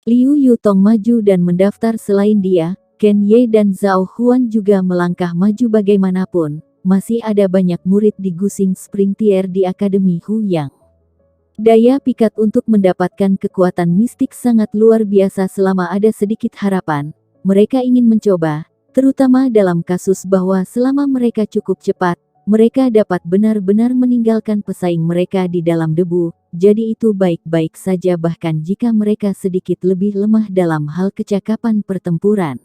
Liu Yutong maju dan mendaftar. Selain dia, Ken Ye dan Zhao Huan juga melangkah maju. Bagaimanapun, masih ada banyak murid di Gusing Spring Tier di Akademi Huyang. Daya pikat untuk mendapatkan kekuatan mistik sangat luar biasa. Selama ada sedikit harapan, mereka ingin mencoba, terutama dalam kasus bahwa selama mereka cukup cepat, mereka dapat benar-benar meninggalkan pesaing mereka di dalam debu. Jadi itu baik-baik saja bahkan jika mereka sedikit lebih lemah dalam hal kecakapan pertempuran.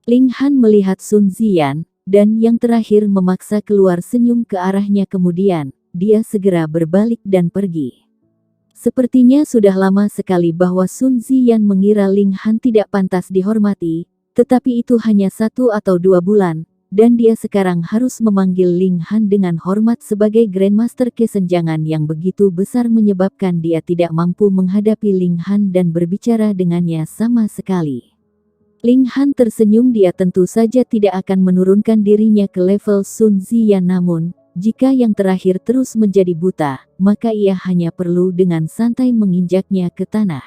Ling Han melihat Sun Ziyan, dan yang terakhir memaksa keluar senyum ke arahnya. Kemudian, dia segera berbalik dan pergi. Sepertinya sudah lama sekali bahwa Sun Ziyan mengira Ling Han tidak pantas dihormati, tetapi itu hanya 1 atau 2 bulan, dan dia sekarang harus memanggil Ling Han dengan hormat sebagai Grandmaster. Kesenjangan yang begitu besar menyebabkan dia tidak mampu menghadapi Ling Han dan berbicara dengannya sama sekali. Ling Han tersenyum. Dia tentu saja tidak akan menurunkan dirinya ke level Sun Ziyan, namun jika yang terakhir terus menjadi buta, maka ia hanya perlu dengan santai menginjaknya ke tanah.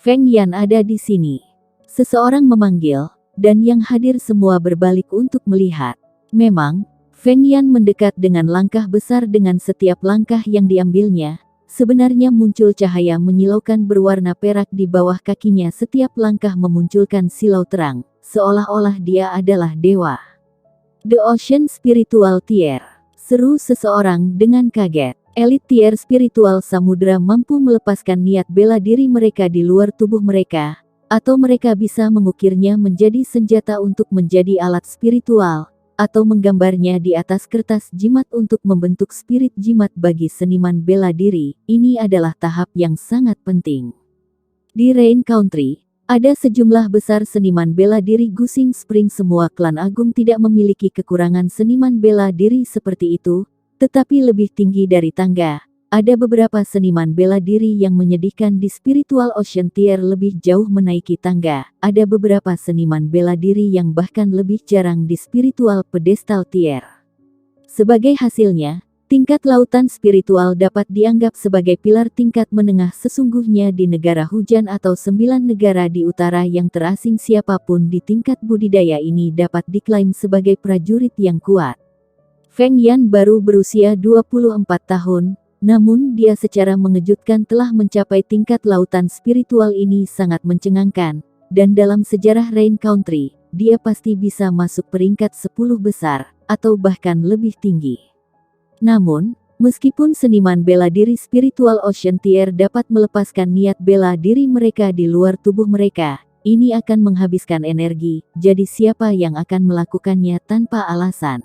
Feng Yan ada di sini. Seseorang memanggil, dan yang hadir semua berbalik untuk melihat. Memang, Feng Yan mendekat dengan langkah besar. Dengan setiap langkah yang diambilnya, sebenarnya muncul cahaya menyilaukan berwarna perak di bawah kakinya. Setiap langkah memunculkan silau terang, seolah-olah dia adalah dewa. The Ocean Spiritual Tier, seru seseorang dengan kaget. Elit tier spiritual samudra mampu melepaskan niat bela diri mereka di luar tubuh mereka, atau mereka bisa mengukirnya menjadi senjata untuk menjadi alat spiritual, atau menggambarnya di atas kertas jimat untuk membentuk spirit jimat. Bagi seniman bela diri, ini adalah tahap yang sangat penting. Di Rain Country, ada sejumlah besar seniman bela diri Gusing Spring. Semua klan agung tidak memiliki kekurangan seniman bela diri seperti itu, tetapi lebih tinggi dari tangga. Ada beberapa seniman bela diri yang menyedihkan di Spiritual Ocean Tier lebih jauh menaiki tangga. Ada beberapa seniman bela diri yang bahkan lebih jarang di Spiritual Pedestal Tier. Sebagai hasilnya, tingkat lautan spiritual dapat dianggap sebagai pilar tingkat menengah sesungguhnya di negara hujan atau 9 negara di utara yang terasing. Siapapun di tingkat budidaya ini dapat diklaim sebagai prajurit yang kuat. Feng Yan baru berusia 24 tahun, namun dia secara mengejutkan telah mencapai tingkat lautan spiritual ini. Sangat mencengangkan, dan dalam sejarah Rain Country, dia pasti bisa masuk peringkat 10 besar, atau bahkan lebih tinggi. Namun, meskipun seniman bela diri Spiritual Ocean Tier dapat melepaskan niat bela diri mereka di luar tubuh mereka, ini akan menghabiskan energi. Jadi siapa yang akan melakukannya tanpa alasan?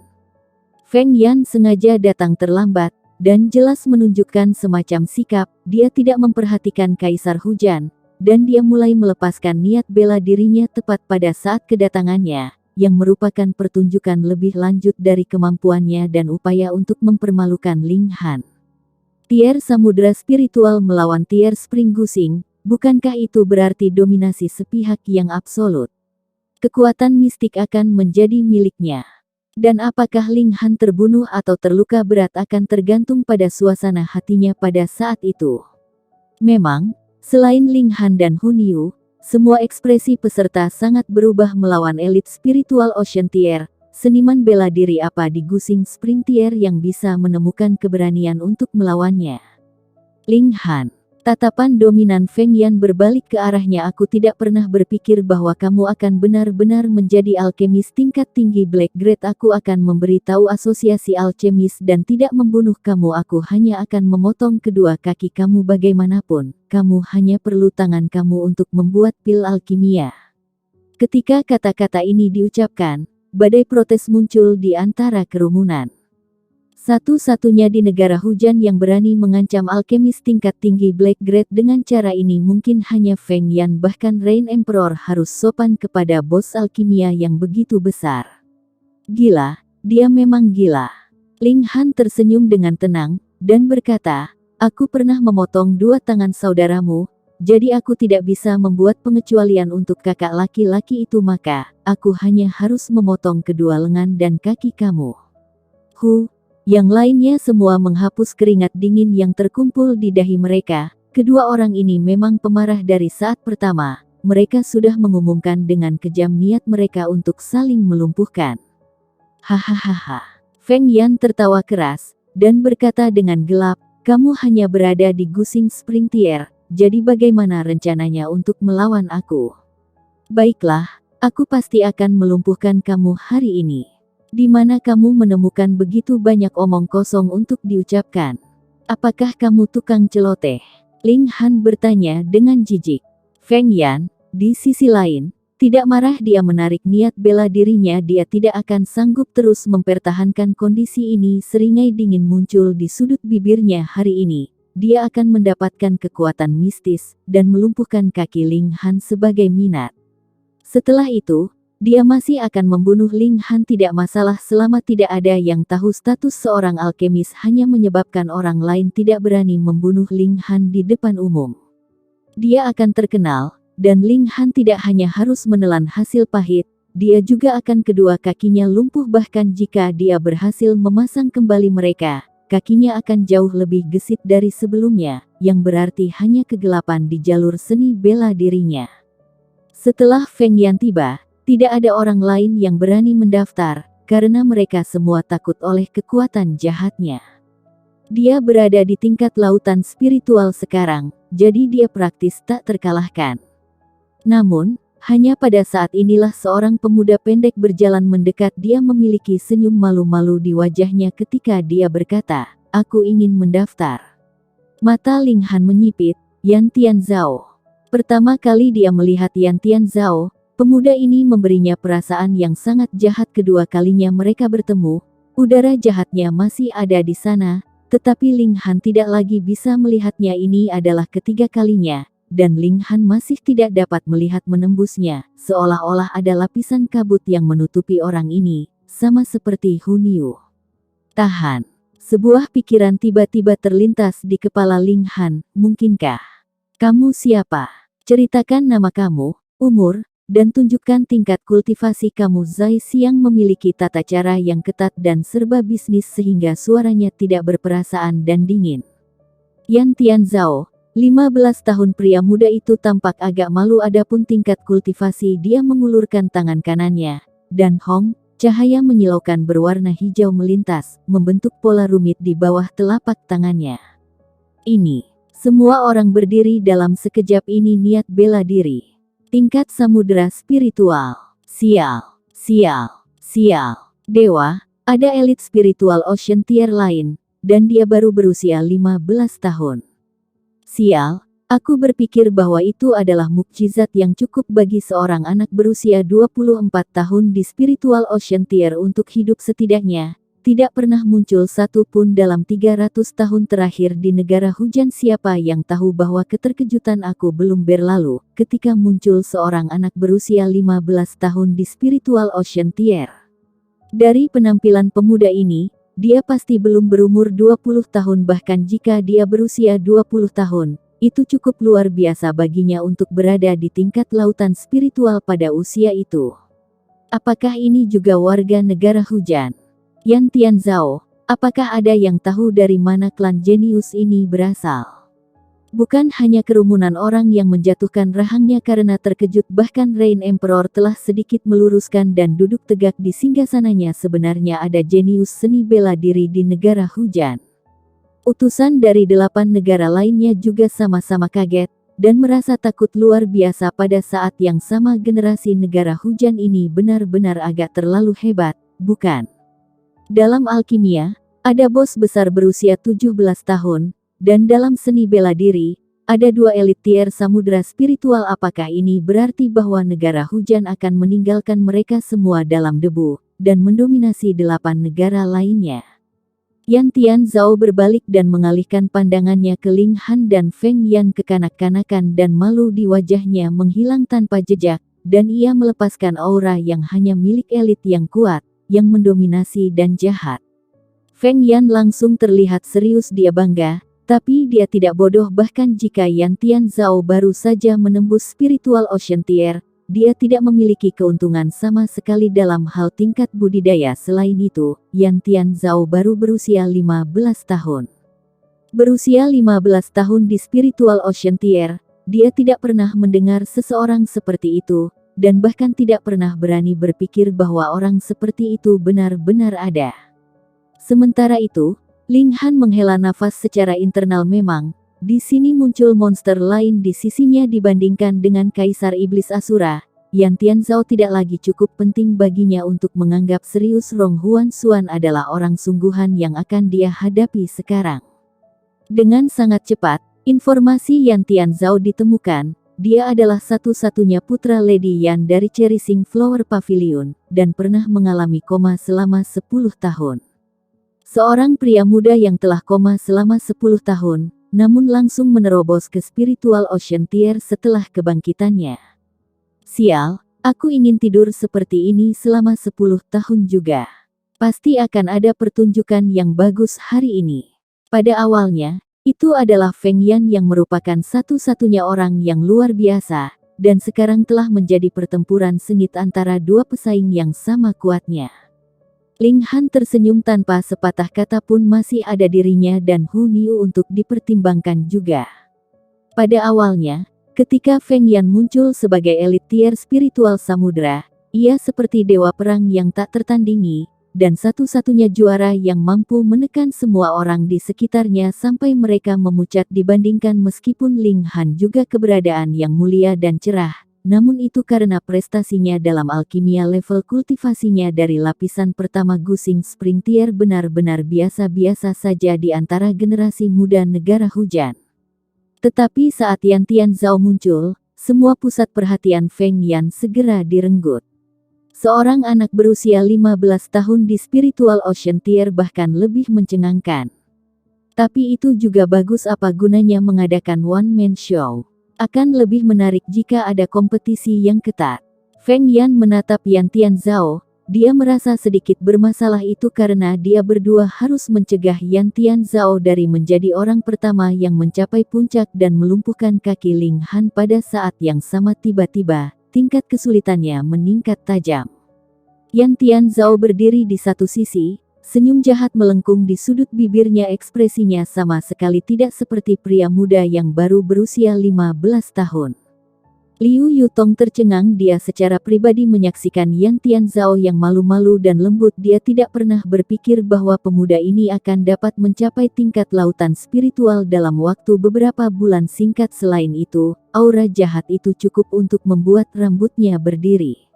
Feng Yan sengaja datang terlambat, dan jelas menunjukkan semacam sikap. Dia tidak memperhatikan Kaisar Hujan, dan dia mulai melepaskan niat bela dirinya tepat pada saat kedatangannya, yang merupakan pertunjukan lebih lanjut dari kemampuannya dan upaya untuk mempermalukan Ling Han. Tier Samudra Spiritual melawan Tier Spring Gusing, bukankah itu berarti dominasi sepihak yang absolut? Kekuatan mistik akan menjadi miliknya. Dan apakah Ling Han terbunuh atau terluka berat akan tergantung pada suasana hatinya pada saat itu. Memang, selain Ling Han dan Hun Yu, semua ekspresi peserta sangat berubah melawan elit Spiritual Ocean Tier. Seniman bela diri apa di Gusing Spring Tier yang bisa menemukan keberanian untuk melawannya? Ling Han. Tatapan dominan Feng Yan berbalik ke arahnya. Aku tidak pernah berpikir bahwa kamu akan benar-benar menjadi alkemis tingkat tinggi Black Grade. Aku akan memberitahu asosiasi alkemis dan tidak membunuh kamu. Aku hanya akan memotong kedua kaki kamu. Bagaimanapun, kamu hanya perlu tangan kamu untuk membuat pil alkimia. Ketika kata-kata ini diucapkan, badai protes muncul di antara kerumunan. Satu-satunya di negara hujan yang berani mengancam alkemis tingkat tinggi Black Grade dengan cara ini mungkin hanya Feng Yan. Bahkan Rain Emperor harus sopan kepada bos alkimia yang begitu besar. Gila, dia memang gila. Ling Han tersenyum dengan tenang, dan berkata, aku pernah memotong 2 tangan saudaramu, jadi aku tidak bisa membuat pengecualian untuk kakak laki-laki itu, maka aku hanya harus memotong kedua lengan dan kaki kamu. Yang lainnya semua menghapus keringat dingin yang terkumpul di dahi mereka, Kedua orang ini memang pemarah dari saat pertama. Mereka sudah mengumumkan dengan kejam niat mereka untuk saling melumpuhkan. Hahaha. Feng Yan tertawa keras, dan berkata dengan gelap, kamu hanya berada di Gusing Springtier, jadi bagaimana rencananya untuk melawan aku? Baiklah, aku pasti akan melumpuhkan kamu hari ini. Di mana kamu menemukan begitu banyak omong kosong untuk diucapkan? Apakah kamu tukang celoteh? Ling Han bertanya dengan jijik. Feng Yan, di sisi lain, tidak marah, dia menarik niat bela dirinya. Dia tidak akan sanggup terus mempertahankan kondisi ini. Seringai dingin muncul di sudut bibirnya hari ini. Dia akan mendapatkan kekuatan mistis, dan melumpuhkan kaki Ling Han sebagai minat. Setelah itu, dia masih akan membunuh Ling Han, tidak masalah selama tidak ada yang tahu status seorang alkemis, hanya menyebabkan orang lain tidak berani membunuh Ling Han di depan umum. Dia akan terkenal. Dan Ling Han tidak hanya harus menelan hasil pahit, dia juga akan kedua kakinya lumpuh. Bahkan jika dia berhasil memasang kembali mereka, kakinya akan jauh lebih gesit dari sebelumnya, yang berarti hanya kegelapan di jalur seni bela dirinya. Setelah Feng Yan tiba, tidak ada orang lain yang berani mendaftar, karena mereka semua takut oleh kekuatan jahatnya. Dia berada di tingkat lautan spiritual sekarang, jadi dia praktis tak terkalahkan. Namun, hanya pada saat inilah seorang pemuda pendek berjalan mendekat. Dia memiliki senyum malu-malu di wajahnya ketika dia berkata, aku ingin mendaftar. Mata Ling Han menyipit. Yan Tianzhao. Pertama kali dia melihat Yan Tianzhao, pemuda ini memberinya perasaan yang sangat jahat. Kedua kalinya mereka bertemu, udara jahatnya masih ada di sana, tetapi Ling Han tidak lagi bisa melihatnya. Ini adalah ketiga kalinya. Dan Ling Han masih tidak dapat melihat menembusnya, seolah-olah ada lapisan kabut yang menutupi orang ini, sama seperti Hun Yu. Tahan. Sebuah pikiran tiba-tiba terlintas di kepala Ling Han, mungkinkah? Kamu siapa? Ceritakan nama kamu, umur, dan tunjukkan tingkat kultivasi kamu. Zai Xiang memiliki tata cara yang ketat dan serba bisnis sehingga suaranya tidak berperasaan dan dingin. Yan Tianzhao, 15 tahun, pria muda itu tampak agak malu. Adapun tingkat kultivasi, dia mengulurkan tangan kanannya, dan Hong, cahaya menyilaukan berwarna hijau melintas, membentuk pola rumit di bawah telapak tangannya. Ini, semua orang berdiri dalam sekejap. Ini niat bela diri. Tingkat samudera spiritual. Sial, sial, sial. Dewa, ada elit spiritual Ocean Tier lain, dan dia baru berusia 15 tahun. Sial, aku berpikir bahwa itu adalah mukjizat yang cukup bagi seorang anak berusia 24 tahun di Spiritual Ocean Tier untuk hidup. Setidaknya, tidak pernah muncul satu pun dalam 300 tahun terakhir di negara hujan. Siapa yang tahu bahwa keterkejutan aku belum berlalu, ketika muncul seorang anak berusia 15 tahun di Spiritual Ocean Tier. Dari penampilan pemuda ini, dia pasti belum berumur 20 tahun. Bahkan jika dia berusia 20 tahun, itu cukup luar biasa baginya untuk berada di tingkat lautan spiritual pada usia itu. Apakah ini juga warga negara hujan? Yan Tianzhao, apakah ada yang tahu dari mana klan jenius ini berasal? Bukan hanya kerumunan orang yang menjatuhkan rahangnya karena terkejut, bahkan Rain Emperor telah sedikit meluruskan dan duduk tegak di singgasananya. Sebenarnya ada jenius seni bela diri di negara hujan. Utusan dari 8 negara lainnya juga sama-sama kaget, dan merasa takut luar biasa. Pada saat yang sama generasi negara hujan ini benar-benar agak terlalu hebat, bukan? Dalam alkimia, ada bos besar berusia 17 tahun, dan dalam seni bela diri, ada 2 elit tier samudera spiritual. Apakah ini berarti bahwa negara hujan akan meninggalkan mereka semua dalam debu, dan mendominasi 8 negara lainnya? Yan Tianzhao berbalik dan mengalihkan pandangannya ke Ling Han dan Feng Yan. Kekanak-kanakan dan malu di wajahnya menghilang tanpa jejak, dan ia melepaskan aura yang hanya milik elit yang kuat, yang mendominasi dan jahat. Feng Yan langsung terlihat serius. Dia bangga, tapi dia tidak bodoh. Bahkan jika Yan Tianzhao baru saja menembus Spiritual Ocean Tier, dia tidak memiliki keuntungan sama sekali dalam hal tingkat budidaya. Selain itu, Yan Tianzhao baru berusia 15 tahun. Berusia 15 tahun di Spiritual Ocean Tier, dia tidak pernah mendengar seseorang seperti itu, dan bahkan tidak pernah berani berpikir bahwa orang seperti itu benar-benar ada. Sementara itu, Ling Han menghela nafas secara internal. Memang, di sini muncul monster lain di sisinya dibandingkan dengan Kaisar Iblis Asura. Yan Tianzhao tidak lagi cukup penting baginya untuk menganggap serius Rong Huan adalah orang sungguhan yang akan dia hadapi sekarang. Dengan sangat cepat, informasi Yan Tianzhao ditemukan. Dia adalah satu-satunya putra Lady Yan dari Cherishing Flower Pavilion, dan pernah mengalami koma selama 10 tahun. Seorang pria muda yang telah koma selama 10 tahun, namun langsung menerobos ke Spiritual Ocean Tier setelah kebangkitannya. Sial, aku ingin tidur seperti ini selama 10 tahun juga. Pasti akan ada pertunjukan yang bagus hari ini. Pada awalnya, itu adalah Feng Yan yang merupakan satu-satunya orang yang luar biasa, dan sekarang telah menjadi pertempuran sengit antara dua pesaing yang sama kuatnya. Ling Han tersenyum tanpa sepatah kata pun. Masih ada dirinya dan Hu Niu untuk dipertimbangkan juga. Pada awalnya, ketika Feng Yan muncul sebagai elit tier spiritual samudra, ia seperti dewa perang yang tak tertandingi, dan satu-satunya juara yang mampu menekan semua orang di sekitarnya sampai mereka memucat dibandingkan. Meskipun Ling Han juga keberadaan yang mulia dan cerah, namun itu karena prestasinya dalam alkimia. Level kultivasinya dari lapisan pertama Gusing Spring Tier benar-benar biasa-biasa saja di antara generasi muda negara hujan. Tetapi saat Yan Tianzhao muncul, semua pusat perhatian Feng Yan segera direnggut. Seorang anak berusia 15 tahun di Spiritual Ocean Tier bahkan lebih mencengangkan. Tapi itu juga bagus. Apa gunanya mengadakan one-man show? Akan lebih menarik jika ada kompetisi yang ketat. Feng Yan menatap Yan Tianzhao. Dia merasa sedikit bermasalah itu karena dia berdua harus mencegah Yan Tianzhao dari menjadi orang pertama yang mencapai puncak dan melumpuhkan kaki Ling Han. Pada saat yang sama tiba-tiba, tingkat kesulitannya meningkat tajam. Yan Tianzhao berdiri di satu sisi, senyum jahat melengkung di sudut bibirnya. Ekspresinya sama sekali tidak seperti pria muda yang baru berusia 15 tahun. Liu Yutong tercengang. Dia secara pribadi menyaksikan Yan Tianzhao yang malu-malu dan lembut. Dia tidak pernah berpikir bahwa pemuda ini akan dapat mencapai tingkat lautan spiritual dalam waktu beberapa bulan singkat. Selain itu, aura jahat itu cukup untuk membuat rambutnya berdiri.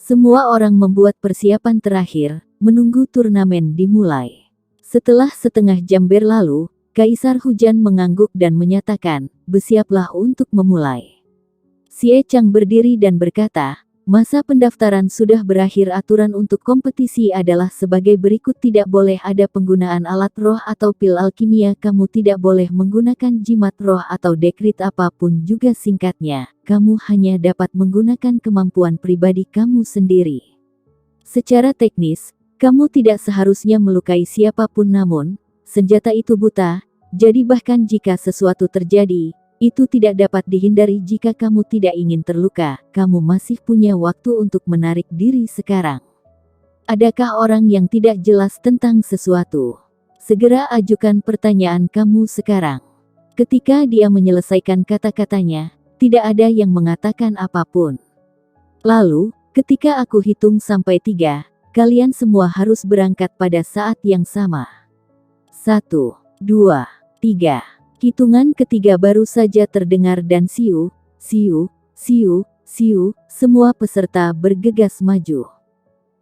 Semua orang membuat persiapan terakhir, menunggu turnamen dimulai. Setelah setengah jam berlalu, Kaisar Hujan mengangguk dan menyatakan, "Bersiaplah untuk memulai." Xie Chang berdiri dan berkata, "Masa pendaftaran sudah berakhir. Aturan untuk kompetisi adalah sebagai berikut. Tidak boleh ada penggunaan alat roh atau pil alkimia. Kamu tidak boleh menggunakan jimat roh atau dekrit apapun juga. Singkatnya, kamu hanya dapat menggunakan kemampuan pribadi kamu sendiri. Secara teknis, kamu tidak seharusnya melukai siapapun, namun, senjata itu buta, jadi bahkan jika sesuatu terjadi, itu tidak dapat dihindari. Jika kamu tidak ingin terluka, kamu masih punya waktu untuk menarik diri sekarang. Adakah orang yang tidak jelas tentang sesuatu? Segera ajukan pertanyaan kamu sekarang." Ketika dia menyelesaikan kata-katanya, tidak ada yang mengatakan apapun. "Lalu, ketika aku hitung sampai 3, kalian semua harus berangkat pada saat yang sama. 1, 2, 3. Hitungan ketiga baru saja terdengar dan siu, siu, siu, siu, semua peserta bergegas maju.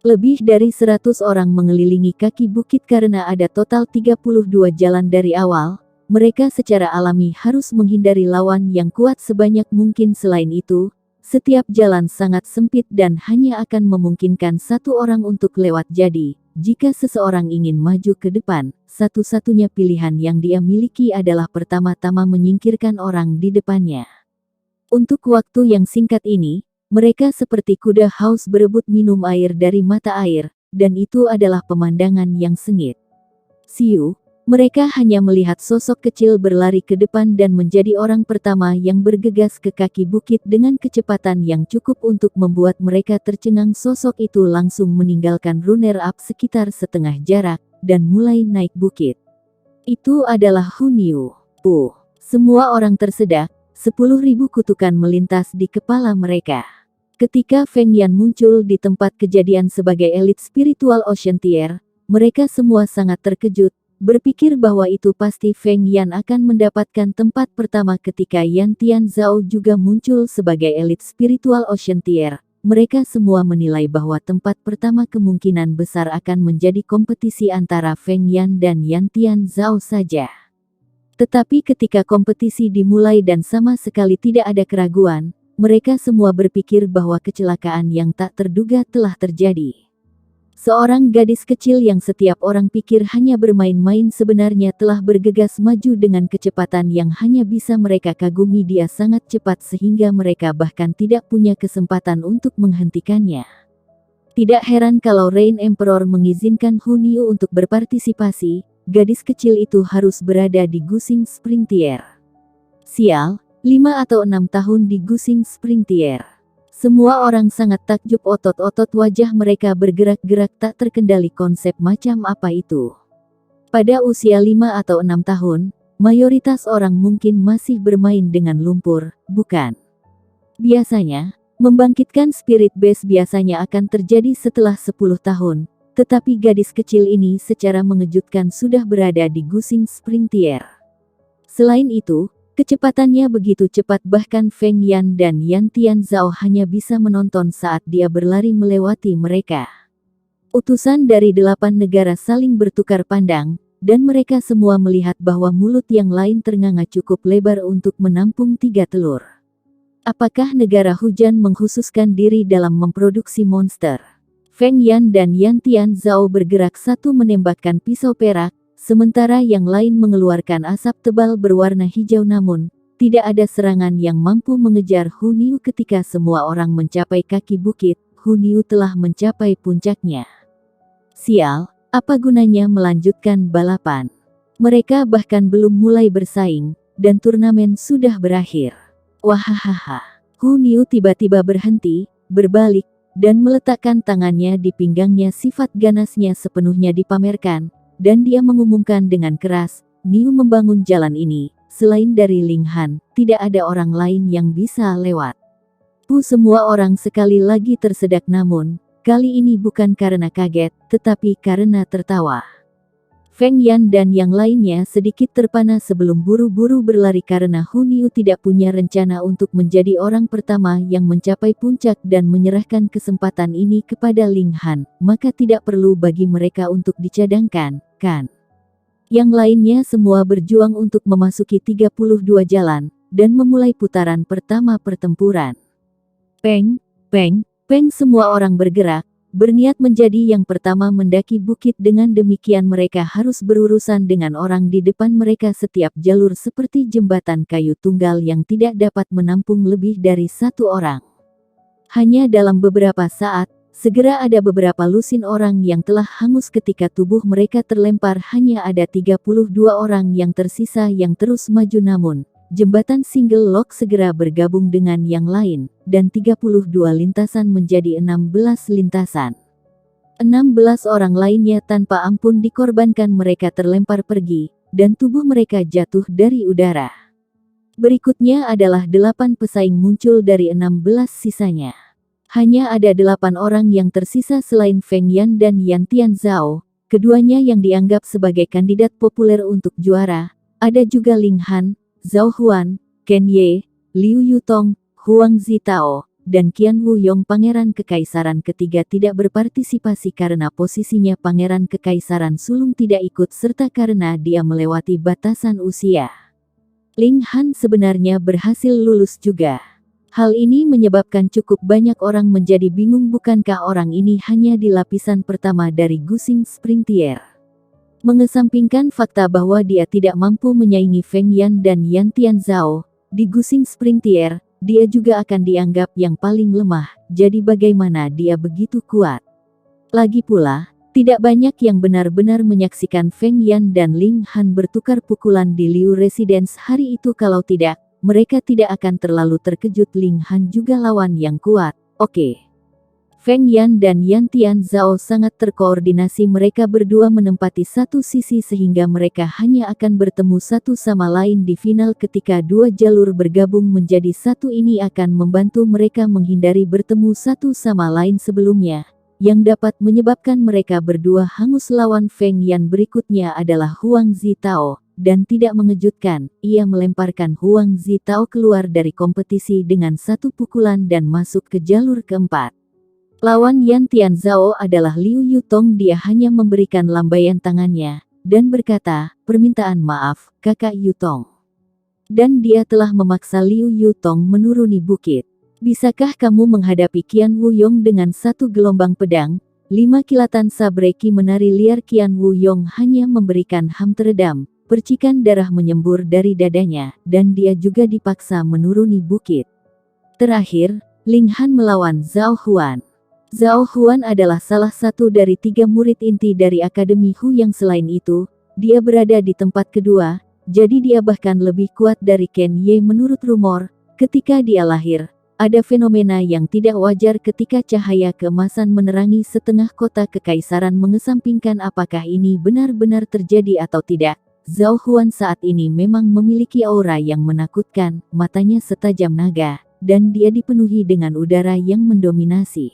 Lebih dari 100 orang mengelilingi kaki bukit. Karena ada total 32 jalan dari awal, mereka secara alami harus menghindari lawan yang kuat sebanyak mungkin. Selain itu, setiap jalan sangat sempit dan hanya akan memungkinkan satu orang untuk lewat. Jadi, jika seseorang ingin maju ke depan, satu-satunya pilihan yang dia miliki adalah pertama-tama menyingkirkan orang di depannya. Untuk waktu yang singkat ini, mereka seperti kuda haus berebut minum air dari mata air, dan itu adalah pemandangan yang sengit. Siu, mereka hanya melihat sosok kecil berlari ke depan dan menjadi orang pertama yang bergegas ke kaki bukit dengan kecepatan yang cukup untuk membuat mereka tercengang. Sosok itu langsung meninggalkan runner-up sekitar setengah jarak, dan mulai naik bukit. Itu adalah Hunyu. Puh. Semua orang tersedak, 10.000 kutukan melintas di kepala mereka. Ketika Feng Yan muncul di tempat kejadian sebagai elit spiritual Ocean Tier, mereka semua sangat terkejut, berpikir bahwa itu pasti Feng Yan akan mendapatkan tempat pertama ketika Yan Tian Zhao juga muncul sebagai elit spiritual Ocean Tier. Mereka semua menilai bahwa tempat pertama kemungkinan besar akan menjadi kompetisi antara Feng Yan dan Yan Tian Zhao saja. Tetapi ketika kompetisi dimulai dan sama sekali tidak ada keraguan, mereka semua berpikir bahwa kecelakaan yang tak terduga telah terjadi. Seorang gadis kecil yang setiap orang pikir hanya bermain-main sebenarnya telah bergegas maju dengan kecepatan yang hanya bisa mereka kagumi. Dia sangat cepat sehingga mereka bahkan tidak punya kesempatan untuk menghentikannya. Tidak heran kalau Rain Emperor mengizinkan Hunyu untuk berpartisipasi, gadis kecil itu harus berada di Gusing Spring Tier. Sial, 5 atau 6 tahun di Gusing Spring Tier. Semua orang sangat takjub, otot-otot wajah mereka bergerak-gerak tak terkendali. Konsep macam apa itu? Pada usia 5 atau 6 tahun, mayoritas orang mungkin masih bermain dengan lumpur, bukan? Biasanya, membangkitkan spirit base biasanya akan terjadi setelah 10 tahun, tetapi gadis kecil ini secara mengejutkan sudah berada di Gusing Spring Tier. Selain itu, kecepatannya begitu cepat bahkan Feng Yan dan Yan Tian Zhao hanya bisa menonton saat dia berlari melewati mereka. Utusan dari 8 negara saling bertukar pandang, dan mereka semua melihat bahwa mulut yang lain ternganga cukup lebar untuk menampung 3 telur. Apakah negara hujan mengkhususkan diri dalam memproduksi monster? Feng Yan dan Yan Tian Zhao bergerak, satu menembakkan pisau perak, sementara yang lain mengeluarkan asap tebal berwarna hijau. Namun, tidak ada serangan yang mampu mengejar Hunyu. Ketika semua orang mencapai kaki bukit, Hunyu telah mencapai puncaknya. Sial, apa gunanya melanjutkan balapan? Mereka bahkan belum mulai bersaing, dan turnamen sudah berakhir. Wahahaha. Hunyu tiba-tiba berhenti, berbalik, dan meletakkan tangannya di pinggangnya. Sifat ganasnya sepenuhnya dipamerkan, dan dia mengumumkan dengan keras, "Niu membangun jalan ini, selain dari Ling Han, tidak ada orang lain yang bisa lewat." Semua orang sekali lagi tersedak, namun, kali ini bukan karena kaget, tetapi karena tertawa. Feng Yan dan yang lainnya sedikit terpana sebelum buru-buru berlari karena Hunyu tidak punya rencana untuk menjadi orang pertama yang mencapai puncak dan menyerahkan kesempatan ini kepada Ling Han, maka tidak perlu bagi mereka untuk dicadangkan, kan? Yang lainnya semua berjuang untuk memasuki 32 jalan, dan memulai putaran pertama pertempuran. Peng, peng, peng, semua orang bergerak, berniat menjadi yang pertama mendaki bukit. Dengan demikian mereka harus berurusan dengan orang di depan mereka. Setiap jalur seperti jembatan kayu tunggal yang tidak dapat menampung lebih dari 1 orang. Hanya dalam beberapa saat, segera ada beberapa lusin orang yang telah hangus ketika tubuh mereka terlempar. Hanya ada 32 orang yang tersisa yang terus maju, namun jembatan single lock segera bergabung dengan yang lain, dan 32 lintasan menjadi 16 lintasan. 16 orang lainnya tanpa ampun dikorbankan. Mereka terlempar pergi, dan tubuh mereka jatuh dari udara. Berikutnya adalah 8 pesaing muncul dari 16 sisanya. Hanya ada 8 orang yang tersisa selain Feng Yan dan Yan Tian Zhao, keduanya yang dianggap sebagai kandidat populer untuk juara. Ada juga Ling Han, Zhao Huan, Ken Ye, Liu Yutong, Huang Zitao, dan Qian Wuyong. Pangeran Kekaisaran ketiga tidak berpartisipasi karena posisinya Pangeran Kekaisaran sulung tidak ikut serta karena dia melewati batasan usia. Ling Han sebenarnya berhasil lulus juga. Hal ini menyebabkan cukup banyak orang menjadi bingung, bukankah orang ini hanya di lapisan pertama dari Gusing Spring Tier? Mengesampingkan fakta bahwa dia tidak mampu menyaingi Feng Yan dan Yan Tian Zhao, di Gusing Spring Tier, dia juga akan dianggap yang paling lemah. Jadi bagaimana dia begitu kuat? Lagi pula, tidak banyak yang benar-benar menyaksikan Feng Yan dan Ling Han bertukar pukulan di Liu Residence hari itu. Kalau tidak, mereka tidak akan terlalu terkejut. Ling Han juga lawan yang kuat. Oke. Feng Yan dan Yan Tianzhao sangat terkoordinasi, mereka berdua menempati satu sisi sehingga mereka hanya akan bertemu satu sama lain di final ketika dua jalur bergabung menjadi satu. Ini akan membantu mereka menghindari bertemu satu sama lain sebelumnya, yang dapat menyebabkan mereka berdua hangus. Lawan Feng Yan berikutnya adalah Huang Zitao, dan tidak mengejutkan, ia melemparkan Huang Zitao keluar dari kompetisi dengan satu pukulan dan masuk ke jalur keempat. Lawan Yan Tianzhao adalah Liu Yutong, dia hanya memberikan lambaian tangannya, dan berkata, "Permintaan maaf, kakak Yutong." Dan dia telah memaksa Liu Yutong menuruni bukit. "Bisakah kamu menghadapi Qian Wuyong dengan satu gelombang pedang?" 5 kilatan sabre ki menari liar Qian Wuyong hanya memberikan ham teredam, percikan darah menyembur dari dadanya, dan dia juga dipaksa menuruni bukit. Terakhir, Ling Han melawan Zhao Huan. Zhao Huan adalah salah satu dari 3 murid inti dari Akademi Hu. Yang selain itu, dia berada di tempat kedua, jadi dia bahkan lebih kuat dari Ken Ye. Menurut rumor, ketika dia lahir, ada fenomena yang tidak wajar ketika cahaya keemasan menerangi setengah kota kekaisaran. Mengesampingkan apakah ini benar-benar terjadi atau tidak, Zhao Huan saat ini memang memiliki aura yang menakutkan, matanya setajam naga, dan dia dipenuhi dengan udara yang mendominasi.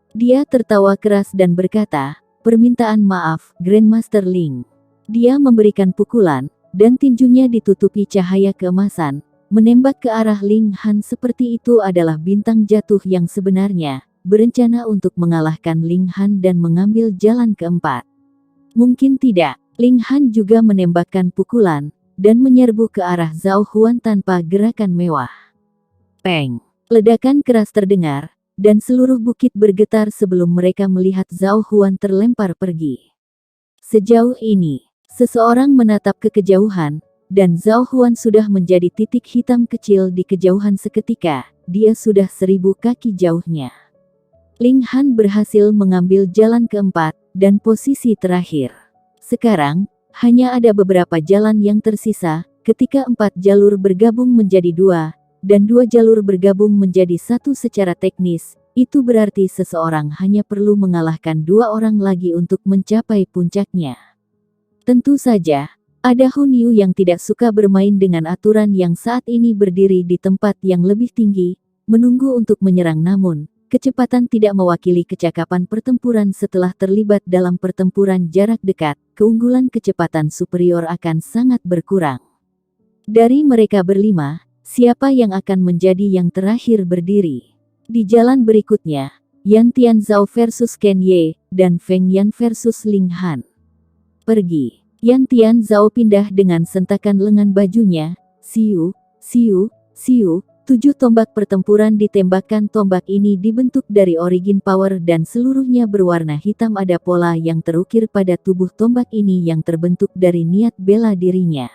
Dia tertawa keras dan berkata, "Permintaan maaf, Grandmaster Ling." Dia memberikan pukulan, dan tinjunya ditutupi cahaya keemasan, menembak ke arah Ling Han. Seperti itu adalah bintang jatuh yang sebenarnya, berencana untuk mengalahkan Ling Han dan mengambil jalan keempat. Mungkin tidak, Ling Han juga menembakkan pukulan, dan menyerbu ke arah Zhao Huan tanpa gerakan mewah. Peng! Ledakan keras terdengar, dan seluruh bukit bergetar sebelum mereka melihat Zhao Huan terlempar pergi. Sejauh ini, seseorang menatap ke kejauhan, dan Zhao Huan sudah menjadi titik hitam kecil di kejauhan seketika. Dia sudah 1000 kaki jauhnya. Ling Han berhasil mengambil jalan keempat, dan posisi terakhir. Sekarang, hanya ada beberapa jalan yang tersisa, ketika 4 jalur bergabung menjadi 2, dan 2 jalur bergabung menjadi 1 secara teknis, itu berarti seseorang hanya perlu mengalahkan 2 orang lagi untuk mencapai puncaknya. Tentu saja, ada Hun Yu yang tidak suka bermain dengan aturan yang saat ini berdiri di tempat yang lebih tinggi, menunggu untuk menyerang. Namun, kecepatan tidak mewakili kecakapan pertempuran. Setelah terlibat dalam pertempuran jarak dekat, keunggulan kecepatan superior akan sangat berkurang. Dari mereka berlima, siapa yang akan menjadi yang terakhir berdiri? Di jalan berikutnya, Yan Tianzhao versus Ken Ye, dan Feng Yan versus Ling Han. Pergi. Yan Tianzhao pindah dengan sentakan lengan bajunya. Siu, siu, siu. 7 tombak pertempuran ditembakkan. Tombak ini dibentuk dari origin power dan seluruhnya berwarna hitam. Ada pola yang terukir pada tubuh tombak ini yang terbentuk dari niat bela dirinya.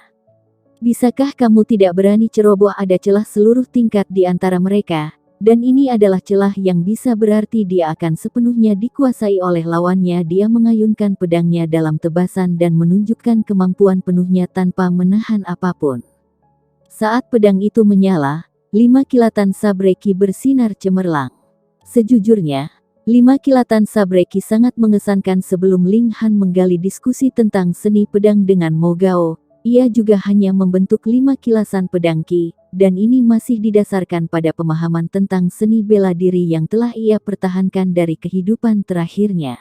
Bisakah kamu tidak berani ceroboh? Ada celah seluruh tingkat di antara mereka, dan ini adalah celah yang bisa berarti dia akan sepenuhnya dikuasai oleh lawannya. Dia mengayunkan pedangnya dalam tebasan dan menunjukkan kemampuan penuhnya tanpa menahan apapun. Saat pedang itu menyala, 5 kilatan sabre ki bersinar cemerlang. Sejujurnya, 5 kilatan sabre ki sangat mengesankan. Sebelum Ling Han menggali diskusi tentang seni pedang dengan Mo Gao, ia juga hanya membentuk 5 kilasan pedang ki, dan ini masih didasarkan pada pemahaman tentang seni bela diri yang telah ia pertahankan dari kehidupan terakhirnya.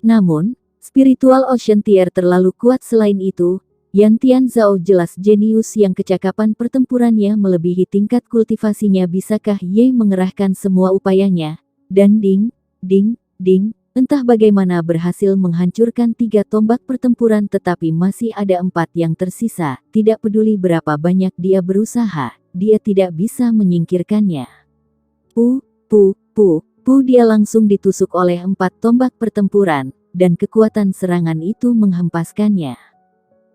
Namun, spiritual Ocean Tier terlalu kuat. Selain itu, Yan Tianzhao jelas jenius yang kecakapan pertempurannya melebihi tingkat kultivasinya. Bisakah Ye mengerahkan semua upayanya? Dan ding, ding, ding. Entah bagaimana berhasil menghancurkan 3 tombak pertempuran, tetapi masih ada 4 yang tersisa. Tidak peduli berapa banyak dia berusaha, dia tidak bisa menyingkirkannya. Dia langsung ditusuk oleh 4 tombak pertempuran, dan kekuatan serangan itu menghempaskannya.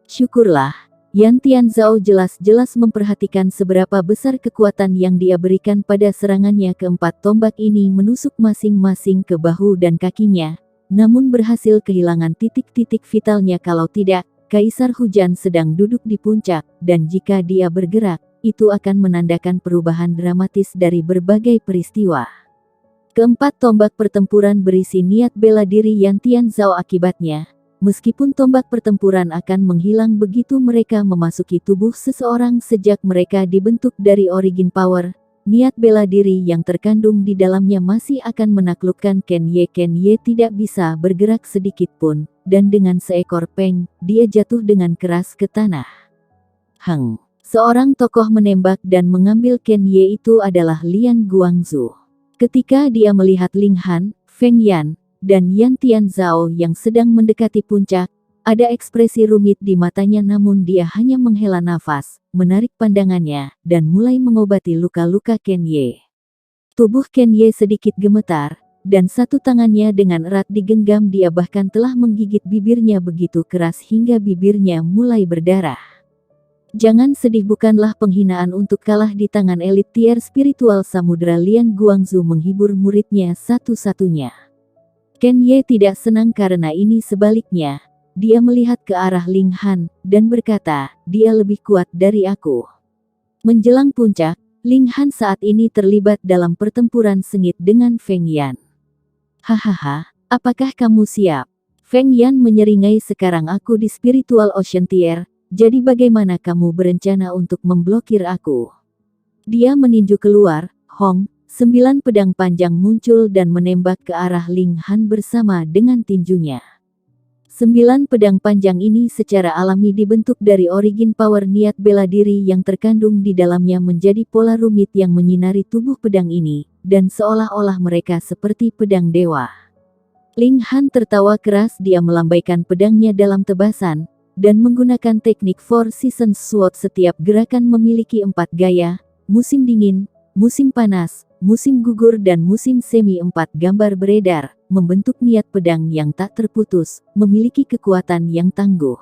Syukurlah, Yan Tianzhao jelas-jelas memperhatikan seberapa besar kekuatan yang dia berikan pada serangannya. Keempat tombak ini menusuk masing-masing ke bahu dan kakinya, namun berhasil kehilangan titik-titik vitalnya. Kalau tidak, Kaisar Hujan sedang duduk di puncak, dan jika dia bergerak, itu akan menandakan perubahan dramatis dari berbagai peristiwa. Keempat tombak pertempuran berisi niat bela diri Yan Tian Zhao akibatnya. Meskipun tombak pertempuran akan menghilang begitu mereka memasuki tubuh seseorang sejak mereka dibentuk dari origin power, niat bela diri yang terkandung di dalamnya masih akan menaklukkan Ken Ye. Ken Ye tidak bisa bergerak sedikit pun, dan dengan seekor peng, dia jatuh dengan keras ke tanah. Seorang tokoh menembak dan mengambil Ken Ye itu adalah Lian Guangzu. Ketika dia melihat Ling Han, Feng Yan, dan Yan Tian Zhao yang sedang mendekati puncak, ada ekspresi rumit di matanya namun dia hanya menghela nafas, menarik pandangannya, dan mulai mengobati luka-luka Ken Ye. Tubuh Ken Ye sedikit gemetar, dan satu tangannya dengan erat digenggam dia bahkan telah menggigit bibirnya begitu keras hingga bibirnya mulai berdarah. Jangan sedih, bukanlah penghinaan untuk kalah di tangan elit tier spiritual samudera. Lian Guangzu menghibur muridnya satu-satunya. Ken Ye tidak senang karena ini sebaliknya. Dia melihat ke arah Ling Han, dan berkata, dia lebih kuat dari aku. Menjelang puncak, Ling Han saat ini terlibat dalam pertempuran sengit dengan Feng Yan. Hahaha, apakah kamu siap? Feng Yan menyeringai, sekarang aku di Spiritual Ocean Tier, jadi bagaimana kamu berencana untuk memblokir aku? Dia meninju keluar, 9 pedang panjang muncul dan menembak ke arah Ling Han bersama dengan tinjunya. 9 pedang panjang ini secara alami dibentuk dari origin power niat bela diri yang terkandung di dalamnya menjadi pola rumit yang menyinari tubuh pedang ini, dan seolah-olah mereka seperti pedang dewa. Ling Han tertawa keras, dia melambaikan pedangnya dalam tebasan, dan menggunakan teknik Four Seasons Sword. Setiap gerakan memiliki 4 gaya, musim dingin, musim panas, musim gugur dan musim semi. 4 gambar beredar, membentuk niat pedang yang tak terputus, memiliki kekuatan yang tangguh.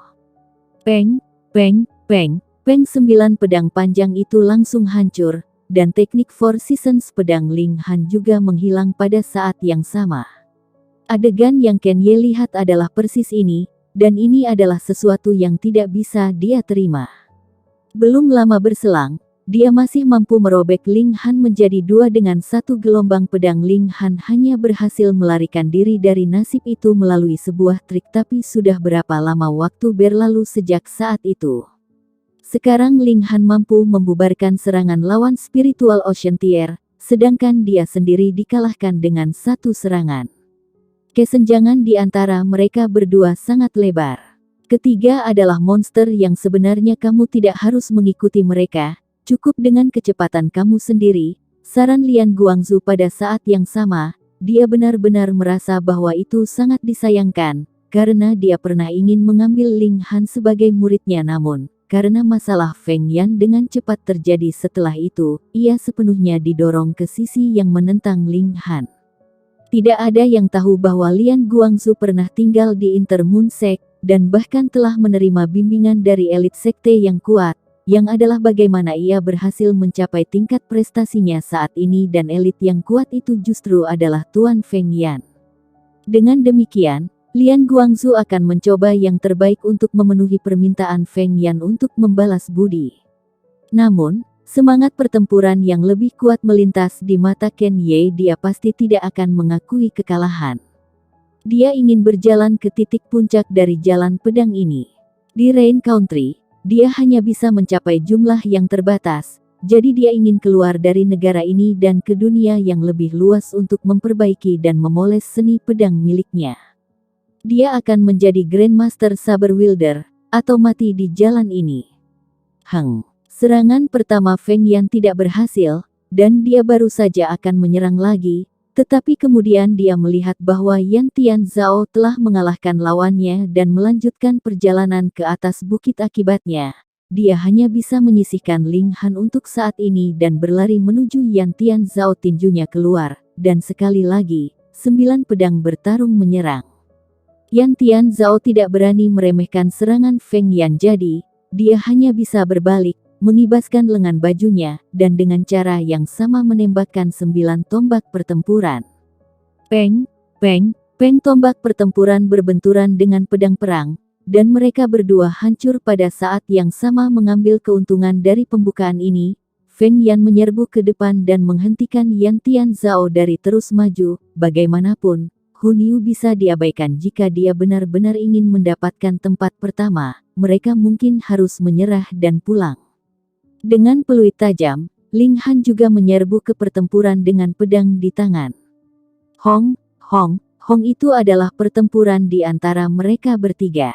Peng, peng, peng, peng. 9 pedang panjang itu langsung hancur, dan teknik Four Seasons pedang Ling Han juga menghilang pada saat yang sama. Adegan yang Ken Ye lihat adalah persis ini, dan ini adalah sesuatu yang tidak bisa dia terima. Belum lama berselang, dia masih mampu merobek Ling Han menjadi 2 dengan 1 gelombang pedang. Ling Han hanya berhasil melarikan diri dari nasib itu melalui sebuah trik, tapi sudah berapa lama waktu berlalu sejak saat itu. Sekarang Ling Han mampu membubarkan serangan lawan Spiritual Ocean Tier, sedangkan dia sendiri dikalahkan dengan 1 serangan. Kesenjangan di antara mereka berdua sangat lebar. Ketiga adalah monster yang sebenarnya kamu tidak harus mengikuti mereka. Cukup dengan kecepatan kamu sendiri, saran Lian Guangzu pada saat yang sama. Dia benar-benar merasa bahwa itu sangat disayangkan, karena dia pernah ingin mengambil Ling Han sebagai muridnya namun, karena masalah Feng Yan dengan cepat terjadi setelah itu, ia sepenuhnya didorong ke sisi yang menentang Ling Han. Tidak ada yang tahu bahwa Lian Guangzu pernah tinggal di Intermoon Sect, dan bahkan telah menerima bimbingan dari elit sekte yang kuat, yang adalah bagaimana ia berhasil mencapai tingkat prestasinya saat ini, dan elit yang kuat itu justru adalah Tuan Feng Yan. Dengan demikian, Lian Guangzu akan mencoba yang terbaik untuk memenuhi permintaan Feng Yan untuk membalas budi. Namun, semangat pertempuran yang lebih kuat melintas di mata Ken Ye. Dia pasti tidak akan mengakui kekalahan. Dia ingin berjalan ke titik puncak dari jalan pedang ini. Di Rain Country, dia hanya bisa mencapai jumlah yang terbatas, jadi dia ingin keluar dari negara ini dan ke dunia yang lebih luas untuk memperbaiki dan memoles seni pedang miliknya. Dia akan menjadi Grandmaster Saber Wielder, atau mati di jalan ini. Serangan pertama Feng Yan tidak berhasil, dan dia baru saja akan menyerang lagi, tetapi kemudian dia melihat bahwa Yan Tian Zhao telah mengalahkan lawannya dan melanjutkan perjalanan ke atas bukit. Akibatnya, dia hanya bisa menyisihkan Ling Han untuk saat ini dan berlari menuju Yan Tian Zhao. Tinjunya keluar, dan sekali lagi, 9 pedang bertarung menyerang. Yan Tian Zhao tidak berani meremehkan serangan Feng Yan, jadi dia hanya bisa berbalik, mengibaskan lengan bajunya, dan dengan cara yang sama menembakkan 9 tombak pertempuran. Peng, peng, peng. Tombak pertempuran berbenturan dengan pedang perang, dan mereka berdua hancur pada saat yang sama. Mengambil keuntungan dari pembukaan ini, Feng Yan menyerbu ke depan dan menghentikan Yan Tianzhao dari terus maju. Bagaimanapun, Hun Yu bisa diabaikan jika dia benar-benar ingin mendapatkan tempat pertama. Mereka mungkin harus menyerah dan pulang. Dengan peluit tajam, Ling Han juga menyerbu ke pertempuran dengan pedang di tangan. Hong, Hong, Hong itu adalah pertempuran di antara mereka bertiga.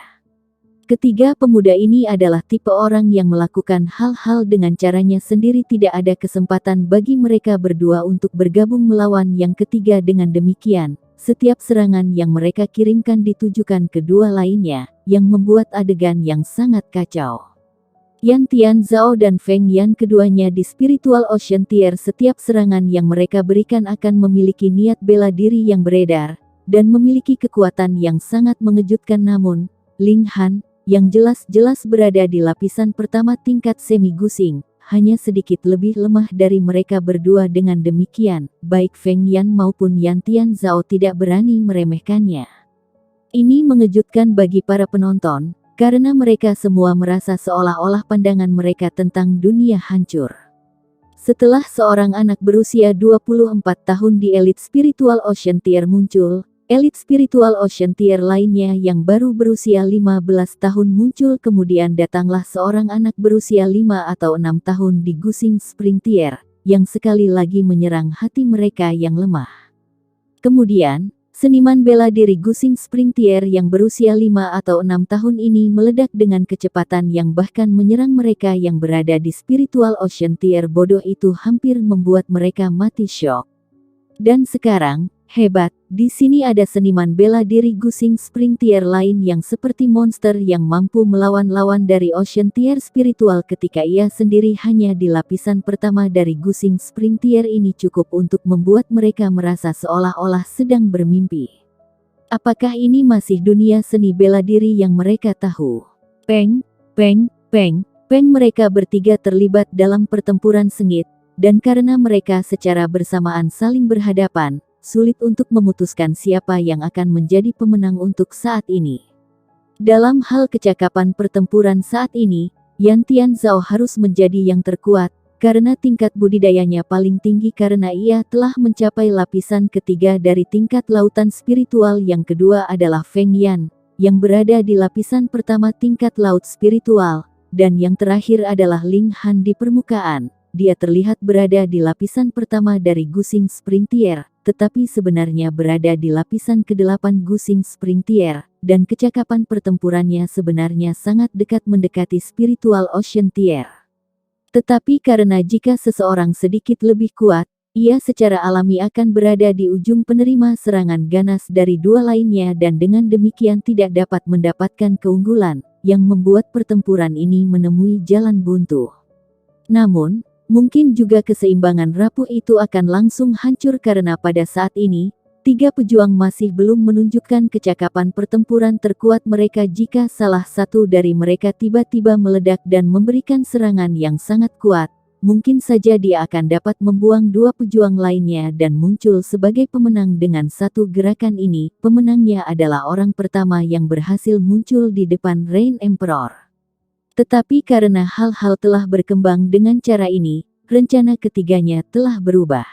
Ketiga pemuda ini adalah tipe orang yang melakukan hal-hal dengan caranya sendiri. Tidak ada kesempatan bagi mereka berdua untuk bergabung melawan yang ketiga. Dengan demikian, setiap serangan yang mereka kirimkan ditujukan ke dua lainnya, yang membuat adegan yang sangat kacau. Yan Tianzhao dan Feng Yan keduanya di Spiritual Ocean Tier. Setiap serangan yang mereka berikan akan memiliki niat bela diri yang beredar, dan memiliki kekuatan yang sangat mengejutkan. Namun, Ling Han, yang jelas-jelas berada di lapisan pertama tingkat semi-gusing, hanya sedikit lebih lemah dari mereka berdua. Dengan demikian, baik Feng Yan maupun Yan Tianzhao tidak berani meremehkannya. Ini mengejutkan bagi para penonton, karena mereka semua merasa seolah-olah pandangan mereka tentang dunia hancur. Setelah seorang anak berusia 24 tahun di Elite Spiritual Ocean Tier muncul, Elite Spiritual Ocean Tier lainnya yang baru berusia 15 tahun muncul. Kemudian datanglah seorang anak berusia 5 atau 6 tahun di Gusing Spring Tier, yang sekali lagi menyerang hati mereka yang lemah. Kemudian, seniman bela diri Gusing Spring Tier yang berusia 5 atau 6 tahun ini meledak dengan kecepatan yang bahkan menyerang mereka yang berada di Spiritual Ocean Tier. Bodoh itu hampir membuat mereka mati syok. Dan sekarang, hebat, di sini ada seniman bela diri Gusing Spring Tier lain yang seperti monster yang mampu melawan lawan dari Ocean Tier Spiritual ketika ia sendiri hanya di lapisan pertama dari Gusing Spring Tier. Ini cukup untuk membuat mereka merasa seolah-olah sedang bermimpi. Apakah ini masih dunia seni bela diri yang mereka tahu? Peng, peng, peng, peng. Mereka bertiga terlibat dalam pertempuran sengit, dan karena mereka secara bersamaan saling berhadapan, sulit untuk memutuskan siapa yang akan menjadi pemenang untuk saat ini. Dalam hal kecakapan pertempuran saat ini, Yan Tianzhao harus menjadi yang terkuat, karena tingkat budidayanya paling tinggi karena ia telah mencapai lapisan ketiga dari tingkat lautan spiritual. Yang kedua adalah Feng Yan, yang berada di lapisan pertama tingkat laut spiritual, dan yang terakhir adalah Ling Han di permukaan. Dia terlihat berada di lapisan pertama dari Gusing Spring Tier, tetapi sebenarnya berada di lapisan ke-8 Gusing Spring Tier, dan kecakapan pertempurannya sebenarnya sangat dekat mendekati Spiritual Ocean Tier. Tetapi karena jika seseorang sedikit lebih kuat, ia secara alami akan berada di ujung penerima serangan ganas dari dua lainnya dan dengan demikian tidak dapat mendapatkan keunggulan, yang membuat pertempuran ini menemui jalan buntu. Namun, mungkin juga keseimbangan rapuh itu akan langsung hancur karena pada saat ini, tiga pejuang masih belum menunjukkan kecakapan pertempuran terkuat mereka. Jika salah satu dari mereka tiba-tiba meledak dan memberikan serangan yang sangat kuat, mungkin saja dia akan dapat membuang dua pejuang lainnya dan muncul sebagai pemenang dengan satu gerakan ini. Pemenangnya adalah orang pertama yang berhasil muncul di depan Rain Emperor. Tetapi karena hal-hal telah berkembang dengan cara ini, rencana ketiganya telah berubah.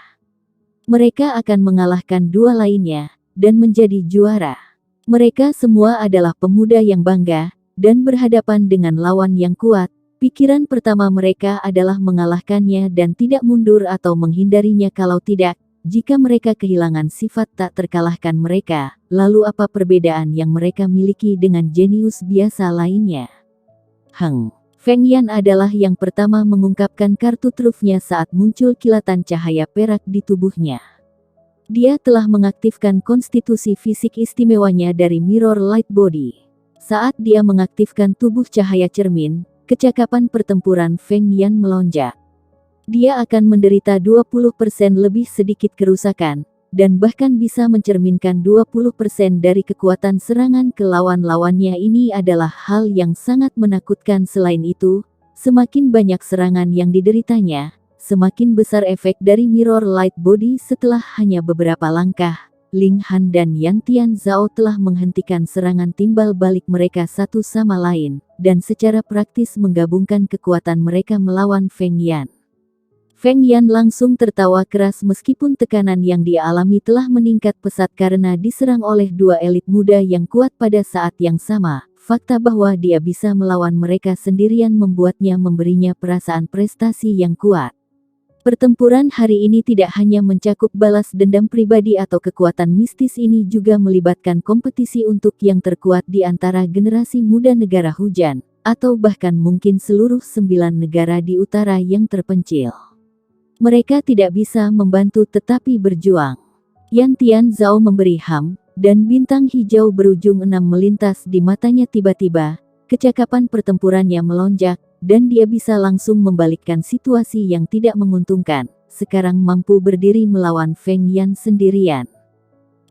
Mereka akan mengalahkan dua lainnya, dan menjadi juara. Mereka semua adalah pemuda yang bangga, dan berhadapan dengan lawan yang kuat. Pikiran pertama mereka adalah mengalahkannya dan tidak mundur atau menghindarinya. Kalau tidak, jika mereka kehilangan sifat tak terkalahkan mereka, lalu apa perbedaan yang mereka miliki dengan jenius biasa lainnya? Feng Yan adalah yang pertama mengungkapkan kartu trufnya saat muncul kilatan cahaya perak di tubuhnya. Dia telah mengaktifkan konstitusi fisik istimewanya dari Mirror Light Body. Saat dia mengaktifkan tubuh cahaya cermin, kecakapan pertempuran Feng Yan melonjak. Dia akan menderita 20% lebih sedikit kerusakan, dan bahkan bisa mencerminkan 20% dari kekuatan serangan ke lawan-lawannya. Ini adalah hal yang sangat menakutkan. Selain itu, semakin banyak serangan yang dideritanya, semakin besar efek dari Mirror Light Body. Setelah hanya beberapa langkah, Ling Han dan Yan Tianzhao telah menghentikan serangan timbal balik mereka satu sama lain, dan secara praktis menggabungkan kekuatan mereka melawan Feng Yan. Feng Yan langsung tertawa keras meskipun tekanan yang dia alami telah meningkat pesat karena diserang oleh dua elit muda yang kuat pada saat yang sama. Fakta bahwa dia bisa melawan mereka sendirian membuatnya memberinya perasaan prestasi yang kuat. Pertempuran hari ini tidak hanya mencakup balas dendam pribadi atau kekuatan mistis, ini juga melibatkan kompetisi untuk yang terkuat di antara generasi muda negara hujan, atau bahkan mungkin seluruh 9 negara di utara yang terpencil. Mereka tidak bisa membantu tetapi berjuang. Yan Tianzhao memberi ham, dan bintang hijau berujung 6 melintas di matanya tiba-tiba, kecakapan pertempurannya melonjak, dan dia bisa langsung membalikkan situasi yang tidak menguntungkan, sekarang mampu berdiri melawan Feng Yan sendirian.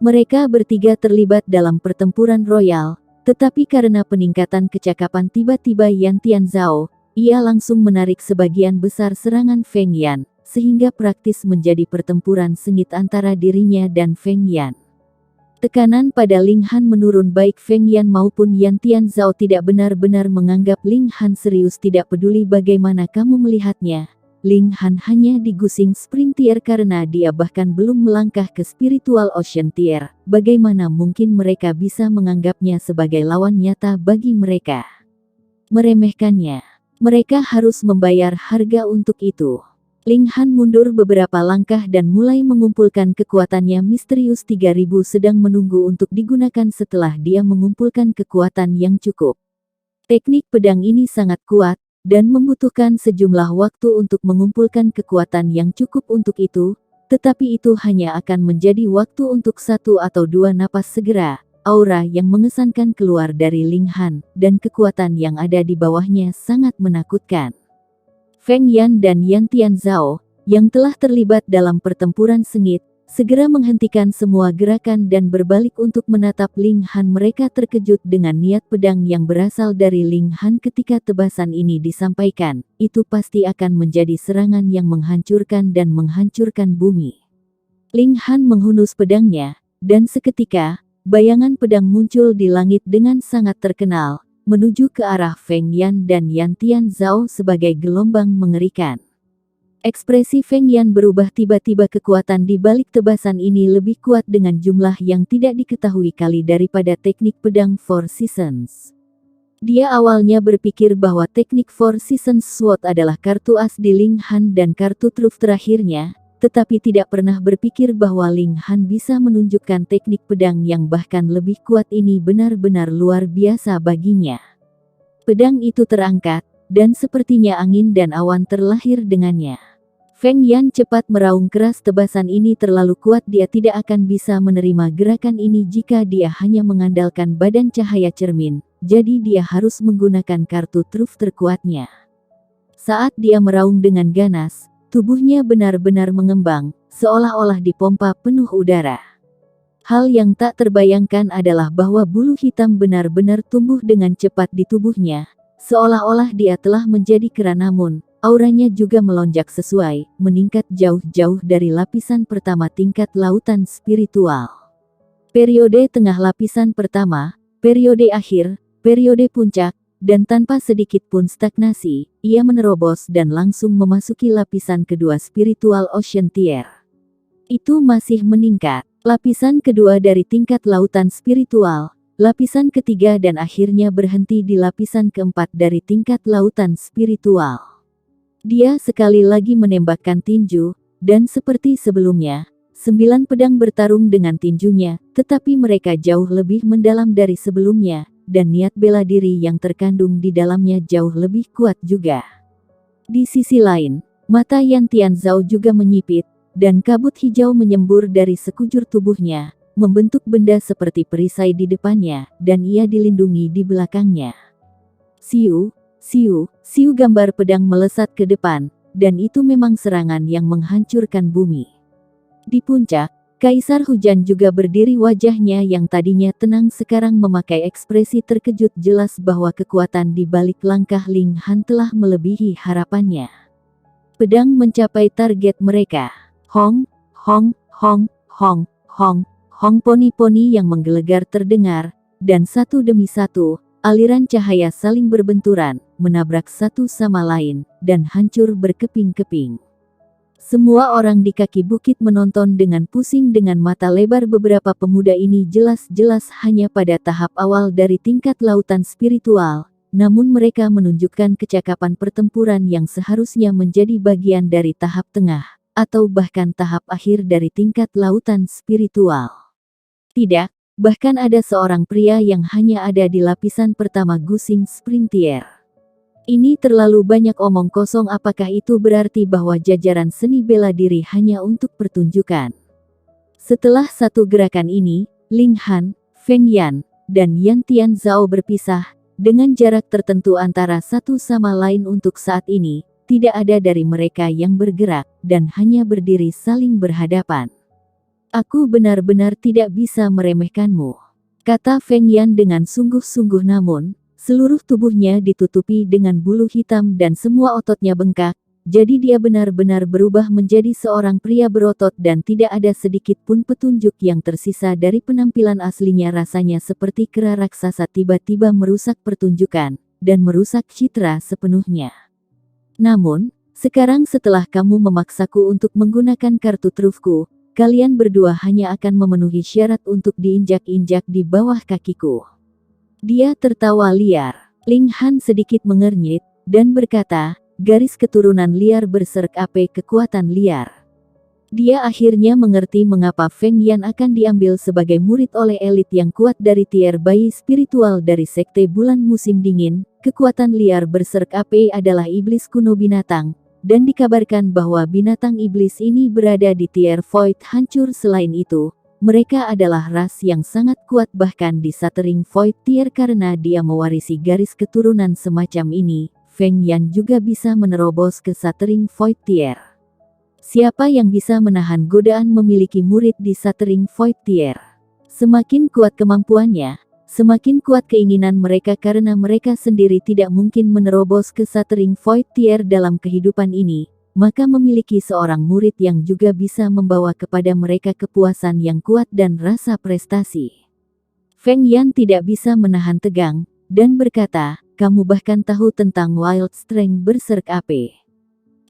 Mereka bertiga terlibat dalam pertempuran royal, tetapi karena peningkatan kecakapan tiba-tiba Yan Tianzhao, ia langsung menarik sebagian besar serangan Feng Yan, sehingga praktis menjadi pertempuran sengit antara dirinya dan Feng Yan. Tekanan pada Ling Han menurun baik Feng Yan maupun Yan Tianzhao tidak benar-benar menganggap Ling Han serius. Tidak peduli bagaimana kamu melihatnya, Ling Han hanya digusing Spring Tier karena dia bahkan belum melangkah ke Spiritual Ocean Tier. Bagaimana mungkin mereka bisa menganggapnya sebagai lawan nyata bagi mereka? Meremehkannya. Mereka harus membayar harga untuk itu. Ling Han mundur beberapa langkah dan mulai mengumpulkan kekuatannya misterius 3000 sedang menunggu untuk digunakan setelah dia mengumpulkan kekuatan yang cukup. Teknik pedang ini sangat kuat, dan membutuhkan sejumlah waktu untuk mengumpulkan kekuatan yang cukup untuk itu, tetapi itu hanya akan menjadi waktu untuk 1 atau 2 napas segera. Aura yang mengesankan keluar dari Ling Han, dan kekuatan yang ada di bawahnya sangat menakutkan. Feng Yan dan Yan Tianzhao, yang telah terlibat dalam pertempuran sengit, segera menghentikan semua gerakan dan berbalik untuk menatap Ling Han. Mereka terkejut dengan niat pedang yang berasal dari Ling Han ketika tebasan ini disampaikan. Itu pasti akan menjadi serangan yang menghancurkan dan menghancurkan bumi. Ling Han menghunus pedangnya, dan seketika, bayangan pedang muncul di langit dengan sangat terkenal, menuju ke arah Feng Yan dan Yan Tianzhao sebagai gelombang mengerikan. Ekspresi Feng Yan berubah tiba-tiba. Kekuatan di balik tebasan ini lebih kuat dengan jumlah yang tidak diketahui kali daripada teknik pedang Four Seasons. Dia awalnya berpikir bahwa teknik Four Seasons Sword adalah kartu as di Ling Han dan kartu truf terakhirnya, tetapi tidak pernah berpikir bahwa Ling Han bisa menunjukkan teknik pedang yang bahkan lebih kuat. Ini benar-benar luar biasa baginya. Pedang itu terangkat, dan sepertinya angin dan awan terlahir dengannya. Feng Yan cepat meraung keras, tebasan ini terlalu kuat, dia tidak akan bisa menerima gerakan ini jika dia hanya mengandalkan badan cahaya cermin, jadi dia harus menggunakan kartu truf terkuatnya. Saat dia meraung dengan ganas, tubuhnya benar-benar mengembang, seolah-olah dipompa penuh udara. Hal yang tak terbayangkan adalah bahwa bulu hitam benar-benar tumbuh dengan cepat di tubuhnya, seolah-olah dia telah menjadi kera, namun auranya juga melonjak sesuai, meningkat jauh-jauh dari lapisan pertama tingkat lautan spiritual. Periode tengah lapisan pertama, periode akhir, periode puncak, dan tanpa sedikit pun stagnasi, ia menerobos dan langsung memasuki lapisan kedua Spiritual Ocean Tier. Itu masih meningkat. Lapisan kedua dari tingkat lautan spiritual, lapisan ketiga dan akhirnya berhenti di lapisan keempat dari tingkat lautan spiritual. Dia sekali lagi menembakkan tinju, dan seperti sebelumnya, 9 pedang bertarung dengan tinjunya, tetapi mereka jauh lebih mendalam dari sebelumnya, dan niat bela diri yang terkandung di dalamnya jauh lebih kuat juga. Di sisi lain, mata Yan Tianzhao juga menyipit, dan kabut hijau menyembur dari sekujur tubuhnya, membentuk benda seperti perisai di depannya, dan ia dilindungi di belakangnya. Siu, siu, siu, gambar pedang melesat ke depan, dan itu memang serangan yang menghancurkan bumi. Di puncak, Kaisar Hujan juga berdiri, wajahnya yang tadinya tenang sekarang memakai ekspresi terkejut. Jelas bahwa kekuatan di balik langkah Ling Han telah melebihi harapannya. Pedang mencapai target mereka. Hong, hong, hong, hong, hong, hong, poni-poni yang menggelegar terdengar, dan satu demi satu, aliran cahaya saling berbenturan, menabrak satu sama lain, dan hancur berkeping-keping. Semua orang di kaki bukit menonton dengan pusing dengan mata lebar. Beberapa pemuda ini jelas-jelas hanya pada tahap awal dari tingkat lautan spiritual, namun mereka menunjukkan kecakapan pertempuran yang seharusnya menjadi bagian dari tahap tengah, atau bahkan tahap akhir dari tingkat lautan spiritual. Tidak, bahkan ada seorang pria yang hanya ada di lapisan pertama Gusing Springtier. Ini terlalu banyak omong kosong. Apakah itu berarti bahwa jajaran seni bela diri hanya untuk pertunjukan? Setelah satu gerakan ini, Ling Han, Feng Yan, dan Yan Tianzhao berpisah, dengan jarak tertentu antara satu sama lain. Untuk saat ini, tidak ada dari mereka yang bergerak, dan hanya berdiri saling berhadapan. Aku benar-benar tidak bisa meremehkanmu, kata Feng Yan dengan sungguh-sungguh, namun seluruh tubuhnya ditutupi dengan bulu hitam dan semua ototnya bengkak, jadi dia benar-benar berubah menjadi seorang pria berotot dan tidak ada sedikit pun petunjuk yang tersisa dari penampilan aslinya. Rasanya seperti kera raksasa tiba-tiba merusak pertunjukan, dan merusak citra sepenuhnya. Namun, sekarang setelah kamu memaksaku untuk menggunakan kartu trufku, kalian berdua hanya akan memenuhi syarat untuk diinjak-injak di bawah kakiku. Dia tertawa liar. Ling Han sedikit mengernyit, dan berkata, garis keturunan liar berserk AP kekuatan liar. Dia akhirnya mengerti mengapa Feng Yan akan diambil sebagai murid oleh elit yang kuat dari tier bayi spiritual dari sekte bulan musim dingin. Kekuatan liar berserk AP adalah iblis kuno binatang, dan dikabarkan bahwa binatang iblis ini berada di tier void hancur. Selain itu, mereka adalah ras yang sangat kuat bahkan di Shattering Void Tier. Karena dia mewarisi garis keturunan semacam ini, Feng Yan juga bisa menerobos ke Shattering Void Tier. Siapa yang bisa menahan godaan memiliki murid di Shattering Void Tier? Semakin kuat kemampuannya, semakin kuat keinginan mereka karena mereka sendiri tidak mungkin menerobos ke Shattering Void Tier dalam kehidupan ini. Maka memiliki seorang murid yang juga bisa membawa kepada mereka kepuasan yang kuat dan rasa prestasi. Feng Yan tidak bisa menahan tegang, dan berkata, kamu bahkan tahu tentang Wild Strength Berserk AP.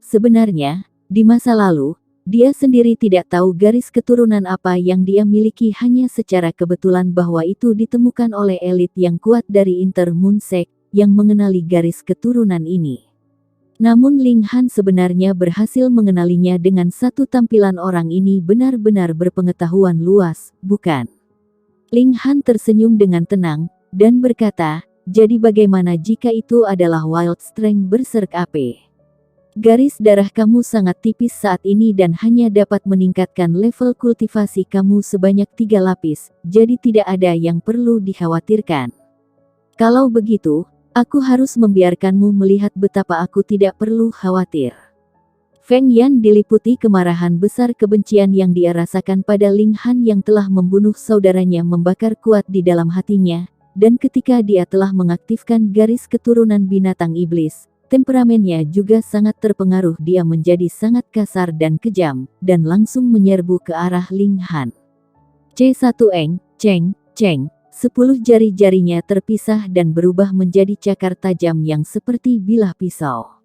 Sebenarnya, di masa lalu, dia sendiri tidak tahu garis keturunan apa yang dia miliki, hanya secara kebetulan bahwa itu ditemukan oleh elit yang kuat dari Inter Moon Sect, yang mengenali garis keturunan ini. Namun Ling Han sebenarnya berhasil mengenalinya dengan satu tampilan. Orang ini benar-benar berpengetahuan luas, bukan? Ling Han tersenyum dengan tenang, dan berkata, jadi bagaimana jika itu adalah Wild Strength Berserk AP? Garis darah kamu sangat tipis saat ini dan hanya dapat meningkatkan level kultivasi kamu sebanyak 3 lapis, jadi tidak ada yang perlu dikhawatirkan. Kalau begitu, aku harus membiarkanmu melihat betapa aku tidak perlu khawatir. Feng Yan diliputi kemarahan besar. Kebencian yang dia rasakan pada Ling Han yang telah membunuh saudaranya membakar kuat di dalam hatinya, dan ketika dia telah mengaktifkan garis keturunan binatang iblis, temperamennya juga sangat terpengaruh. Dia menjadi sangat kasar dan kejam, dan langsung menyerbu ke arah Ling Han. C1 Eng, Cheng, Cheng. 10 jari-jarinya terpisah dan berubah menjadi cakar tajam yang seperti bilah pisau.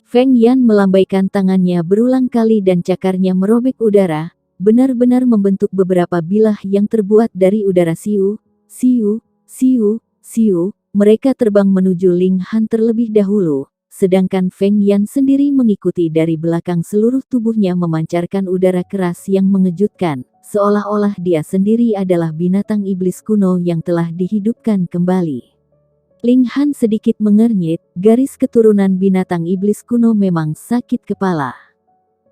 Feng Yan melambaikan tangannya berulang kali dan cakarnya merobek udara, benar-benar membentuk beberapa bilah yang terbuat dari udara. Siu, siu, siu, siu, mereka terbang menuju Ling Han terlebih dahulu, sedangkan Feng Yan sendiri mengikuti dari belakang. Seluruh tubuhnya memancarkan udara keras yang mengejutkan, seolah-olah dia sendiri adalah binatang iblis kuno yang telah dihidupkan kembali. Ling Han sedikit mengernyit, garis keturunan binatang iblis kuno memang sakit kepala.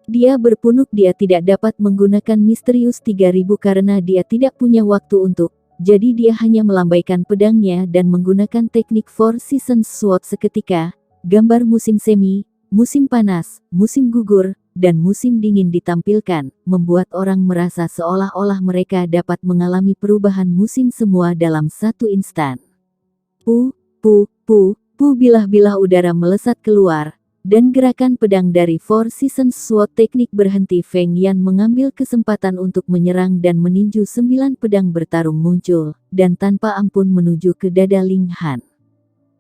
Dia berpunuk. Dia tidak dapat menggunakan Misterius 3000 karena dia tidak punya waktu untuk, jadi dia hanya melambaikan pedangnya dan menggunakan teknik Four Seasons Sword. Seketika, gambar musim semi, musim panas, musim gugur, dan musim dingin ditampilkan, membuat orang merasa seolah-olah mereka dapat mengalami perubahan musim semua dalam satu instan. Bilah-bilah udara melesat keluar, dan gerakan pedang dari Four Seasons Sword teknik berhenti. Feng Yan mengambil kesempatan untuk menyerang dan meninju 9 pedang bertarung muncul, dan tanpa ampun menuju ke dada Ling Han.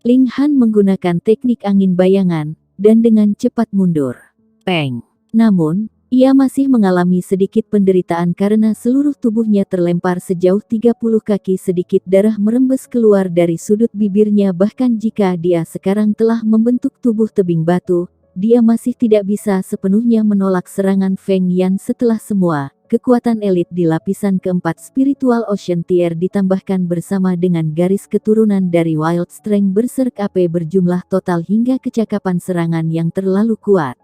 Ling Han menggunakan teknik angin bayangan, dan dengan cepat mundur. Peng! Namun, ia masih mengalami sedikit penderitaan karena seluruh tubuhnya terlempar sejauh 30 kaki, sedikit darah merembes keluar dari sudut bibirnya. Bahkan jika dia sekarang telah membentuk tubuh tebing batu, dia masih tidak bisa sepenuhnya menolak serangan Feng Yan. Setelah semua, kekuatan elit di lapisan keempat Spiritual Ocean Tier ditambahkan bersama dengan garis keturunan dari Wild Strength Berserk AP berjumlah total hingga kecakapan serangan yang terlalu kuat.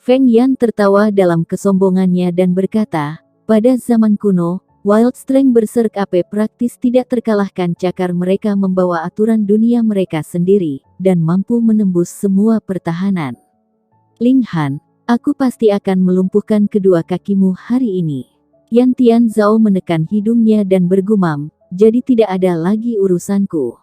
Feng Yan tertawa dalam kesombongannya dan berkata, pada zaman kuno, Wild Strength Berserk AP praktis tidak terkalahkan. Cakar mereka membawa aturan dunia mereka sendiri, dan mampu menembus semua pertahanan. Ling Han, aku pasti akan melumpuhkan kedua kakimu hari ini. Yan Tian Zhao menekan hidungnya dan bergumam, jadi tidak ada lagi urusanku.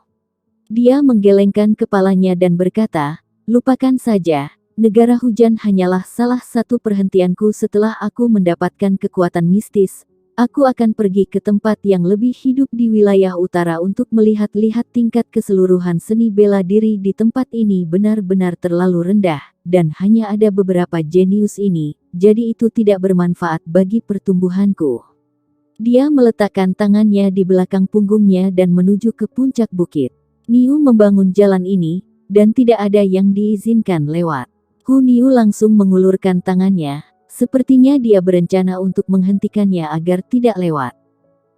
Dia menggelengkan kepalanya dan berkata, lupakan saja. Negara hujan hanyalah salah satu perhentianku. Setelah aku mendapatkan kekuatan mistis, aku akan pergi ke tempat yang lebih hidup di wilayah utara untuk melihat-lihat tingkat keseluruhan seni bela diri di tempat ini benar-benar terlalu rendah, dan hanya ada beberapa jenius ini, jadi itu tidak bermanfaat bagi pertumbuhanku. Dia meletakkan tangannya di belakang punggungnya dan menuju ke puncak bukit. Niu membangun jalan ini, dan tidak ada yang diizinkan lewat. Hu Niu langsung mengulurkan tangannya, sepertinya dia berencana untuk menghentikannya agar tidak lewat.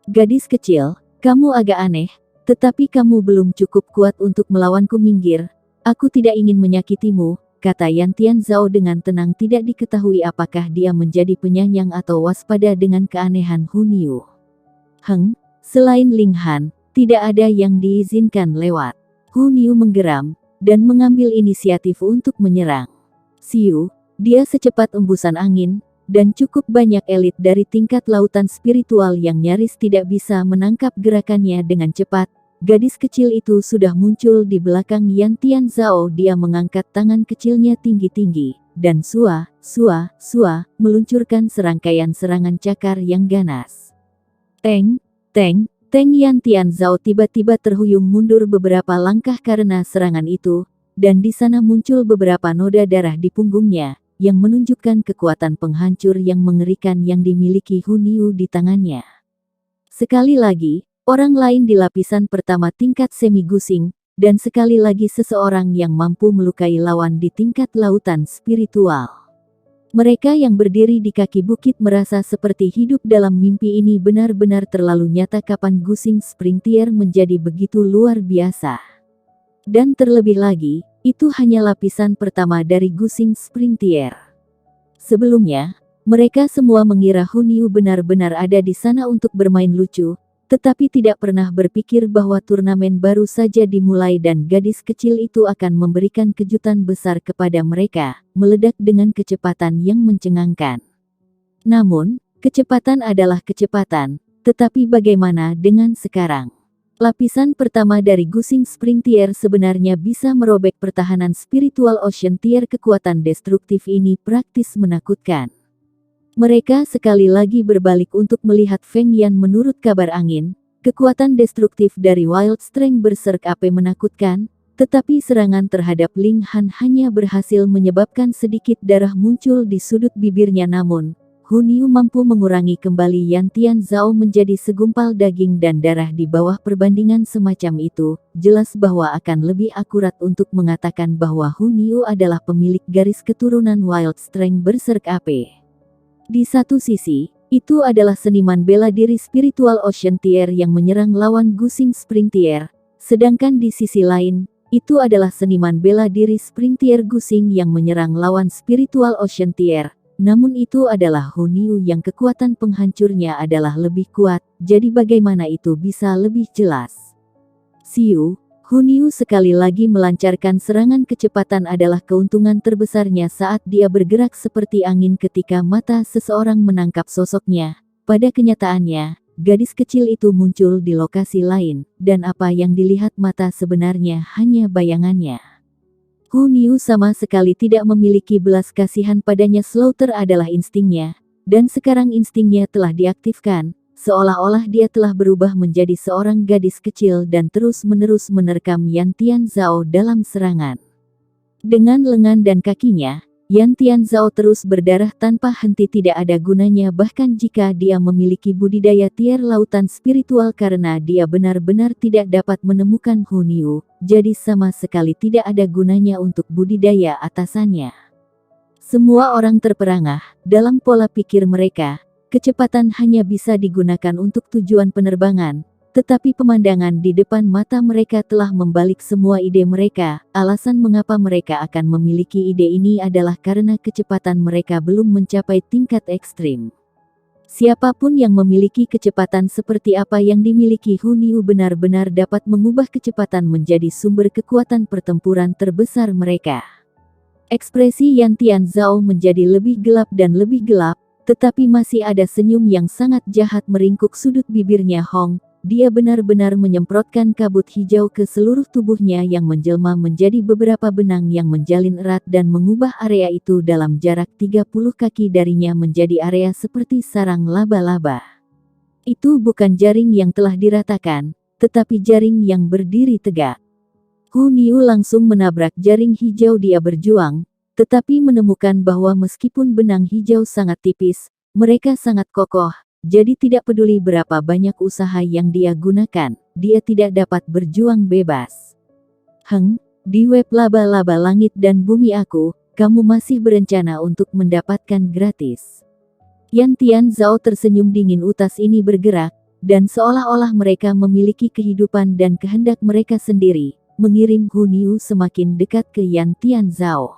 Gadis kecil, kamu agak aneh, tetapi kamu belum cukup kuat untuk melawanku. Minggir, aku tidak ingin menyakitimu, kata Yan Tian Zhao dengan tenang. Tidak diketahui apakah dia menjadi penyayang atau waspada dengan keanehan Hu Niu. Selain Ling Han, tidak ada yang diizinkan lewat. Hu Niu menggeram, dan mengambil inisiatif untuk menyerang. Siu, dia secepat embusan angin, dan cukup banyak elit dari tingkat lautan spiritual yang nyaris tidak bisa menangkap gerakannya dengan cepat. Gadis kecil itu sudah muncul di belakang Yan Tian Zhao. Dia mengangkat tangan kecilnya tinggi-tinggi, dan sua, meluncurkan serangkaian serangan cakar yang ganas. Teng. Yan Tian Zhao tiba-tiba terhuyung mundur beberapa langkah karena serangan itu, dan di sana muncul beberapa noda darah di punggungnya, yang menunjukkan kekuatan penghancur yang mengerikan yang dimiliki Hu Niu di tangannya. Sekali lagi, orang lain di lapisan pertama tingkat semi gusing, dan sekali lagi seseorang yang mampu melukai lawan di tingkat lautan spiritual. Mereka yang berdiri di kaki bukit merasa seperti hidup dalam mimpi. Ini benar-benar terlalu nyata. Kapan Gusing Spring Tier menjadi begitu luar biasa? Dan terlebih lagi, itu hanya lapisan pertama dari Gusing Spring Tier. Sebelumnya, mereka semua mengira Hu Niu benar-benar ada di sana untuk bermain lucu, tetapi tidak pernah berpikir bahwa turnamen baru saja dimulai dan gadis kecil itu akan memberikan kejutan besar kepada mereka, meledak dengan kecepatan yang mencengangkan. Namun, kecepatan adalah kecepatan, tetapi bagaimana dengan sekarang? Lapisan pertama dari Gusing Spring Tier sebenarnya bisa merobek pertahanan Spiritual Ocean Tier. Kekuatan destruktif ini praktis menakutkan. Mereka sekali lagi berbalik untuk melihat Feng Yan. Menurut kabar angin, kekuatan destruktif dari Wild Strength Berserk AP menakutkan, tetapi serangan terhadap Ling Han hanya berhasil menyebabkan sedikit darah muncul di sudut bibirnya. Namun, Hu Niu mampu mengurangi kembali Yan Tian Zhao menjadi segumpal daging dan darah. Di bawah perbandingan semacam itu, jelas bahwa akan lebih akurat untuk mengatakan bahwa Hu Niu adalah pemilik garis keturunan Wild Strength Berserk AP. Di satu sisi, itu adalah seniman bela diri Spiritual Ocean Tier yang menyerang lawan Gusing Spring Tier, sedangkan di sisi lain, itu adalah seniman bela diri Spring Tier Gusing yang menyerang lawan Spiritual Ocean Tier. Namun itu adalah Hu Niu yang kekuatan penghancurnya adalah lebih kuat, jadi bagaimana itu bisa lebih jelas? Siu, Hu Niu sekali lagi melancarkan serangan. Kecepatan adalah keuntungan terbesarnya saat dia bergerak seperti angin ketika mata seseorang menangkap sosoknya. Pada kenyataannya, gadis kecil itu muncul di lokasi lain, dan apa yang dilihat mata sebenarnya hanya bayangannya. Hu Niu sama sekali tidak memiliki belas kasihan padanya. Slaughter adalah instingnya, dan sekarang instingnya telah diaktifkan, seolah-olah dia telah berubah menjadi seorang gadis kecil dan terus-menerus menerkam Yan Tian Zhao dalam serangan. Dengan lengan dan kakinya, Yan Tianzhao terus berdarah tanpa henti, tidak ada gunanya bahkan jika dia memiliki budidaya tier lautan spiritual karena dia benar-benar tidak dapat menemukan Hunyu, jadi sama sekali tidak ada gunanya untuk budidaya atasannya. Semua orang terperangah, dalam pola pikir mereka, kecepatan hanya bisa digunakan untuk tujuan penerbangan. Tetapi pemandangan di depan mata mereka telah membalik semua ide mereka. Alasan mengapa mereka akan memiliki ide ini adalah karena kecepatan mereka belum mencapai tingkat ekstrim. Siapapun yang memiliki kecepatan seperti apa yang dimiliki Hunyu benar-benar dapat mengubah kecepatan menjadi sumber kekuatan pertempuran terbesar mereka. Ekspresi Yan Tianzhao menjadi lebih gelap dan lebih gelap, tetapi masih ada senyum yang sangat jahat meringkuk sudut bibirnya Hong. Dia benar-benar menyemprotkan kabut hijau ke seluruh tubuhnya yang menjelma menjadi beberapa benang yang menjalin erat dan mengubah area itu dalam jarak 30 kaki darinya menjadi area seperti sarang laba-laba. Itu bukan jaring yang telah diratakan, tetapi jaring yang berdiri tegak. Hunyu langsung menabrak jaring hijau. Dia berjuang, tetapi menemukan bahwa meskipun benang hijau sangat tipis, mereka sangat kokoh. Jadi tidak peduli berapa banyak usaha yang dia gunakan, dia tidak dapat berjuang bebas. Di web laba-laba langit dan bumi aku, kamu masih berencana untuk mendapatkan gratis. Yan Tianzhao tersenyum dingin. Utas ini bergerak, dan seolah-olah mereka memiliki kehidupan dan kehendak mereka sendiri, mengirim Hunyu semakin dekat ke Yan Tianzhao.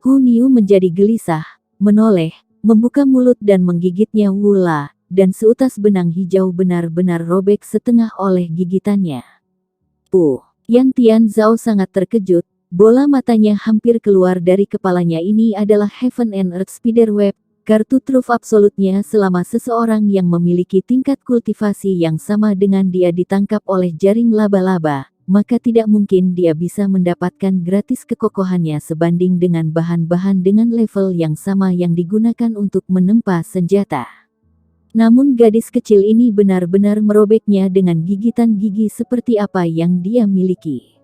Hunyu menjadi gelisah, menoleh, membuka mulut dan menggigitnya Wula. Dan seutas benang hijau benar-benar robek setengah oleh gigitannya. Yan Tianzhao sangat terkejut, bola matanya hampir keluar dari kepalanya. Ini adalah Heaven and Earth Spiderweb, kartu truf absolutnya selama seseorang yang memiliki tingkat kultivasi yang sama dengan dia ditangkap oleh jaring laba-laba, maka tidak mungkin dia bisa mendapatkan gratis kekokohannya sebanding dengan bahan-bahan dengan level yang sama yang digunakan untuk menempa senjata. Namun gadis kecil ini benar-benar merobeknya dengan gigitan gigi seperti apa yang dia miliki.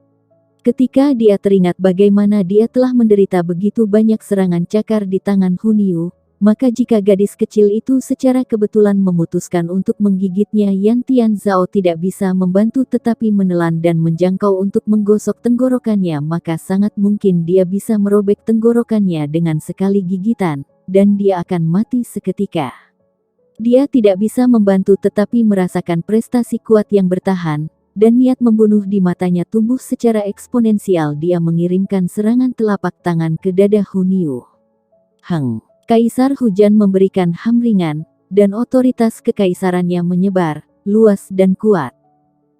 Ketika dia teringat bagaimana dia telah menderita begitu banyak serangan cakar di tangan Hunyu, maka jika gadis kecil itu secara kebetulan memutuskan untuk menggigitnya, Yan Tianzhao tidak bisa membantu tetapi menelan dan menjangkau untuk menggosok tenggorokannya, maka sangat mungkin dia bisa merobek tenggorokannya dengan sekali gigitan, dan dia akan mati seketika. Dia tidak bisa membantu tetapi merasakan prestasi kuat yang bertahan, dan niat membunuh di matanya tumbuh secara eksponensial. Dia mengirimkan serangan telapak tangan ke dada Hunyu. Kaisar Hujan memberikan hamringan, dan otoritas kekaisarannya menyebar, luas dan kuat.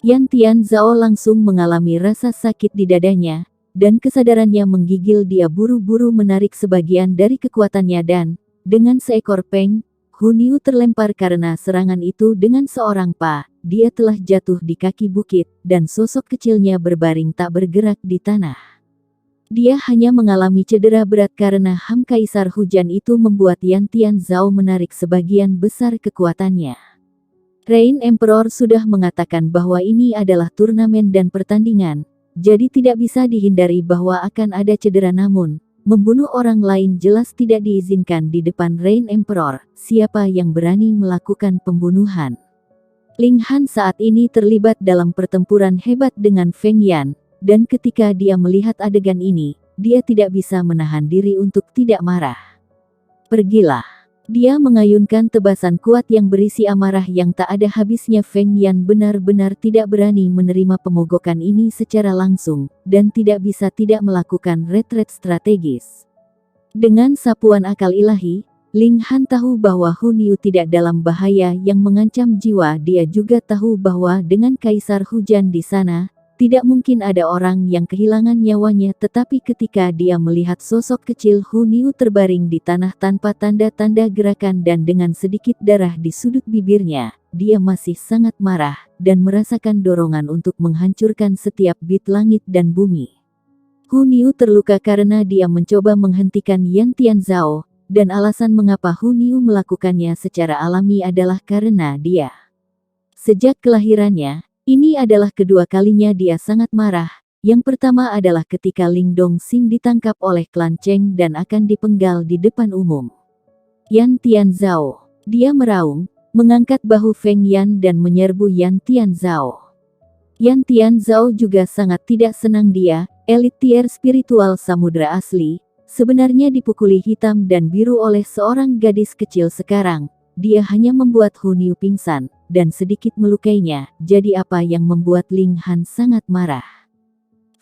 Yan Tianzhao langsung mengalami rasa sakit di dadanya, dan kesadarannya menggigil. Dia buru-buru menarik sebagian dari kekuatannya dan, dengan seekor peng, Hunyu terlempar karena serangan itu. Dengan seorang dia telah jatuh di kaki bukit, dan sosok kecilnya berbaring tak bergerak di tanah. Dia hanya mengalami cedera berat karena Kaisar Hujan itu membuat Yan Tianzhao menarik sebagian besar kekuatannya. Rain Emperor sudah mengatakan bahwa ini adalah turnamen dan pertandingan, jadi tidak bisa dihindari bahwa akan ada cedera, namun membunuh orang lain jelas tidak diizinkan di depan Rain Emperor. Siapa yang berani melakukan pembunuhan? Ling Han saat ini terlibat dalam pertempuran hebat dengan Feng Yan, dan ketika dia melihat adegan ini, dia tidak bisa menahan diri untuk tidak marah. Pergilah. Dia mengayunkan tebasan kuat yang berisi amarah yang tak ada habisnya. Feng Yan benar-benar tidak berani menerima pemogokan ini secara langsung, dan tidak bisa tidak melakukan retret strategis. Dengan sapuan akal ilahi, Ling Han tahu bahwa Hunyu tidak dalam bahaya yang mengancam jiwa. Dia juga tahu bahwa dengan Kaisar Hujan di sana, tidak mungkin ada orang yang kehilangan nyawanya. Tetapi ketika dia melihat sosok kecil Hunyu terbaring di tanah tanpa tanda-tanda gerakan dan dengan sedikit darah di sudut bibirnya, dia masih sangat marah, dan merasakan dorongan untuk menghancurkan setiap bit langit dan bumi. Hunyu terluka karena dia mencoba menghentikan Yan Tianzhao, dan alasan mengapa Hunyu melakukannya secara alami adalah karena dia. Sejak kelahirannya, ini adalah kedua kalinya dia sangat marah, Yang pertama adalah ketika Ling Dongxing ditangkap oleh klan Cheng dan akan dipenggal di depan umum. Yan Tianzhao. Dia meraung, mengangkat bahu Feng Yan dan menyerbu Yan Tianzhao. Yan Tianzhao juga sangat tidak senang dia, elit tier spiritual samudra asli, sebenarnya dipukuli hitam dan biru oleh seorang gadis kecil sekarang. Dia hanya membuat Hu Niu pingsan, dan sedikit melukainya, jadi apa yang membuat Ling Han sangat marah.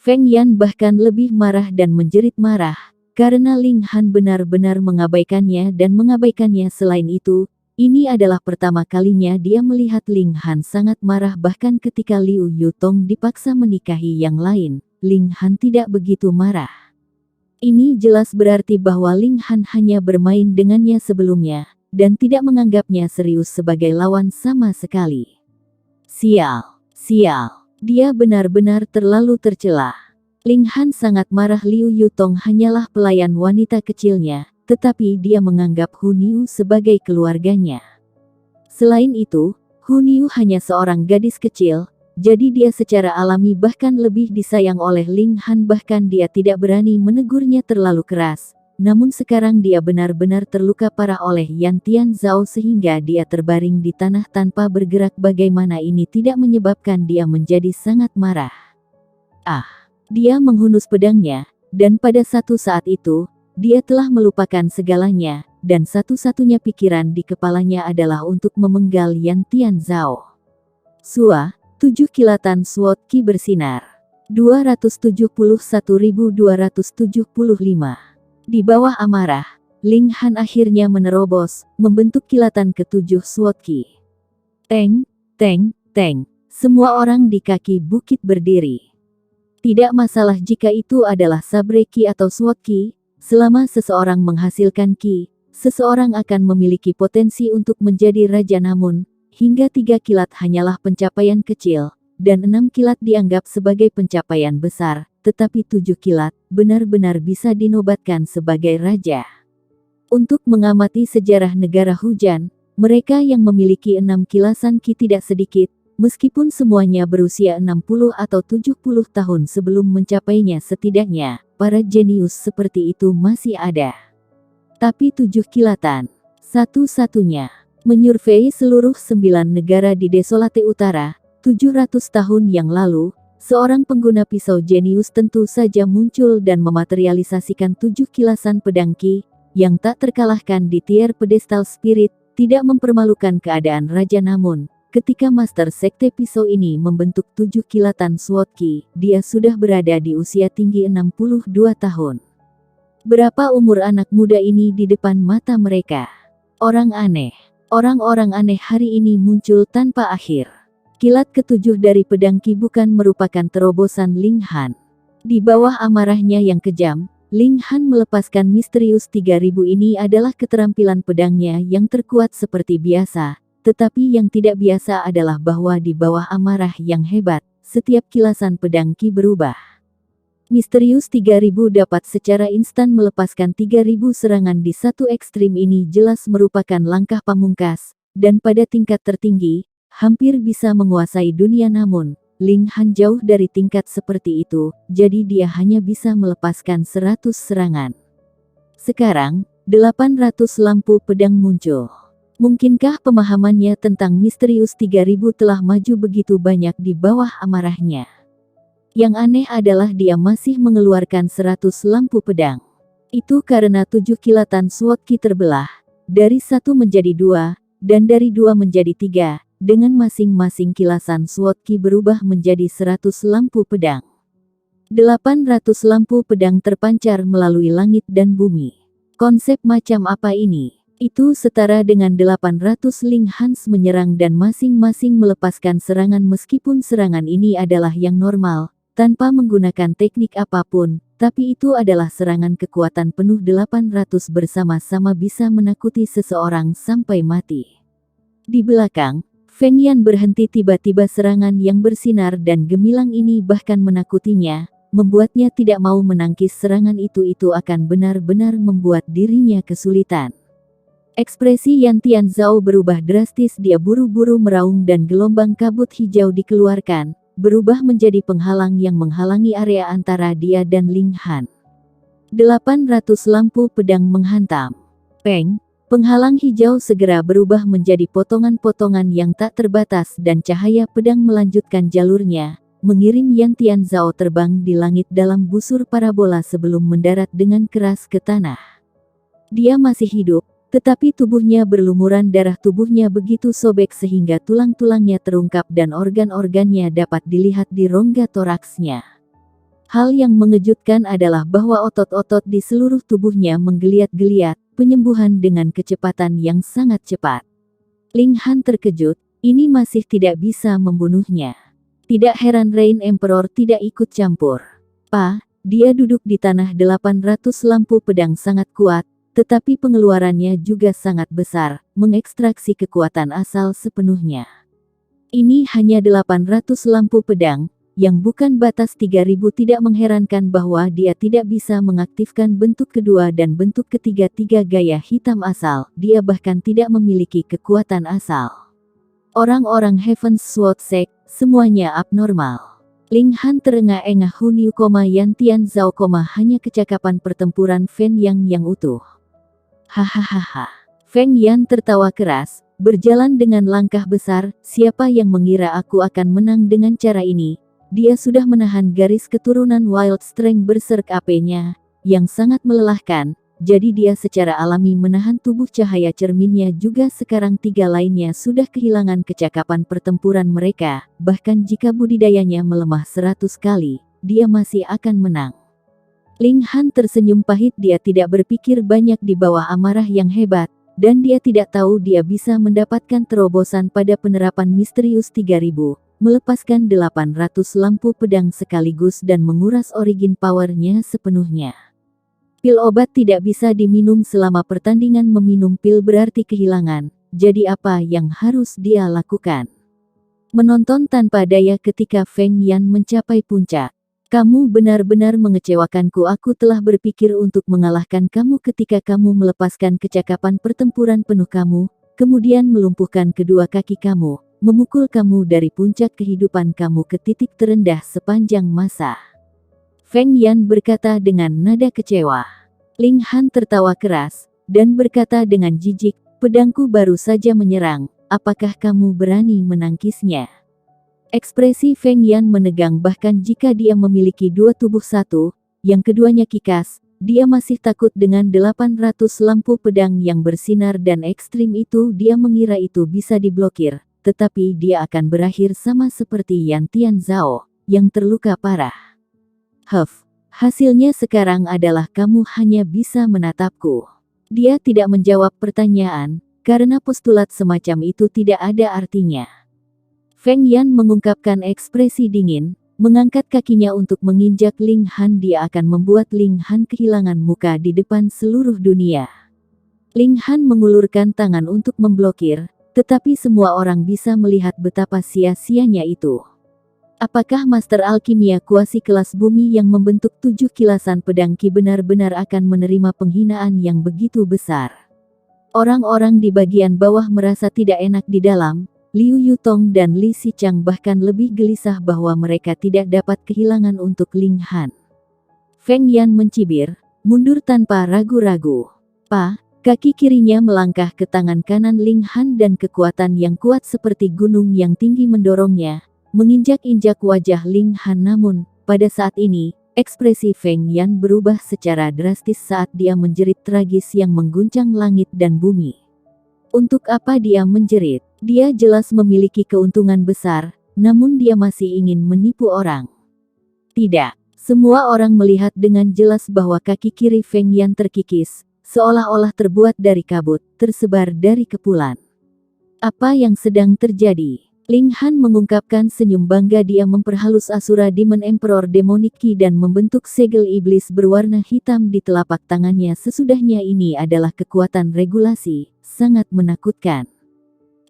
Feng Yan bahkan lebih marah dan menjerit marah, karena Ling Han benar-benar mengabaikannya dan mengabaikannya. Selain itu, ini adalah pertama kalinya dia melihat Ling Han sangat marah. Bahkan ketika Liu Yutong dipaksa menikahi yang lain, Ling Han tidak begitu marah. Ini jelas berarti bahwa Ling Han hanya bermain dengannya sebelumnya, dan tidak menganggapnya serius sebagai lawan sama sekali. Sial, sial. Dia benar-benar terlalu tercela. Ling Han sangat marah. Liu Yutong hanyalah pelayan wanita kecilnya, tetapi dia menganggap Hu Niu sebagai keluarganya. Selain itu, Hu Niu hanya seorang gadis kecil, jadi dia secara alami bahkan lebih disayang oleh Ling Han. Bahkan dia tidak berani menegurnya terlalu keras. Namun sekarang dia benar-benar terluka parah oleh Yan Tianzhao sehingga dia terbaring di tanah tanpa bergerak. Bagaimana ini tidak menyebabkan dia menjadi sangat marah? Dia menghunus pedangnya, dan pada satu saat itu, dia telah melupakan segalanya, dan satu-satunya pikiran di kepalanya adalah untuk memenggal Yan Tianzhao. 7 kilatan SWOT Qi bersinar. 271.275. Di bawah amarah, Ling Han akhirnya menerobos, membentuk kilatan ke-7 SWOT Qi. Teng, teng, teng. Semua orang di kaki bukit berdiri. Tidak masalah jika itu adalah sabre Qi atau SWOT Qi, selama seseorang menghasilkan Qi, seseorang akan memiliki potensi untuk menjadi raja. Namun, hingga 3 kilat hanyalah pencapaian kecil, dan 6 kilat dianggap sebagai pencapaian besar. Tetapi 7 kilat benar-benar bisa dinobatkan sebagai raja. Untuk mengamati sejarah negara hujan, mereka yang memiliki 6 kilasan Qi tidak sedikit, meskipun semuanya berusia 60 atau 70 tahun sebelum mencapainya. Setidaknya, para jenius seperti itu masih ada. Tapi 7 kilatan, satu-satunya, menyurvei seluruh 9 negara di Desolate Utara, 700 tahun yang lalu. Seorang pengguna pisau jenius tentu saja muncul dan mematerialisasikan 7 kilasan pedang Qi, yang tak terkalahkan di tier pedestal spirit, tidak mempermalukan keadaan raja. Namun, ketika Master Sekte Pisau ini membentuk 7 kilatan SWOT Qi, dia sudah berada di usia tinggi 62 tahun. Berapa umur anak muda ini di depan mata mereka? Orang aneh. Orang-orang aneh hari ini muncul tanpa akhir. Kilat ke-7 dari pedang Qi bukan merupakan terobosan Ling Han. Di bawah amarahnya yang kejam, Ling Han melepaskan misterius 3000. Ini adalah keterampilan pedangnya yang terkuat seperti biasa, tetapi yang tidak biasa adalah bahwa di bawah amarah yang hebat, setiap kilasan pedang Qi berubah. Misterius 3000 dapat secara instan melepaskan 3000 serangan di satu ekstrim. Ini jelas merupakan langkah pamungkas, dan pada tingkat tertinggi, hampir bisa menguasai dunia. Namun, Ling Han jauh dari tingkat seperti itu, jadi dia hanya bisa melepaskan 100 serangan. Sekarang, 800 lampu pedang muncul. Mungkinkah pemahamannya tentang misterius 3000 telah maju begitu banyak di bawah amarahnya? Yang aneh adalah dia masih mengeluarkan 100 lampu pedang. Itu karena 7 kilatan SWOT Qi terbelah, dari 1 menjadi 2, dan dari 2 menjadi 3. Dengan masing-masing kilasan SWOT Qi berubah menjadi 100 lampu pedang. 800 lampu pedang terpancar melalui langit dan bumi. Konsep macam apa ini? Itu setara dengan 800 Ling Hans menyerang dan masing-masing melepaskan serangan. Meskipun serangan ini adalah yang normal, tanpa menggunakan teknik apapun, tapi itu adalah serangan kekuatan penuh. 800 bersama-sama bisa menakuti seseorang sampai mati. Di belakang, Feng Yan berhenti. Tiba-tiba serangan yang bersinar dan gemilang ini bahkan menakutinya, membuatnya tidak mau menangkis serangan itu. Itu akan benar-benar membuat dirinya kesulitan. Ekspresi Yan Tianzhao berubah drastis. Dia buru-buru meraung dan gelombang kabut hijau dikeluarkan, berubah menjadi penghalang yang menghalangi area antara dia dan Ling Han. 800 lampu pedang menghantam. Peng, penghalang hijau segera berubah menjadi potongan-potongan yang tak terbatas dan cahaya pedang melanjutkan jalurnya, mengirim Yan Tianzhao terbang di langit dalam busur parabola sebelum mendarat dengan keras ke tanah. Dia masih hidup, tetapi tubuhnya berlumuran darah, tubuhnya begitu sobek sehingga tulang-tulangnya terungkap dan organ-organnya dapat dilihat di rongga toraksnya. Hal yang mengejutkan adalah bahwa otot-otot di seluruh tubuhnya menggeliat-geliat, penyembuhan dengan kecepatan yang sangat cepat. Ling Han terkejut, ini masih tidak bisa membunuhnya. Tidak heran Rain Emperor tidak ikut campur. Dia duduk di tanah. 800 lampu pedang sangat kuat, tetapi pengeluarannya juga sangat besar, mengekstraksi kekuatan asal sepenuhnya. Ini hanya 800 lampu pedang, yang bukan batas 3000. Tidak mengherankan bahwa dia tidak bisa mengaktifkan bentuk kedua dan bentuk ketiga gaya hitam asal, dia bahkan tidak memiliki kekuatan asal. Orang-orang Heaven's Sword Sect, semuanya abnormal. Ling Han terengah-engah. Hun Yu, Yan Tianzhao, hanya kecakapan pertempuran Feng Yang yang utuh. Hahaha. Feng Yan tertawa keras, berjalan dengan langkah besar. Siapa yang mengira aku akan menang dengan cara ini? Dia sudah menahan garis keturunan Wild Strength Berserk AP-nya, yang sangat melelahkan, jadi dia secara alami menahan tubuh cahaya cerminnya juga. Sekarang 3 lainnya sudah kehilangan kecakapan pertempuran mereka, bahkan jika budidayanya melemah 100 kali, dia masih akan menang. Ling Han tersenyum pahit, dia tidak berpikir banyak di bawah amarah yang hebat, dan dia tidak tahu dia bisa mendapatkan terobosan pada penerapan misterius 3000. Melepaskan 800 lampu pedang sekaligus dan menguras origin powernya sepenuhnya. Pil obat tidak bisa diminum selama pertandingan. Meminum pil berarti kehilangan, jadi apa yang harus dia lakukan? Menonton tanpa daya ketika Feng Yan mencapai puncak. Kamu benar-benar mengecewakanku. Aku telah berpikir untuk mengalahkan kamu ketika kamu melepaskan kecakapan pertempuran penuh kamu, kemudian melumpuhkan kedua kaki kamu, memukul kamu dari puncak kehidupan kamu ke titik terendah sepanjang masa. Feng Yan berkata dengan nada kecewa. Ling Han tertawa keras, dan berkata dengan jijik, pedangku baru saja menyerang, apakah kamu berani menangkisnya? Ekspresi Feng Yan menegang. Bahkan jika dia memiliki dua tubuh, satu, yang keduanya kikas, dia masih takut dengan 800 lampu pedang yang bersinar dan ekstrim itu. Dia mengira itu bisa diblokir, tetapi dia akan berakhir sama seperti Yan Tianzhao, yang terluka parah. Hasilnya sekarang adalah kamu hanya bisa menatapku. Dia tidak menjawab pertanyaan, karena postulat semacam itu tidak ada artinya. Feng Yan mengungkapkan ekspresi dingin, mengangkat kakinya untuk menginjak Ling Han. Dia akan membuat Ling Han kehilangan muka di depan seluruh dunia. Ling Han mengulurkan tangan untuk memblokir, tetapi semua orang bisa melihat betapa sia-sianya itu. Apakah Master Alkimia Kuasi kelas bumi yang membentuk 7 kilasan pedang Ki benar-benar akan menerima penghinaan yang begitu besar? Orang-orang di bagian bawah merasa tidak enak di dalam. Liu Yutong dan Li Xichang bahkan lebih gelisah bahwa mereka tidak dapat kehilangan untuk Ling Han. Feng Yan mencibir, mundur tanpa ragu-ragu. Kaki kirinya melangkah ke tangan kanan Ling Han dan kekuatan yang kuat seperti gunung yang tinggi mendorongnya, menginjak-injak wajah Ling Han. Namun, pada saat ini, ekspresi Feng Yan berubah secara drastis saat dia menjerit tragis yang mengguncang langit dan bumi. Untuk apa dia menjerit? Dia jelas memiliki keuntungan besar, namun dia masih ingin menipu orang. Tidak, semua orang melihat dengan jelas bahwa kaki kiri Feng Yan terkikis, seolah-olah terbuat dari kabut, tersebar dari kepulan. Apa yang sedang terjadi? Ling Han mengungkapkan senyum bangga. Dia memperhalus Asura Demon Emperor Demonic Ki dan membentuk segel iblis berwarna hitam di telapak tangannya. Sesudahnya ini adalah kekuatan regulasi, sangat menakutkan.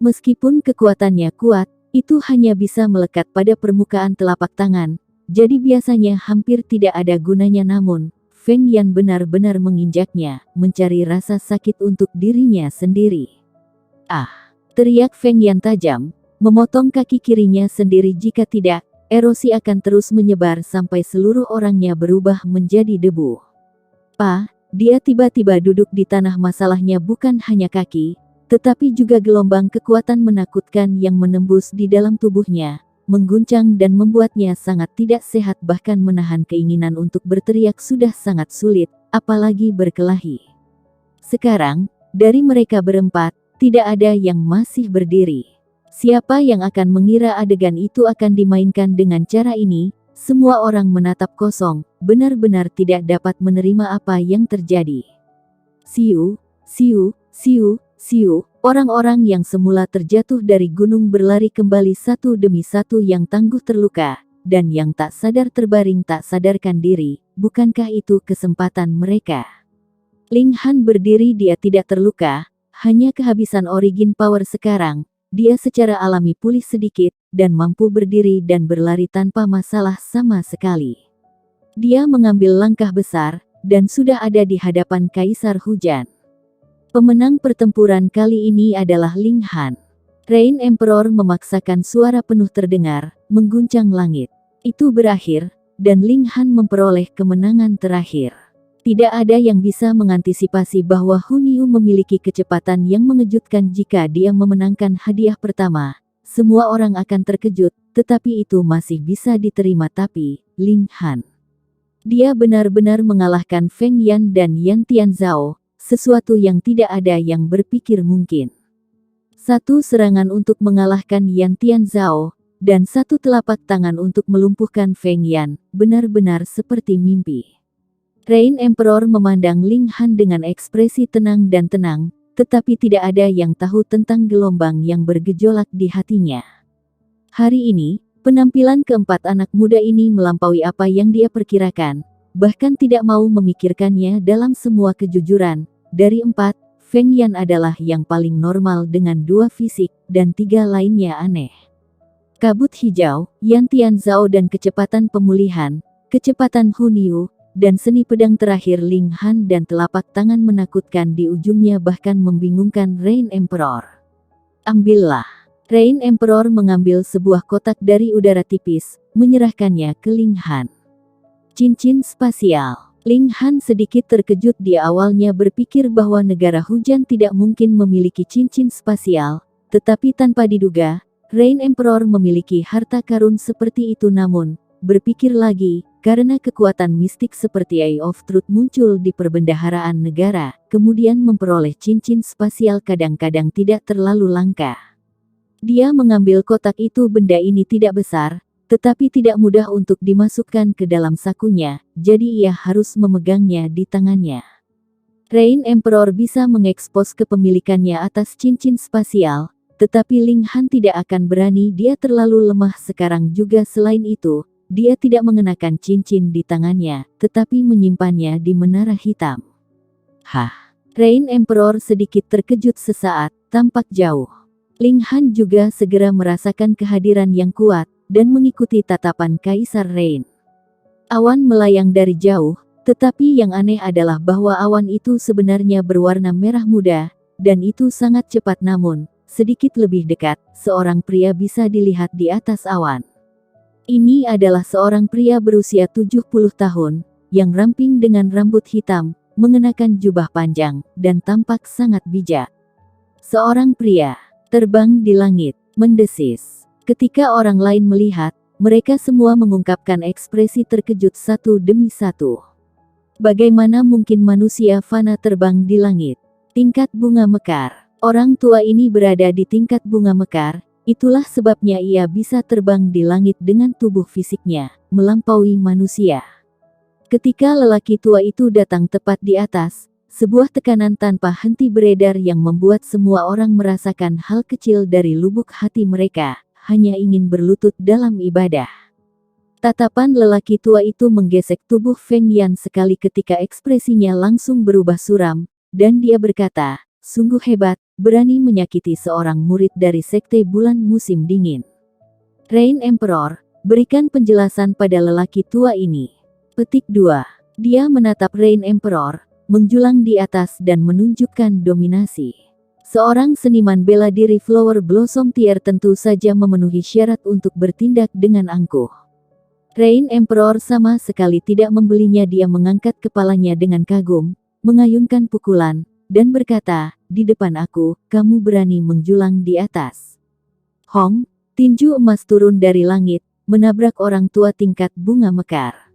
Meskipun kekuatannya kuat, itu hanya bisa melekat pada permukaan telapak tangan, jadi biasanya hampir tidak ada gunanya. Namun, Feng Yan benar-benar menginjaknya, mencari rasa sakit untuk dirinya sendiri. Teriak Feng Yan tajam, memotong kaki kirinya sendiri. Jika tidak, erosi akan terus menyebar sampai seluruh orangnya berubah menjadi debu. Dia tiba-tiba duduk di tanah. Masalahnya bukan hanya kaki, tetapi juga gelombang kekuatan menakutkan yang menembus di dalam tubuhnya, mengguncang dan membuatnya sangat tidak sehat, bahkan menahan keinginan untuk berteriak sudah sangat sulit, apalagi berkelahi. Sekarang, dari mereka berempat, tidak ada yang masih berdiri. Siapa yang akan mengira adegan itu akan dimainkan dengan cara ini? Semua orang menatap kosong, benar-benar tidak dapat menerima apa yang terjadi. Siu, siu, siu, siu, orang-orang yang semula terjatuh dari gunung berlari kembali satu demi satu, yang tangguh terluka, dan yang tak sadar terbaring tak sadarkan diri. Bukankah itu kesempatan mereka? Ling Han berdiri, dia tidak terluka, hanya kehabisan origin power sekarang. Dia secara alami pulih sedikit, dan mampu berdiri dan berlari tanpa masalah sama sekali. Dia mengambil langkah besar, dan sudah ada di hadapan Kaisar Hujan. Pemenang pertempuran kali ini adalah Ling Han. Rain Emperor memaksakan suara penuh terdengar, mengguncang langit. Itu berakhir, dan Ling Han memperoleh kemenangan terakhir. Tidak ada yang bisa mengantisipasi bahwa Hun Yu memiliki kecepatan yang mengejutkan. Jika dia memenangkan hadiah pertama, semua orang akan terkejut, tetapi itu masih bisa diterima. Tapi, Ling Han, dia benar-benar mengalahkan Feng Yan dan Yan Tianzhao, sesuatu yang tidak ada yang berpikir mungkin. Satu serangan untuk mengalahkan Yan Tianzhao, dan satu telapak tangan untuk melumpuhkan Feng Yan, benar-benar seperti mimpi. Rain Emperor memandang Ling Han dengan ekspresi tenang dan tenang, tetapi tidak ada yang tahu tentang gelombang yang bergejolak di hatinya. Hari ini, penampilan keempat anak muda ini melampaui apa yang dia perkirakan, bahkan tidak mau memikirkannya dalam semua kejujuran. Dari empat, Feng Yan adalah yang paling normal dengan 2 fisik, dan 3 lainnya aneh. Kabut hijau, Yan Tianzhao dan kecepatan pemulihan, kecepatan Hun Yu, dan seni pedang terakhir Ling Han dan telapak tangan menakutkan di ujungnya bahkan membingungkan Rain Emperor. Ambillah. Rain Emperor mengambil sebuah kotak dari udara tipis, menyerahkannya ke Ling Han. Cincin spasial. Ling Han sedikit terkejut. Dia awalnya berpikir bahwa negara hujan tidak mungkin memiliki cincin spasial, tetapi tanpa diduga, Rain Emperor memiliki harta karun seperti itu. Namun, berpikir lagi, karena kekuatan mistik seperti Eye of Truth muncul di perbendaharaan negara, kemudian memperoleh cincin spasial kadang-kadang tidak terlalu langka. Dia mengambil kotak itu. Benda ini tidak besar, tetapi tidak mudah untuk dimasukkan ke dalam sakunya, jadi ia harus memegangnya di tangannya. Rain Emperor bisa mengekspos kepemilikannya atas cincin spasial, tetapi Ling Han tidak akan berani. Dia terlalu lemah sekarang juga. Selain itu, dia tidak mengenakan cincin di tangannya, tetapi menyimpannya di menara hitam. Rain Emperor sedikit terkejut sesaat, tampak jauh. Ling Han juga segera merasakan kehadiran yang kuat, dan mengikuti tatapan Kaisar Rain. Awan melayang dari jauh, tetapi yang aneh adalah bahwa awan itu sebenarnya berwarna merah muda, dan itu sangat cepat. Namun, sedikit lebih dekat, seorang pria bisa dilihat di atas awan. Ini adalah seorang pria berusia 70 tahun, yang ramping dengan rambut hitam, mengenakan jubah panjang, dan tampak sangat bijak. Seorang pria, terbang di langit, mendesis. Ketika orang lain melihat, mereka semua mengungkapkan ekspresi terkejut satu demi satu. Bagaimana mungkin manusia fana terbang di langit? Tingkat bunga mekar. Orang tua ini berada di tingkat bunga mekar. Itulah sebabnya ia bisa terbang di langit dengan tubuh fisiknya, melampaui manusia. Ketika lelaki tua itu datang tepat di atas, sebuah tekanan tanpa henti beredar yang membuat semua orang merasakan hal kecil dari lubuk hati mereka, hanya ingin berlutut dalam ibadah. Tatapan lelaki tua itu menggesek tubuh Feng Yan sekali ketika ekspresinya langsung berubah suram, dan dia berkata, "Sungguh hebat, berani menyakiti seorang murid dari Sekte Bulan Musim Dingin." Rain Emperor, berikan penjelasan pada lelaki tua ini. Petik 2. Dia menatap Rain Emperor, menjulang di atas dan menunjukkan dominasi. Seorang seniman bela diri Flower Blossom Tier tentu saja memenuhi syarat untuk bertindak dengan angkuh. Rain Emperor sama sekali tidak membelinya. Dia mengangkat kepalanya dengan kagum, mengayunkan pukulan, dan berkata, "Di depan aku, kamu berani menjulang di atas." Hong, tinju emas turun dari langit, menabrak orang tua tingkat bunga mekar.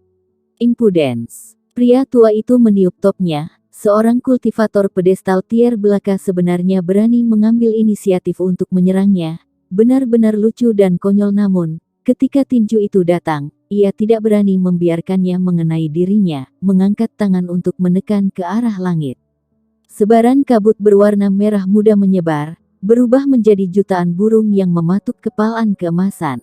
Impudence. Pria tua itu meniup topnya. Seorang kultivator pedestal tier belaka sebenarnya berani mengambil inisiatif untuk menyerangnya. Benar-benar lucu dan konyol, namun ketika tinju itu datang, ia tidak berani membiarkannya mengenai dirinya, mengangkat tangan untuk menekan ke arah langit. Sebaran kabut berwarna merah muda menyebar, berubah menjadi jutaan burung yang mematuk kepalan keemasan.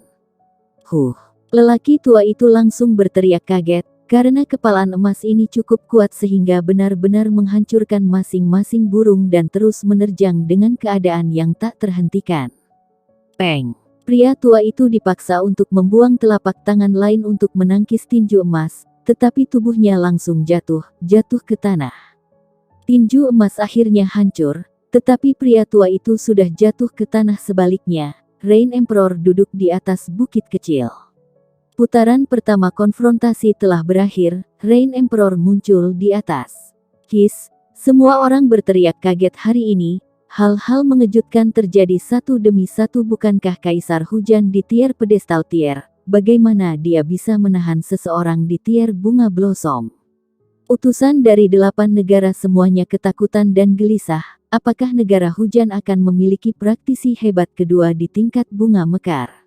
Lelaki tua itu langsung berteriak kaget, karena kepalan emas ini cukup kuat sehingga benar-benar menghancurkan masing-masing burung dan terus menerjang dengan keadaan yang tak terhentikan. Peng! Pria tua itu dipaksa untuk membuang telapak tangan lain untuk menangkis tinju emas, tetapi tubuhnya langsung jatuh ke tanah. Tinju emas akhirnya hancur, tetapi pria tua itu sudah jatuh ke tanah. Sebaliknya, Rain Emperor duduk di atas bukit kecil. Putaran pertama konfrontasi telah berakhir. Rain Emperor muncul di atas. Semua orang berteriak kaget hari ini. Hal-hal mengejutkan terjadi satu demi satu. Bukankah Kaisar Hujan di tier pedestal tier? Bagaimana dia bisa menahan seseorang di tier bunga blossom? Utusan dari 8 negara semuanya ketakutan dan gelisah. Apakah negara hujan akan memiliki praktisi hebat kedua di tingkat bunga mekar?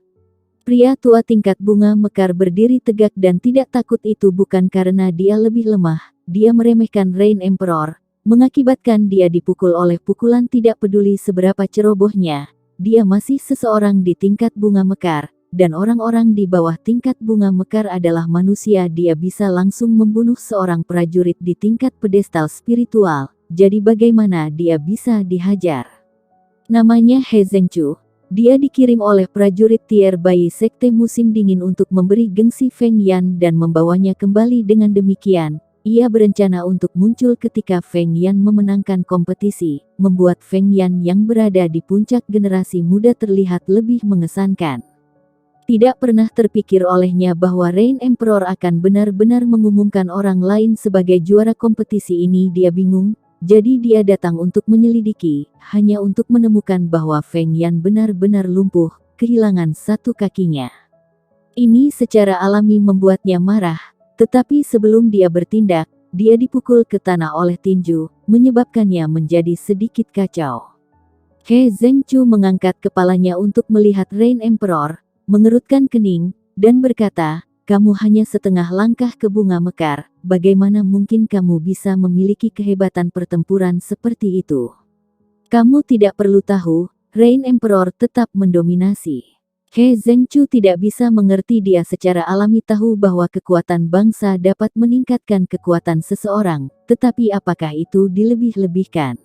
Pria tua tingkat bunga mekar berdiri tegak dan tidak takut. Itu bukan karena dia lebih lemah, dia meremehkan Rain Emperor, mengakibatkan dia dipukul oleh pukulan. Tidak peduli seberapa cerobohnya, dia masih seseorang di tingkat bunga mekar, dan orang-orang di bawah tingkat bunga mekar adalah manusia. Dia bisa langsung membunuh seorang prajurit di tingkat pedestal spiritual, jadi bagaimana dia bisa dihajar? Namanya He Zhengchu. Dia dikirim oleh prajurit tier bayi sekte musim dingin untuk memberi gengsi Feng Yan dan membawanya kembali. Dengan demikian, ia berencana untuk muncul ketika Feng Yan memenangkan kompetisi, membuat Feng Yan yang berada di puncak generasi muda terlihat lebih mengesankan. Tidak pernah terpikir olehnya bahwa Rain Emperor akan benar-benar mengumumkan orang lain sebagai juara kompetisi ini. Dia bingung. Jadi dia datang untuk menyelidiki, hanya untuk menemukan bahwa Feng Yan benar-benar lumpuh, kehilangan satu kakinya. Ini secara alami membuatnya marah, tetapi sebelum dia bertindak, dia dipukul ke tanah oleh tinju, menyebabkannya menjadi sedikit kacau. He Zhengchu mengangkat kepalanya untuk melihat Rain Emperor, mengerutkan kening, dan berkata, "Kamu hanya setengah langkah ke bunga mekar, bagaimana mungkin kamu bisa memiliki kehebatan pertempuran seperti itu? Kamu tidak perlu tahu, Rain Emperor tetap mendominasi." He Zhengchu tidak bisa mengerti. Dia secara alami tahu bahwa kekuatan bangsa dapat meningkatkan kekuatan seseorang, tetapi apakah itu dilebih-lebihkan?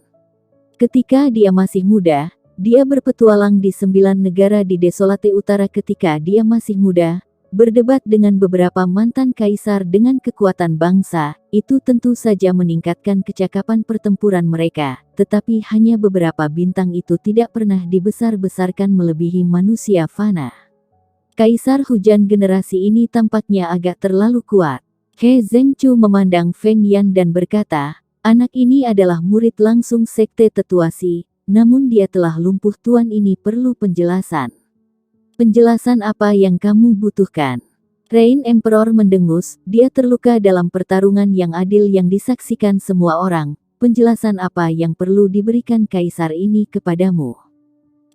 Ketika dia masih muda, dia berpetualang di 9 negara di Desolate Utara. Ketika dia masih muda, berdebat dengan beberapa mantan kaisar dengan kekuatan bangsa, itu tentu saja meningkatkan kecakapan pertempuran mereka, tetapi hanya beberapa bintang itu tidak pernah dibesar-besarkan melebihi manusia fana. Kaisar hujan generasi ini tampaknya agak terlalu kuat. He Zhengchu memandang Feng Yan dan berkata, "Anak ini adalah murid langsung sekte Tetuasi, namun dia telah lumpuh. Tuan ini perlu penjelasan." "Penjelasan apa yang kamu butuhkan?" Rain Emperor mendengus. Dia terluka dalam pertarungan yang adil yang disaksikan semua orang. "Penjelasan apa yang perlu diberikan kaisar ini kepadamu?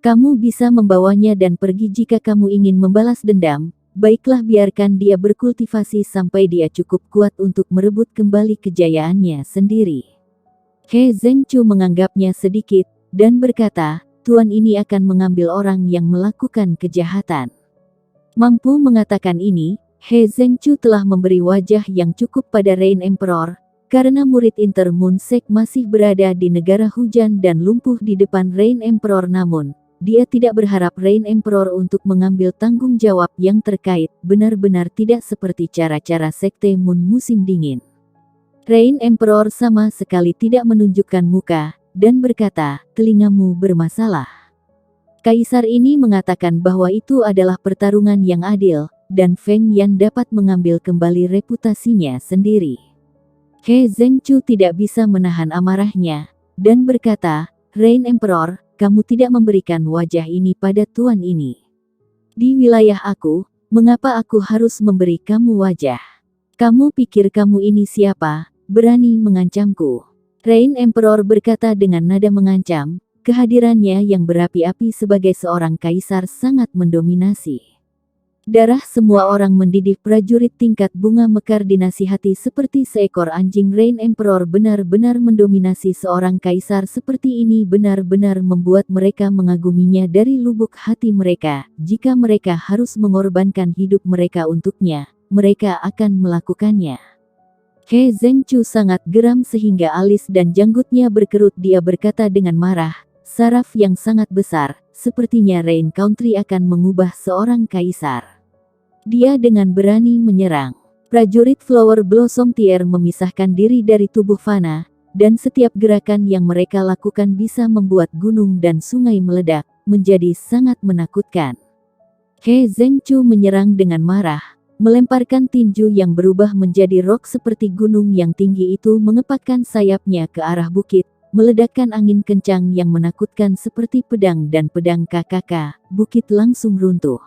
Kamu bisa membawanya dan pergi jika kamu ingin membalas dendam. Baiklah, biarkan dia berkultivasi sampai dia cukup kuat untuk merebut kembali kejayaannya sendiri." He Zhengchu menganggapnya sedikit, dan berkata, "Tuan ini akan mengambil orang yang melakukan kejahatan." Mampu mengatakan ini, He Zhengchu telah memberi wajah yang cukup pada Rain Emperor, karena murid Inter Moon Sect masih berada di negara hujan dan lumpuh di depan Rain Emperor. Namun, dia tidak berharap Rain Emperor untuk mengambil tanggung jawab yang terkait, benar-benar tidak seperti cara-cara sekte Moon musim dingin. Rain Emperor sama sekali tidak menunjukkan muka. dan berkata, telingamu bermasalah. Kaisar ini mengatakan bahwa itu adalah pertarungan yang adil, dan Feng Yan dapat mengambil kembali reputasinya sendiri. He Zhengchu tidak bisa menahan amarahnya, dan berkata, Rain Emperor, kamu tidak memberikan wajah ini pada tuan ini. Di wilayah aku, mengapa aku harus memberi kamu wajah? Kamu pikir kamu ini siapa, berani mengancamku? Rain Emperor berkata dengan nada mengancam, kehadirannya yang berapi-api sebagai seorang kaisar sangat mendominasi. Darah semua orang mendidih. Prajurit tingkat bunga mekar dinasihati seperti seekor anjing. Rain Emperor benar-benar mendominasi. Seorang kaisar seperti ini benar-benar membuat mereka mengaguminya dari lubuk hati mereka. Jika mereka harus mengorbankan hidup mereka untuknya, mereka akan melakukannya. He Zhengchu sangat geram sehingga alis dan janggutnya berkerut. Dia berkata dengan marah, saraf yang sangat besar, sepertinya Rain Country akan mengubah seorang kaisar. Dia dengan berani menyerang. Prajurit Flower Blossom Tier memisahkan diri dari tubuh Fana, dan setiap gerakan yang mereka lakukan bisa membuat gunung dan sungai meledak, menjadi sangat menakutkan. He Zhengchu menyerang dengan marah, melemparkan tinju yang berubah menjadi rok seperti gunung yang tinggi itu mengepakkan sayapnya ke arah bukit, meledakkan angin kencang yang menakutkan seperti pedang dan pedang KKK, bukit langsung runtuh.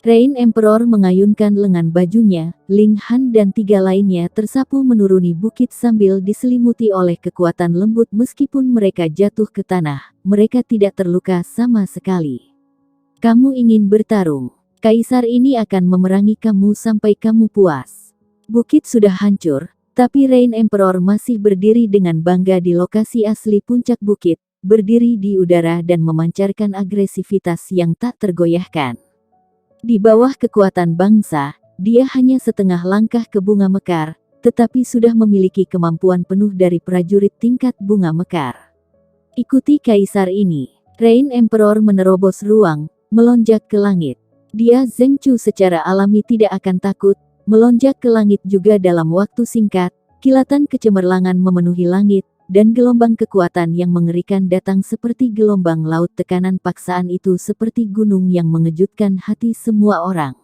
Rain Emperor mengayunkan lengan bajunya, Ling Han dan 3 lainnya tersapu menuruni bukit sambil diselimuti oleh kekuatan lembut. Meskipun mereka jatuh ke tanah, mereka tidak terluka sama sekali. Kamu ingin bertarung? Kaisar ini akan memerangi kamu sampai kamu puas. Bukit sudah hancur, tapi Rain Emperor masih berdiri dengan bangga di lokasi asli puncak bukit, berdiri di udara dan memancarkan agresivitas yang tak tergoyahkan. Di bawah kekuatan bangsa, dia hanya setengah langkah ke bunga mekar, tetapi sudah memiliki kemampuan penuh dari prajurit tingkat bunga mekar. Ikuti kaisar ini. Rain Emperor menerobos ruang, melonjak ke langit. Dia Zhengchu secara alami tidak akan takut, melonjak ke langit juga dalam waktu singkat, kilatan kecemerlangan memenuhi langit, dan gelombang kekuatan yang mengerikan datang seperti gelombang laut. Tekanan paksaan itu seperti gunung yang mengejutkan hati semua orang.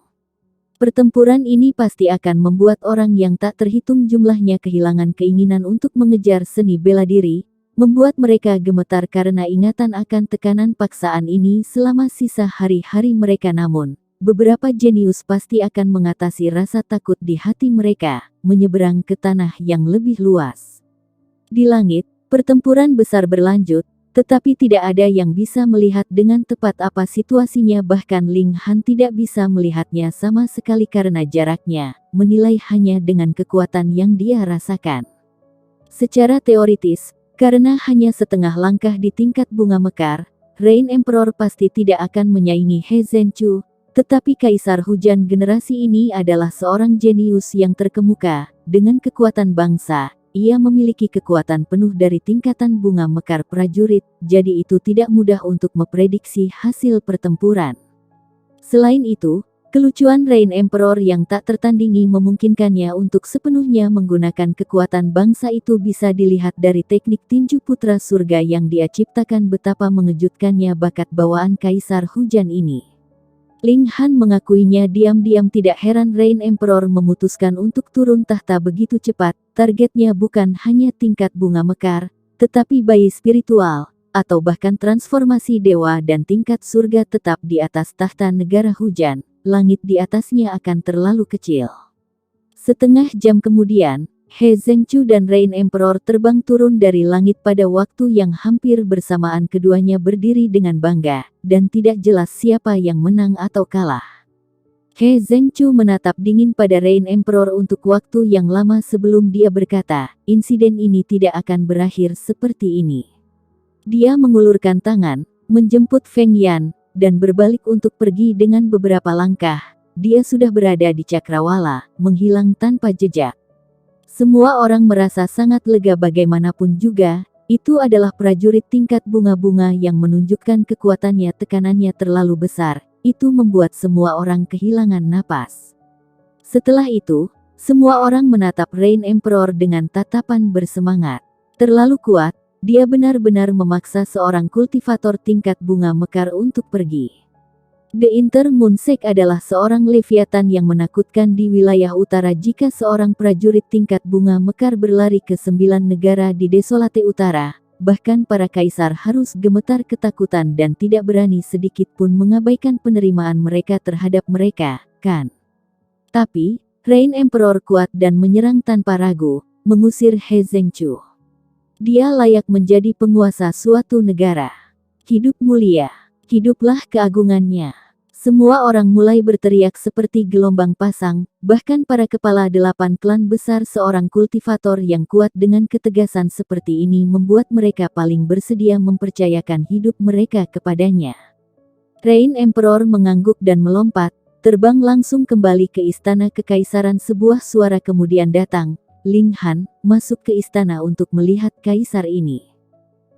Pertempuran ini pasti akan membuat orang yang tak terhitung jumlahnya kehilangan keinginan untuk mengejar seni bela diri, membuat mereka gemetar karena ingatan akan tekanan paksaan ini selama sisa hari-hari mereka. Namun, beberapa jenius pasti akan mengatasi rasa takut di hati mereka, menyeberang ke tanah yang lebih luas. Di langit, pertempuran besar berlanjut, tetapi tidak ada yang bisa melihat dengan tepat apa situasinya. Bahkan Ling Han tidak bisa melihatnya sama sekali karena jaraknya, menilai hanya dengan kekuatan yang dia rasakan. Secara teoritis, karena hanya setengah langkah di tingkat bunga mekar, Rain Emperor pasti tidak akan menyaingi He Zhengchu, tetapi Kaisar Hujan generasi ini adalah seorang jenius yang terkemuka. Dengan kekuatan bangsa, ia memiliki kekuatan penuh dari tingkatan bunga mekar prajurit, jadi itu tidak mudah untuk memprediksi hasil pertempuran. Selain itu, kelucuan Rain Emperor yang tak tertandingi memungkinkannya untuk sepenuhnya menggunakan kekuatan bangsa itu. Bisa dilihat dari teknik tinju putra surga yang dia ciptakan. Betapa mengejutkannya bakat bawaan Kaisar Hujan ini. Ling Han mengakuinya diam-diam. Tidak heran Rain Emperor memutuskan untuk turun tahta begitu cepat. Targetnya bukan hanya tingkat bunga mekar, tetapi bayi spiritual, atau bahkan transformasi dewa dan tingkat surga tetap di atas tahta negara hujan. Langit di atasnya akan terlalu kecil. Setengah jam kemudian, He Zhengchu dan Rain Emperor terbang turun dari langit pada waktu yang hampir bersamaan. Keduanya berdiri dengan bangga, dan tidak jelas siapa yang menang atau kalah. He Zhengchu menatap dingin pada Rain Emperor untuk waktu yang lama sebelum dia berkata, insiden ini tidak akan berakhir seperti ini. Dia mengulurkan tangan, menjemput Feng Yan, dan berbalik untuk pergi. Dengan beberapa langkah, dia sudah berada di cakrawala, menghilang tanpa jejak. Semua orang merasa sangat lega. Bagaimanapun juga, itu adalah prajurit tingkat bunga-bunga yang menunjukkan kekuatannya. Tekanannya terlalu besar, itu membuat semua orang kehilangan napas. Setelah itu, semua orang menatap Rain Emperor dengan tatapan bersemangat. Terlalu kuat, dia benar-benar memaksa seorang kultivator tingkat bunga mekar untuk pergi. The Intermoonsek adalah seorang leviathan yang menakutkan di wilayah utara. Jika seorang prajurit tingkat bunga mekar berlari ke 9 negara di Desolate Utara, bahkan para kaisar harus gemetar ketakutan dan tidak berani sedikit pun mengabaikan penerimaan mereka terhadap mereka, kan? Tapi, Rain Emperor kuat dan menyerang tanpa ragu, mengusir He Zhengchu. Dia layak menjadi penguasa suatu negara. Hidup mulia, hiduplah keagungannya. Semua orang mulai berteriak seperti gelombang pasang, bahkan para kepala 8 klan besar. Seorang kultivator yang kuat dengan ketegasan seperti ini membuat mereka paling bersedia mempercayakan hidup mereka kepadanya. Rain Emperor mengangguk dan melompat, terbang langsung kembali ke istana kekaisaran. Sebuah suara kemudian datang, Ling Han, masuk ke istana untuk melihat kaisar ini.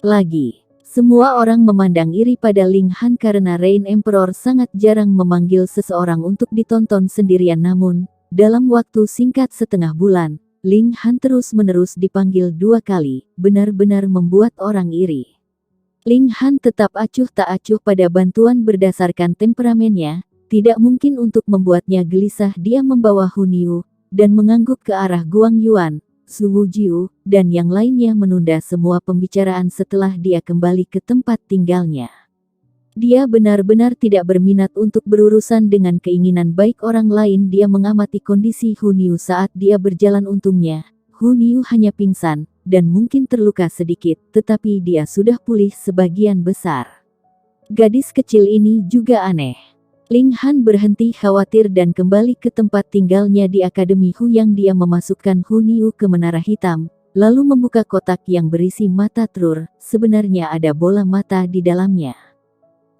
Lagi. Semua orang memandang iri pada Ling Han karena Rain Emperor sangat jarang memanggil seseorang untuk ditonton sendirian. Namun, dalam waktu singkat setengah bulan, Ling Han terus-menerus dipanggil 2 kali, benar-benar membuat orang iri. Ling Han tetap acuh tak acuh pada bantuan berdasarkan temperamennya, tidak mungkin untuk membuatnya gelisah. Dia membawa Hun Yu, dan mengangguk ke arah Guang Yuan, Su Wujiu, dan yang lainnya menunda semua pembicaraan setelah dia kembali ke tempat tinggalnya. Dia benar-benar tidak berminat untuk berurusan dengan keinginan baik orang lain. Dia mengamati kondisi Hun Yu saat dia berjalan. Untungnya, Hun Yu hanya pingsan, dan mungkin terluka sedikit, tetapi dia sudah pulih sebagian besar. Gadis kecil ini juga aneh. Ling Han berhenti khawatir dan kembali ke tempat tinggalnya di Akademi Huyang. Dia memasukkan Hun Yu ke menara hitam, lalu membuka kotak yang berisi mata trur. Sebenarnya ada bola mata di dalamnya.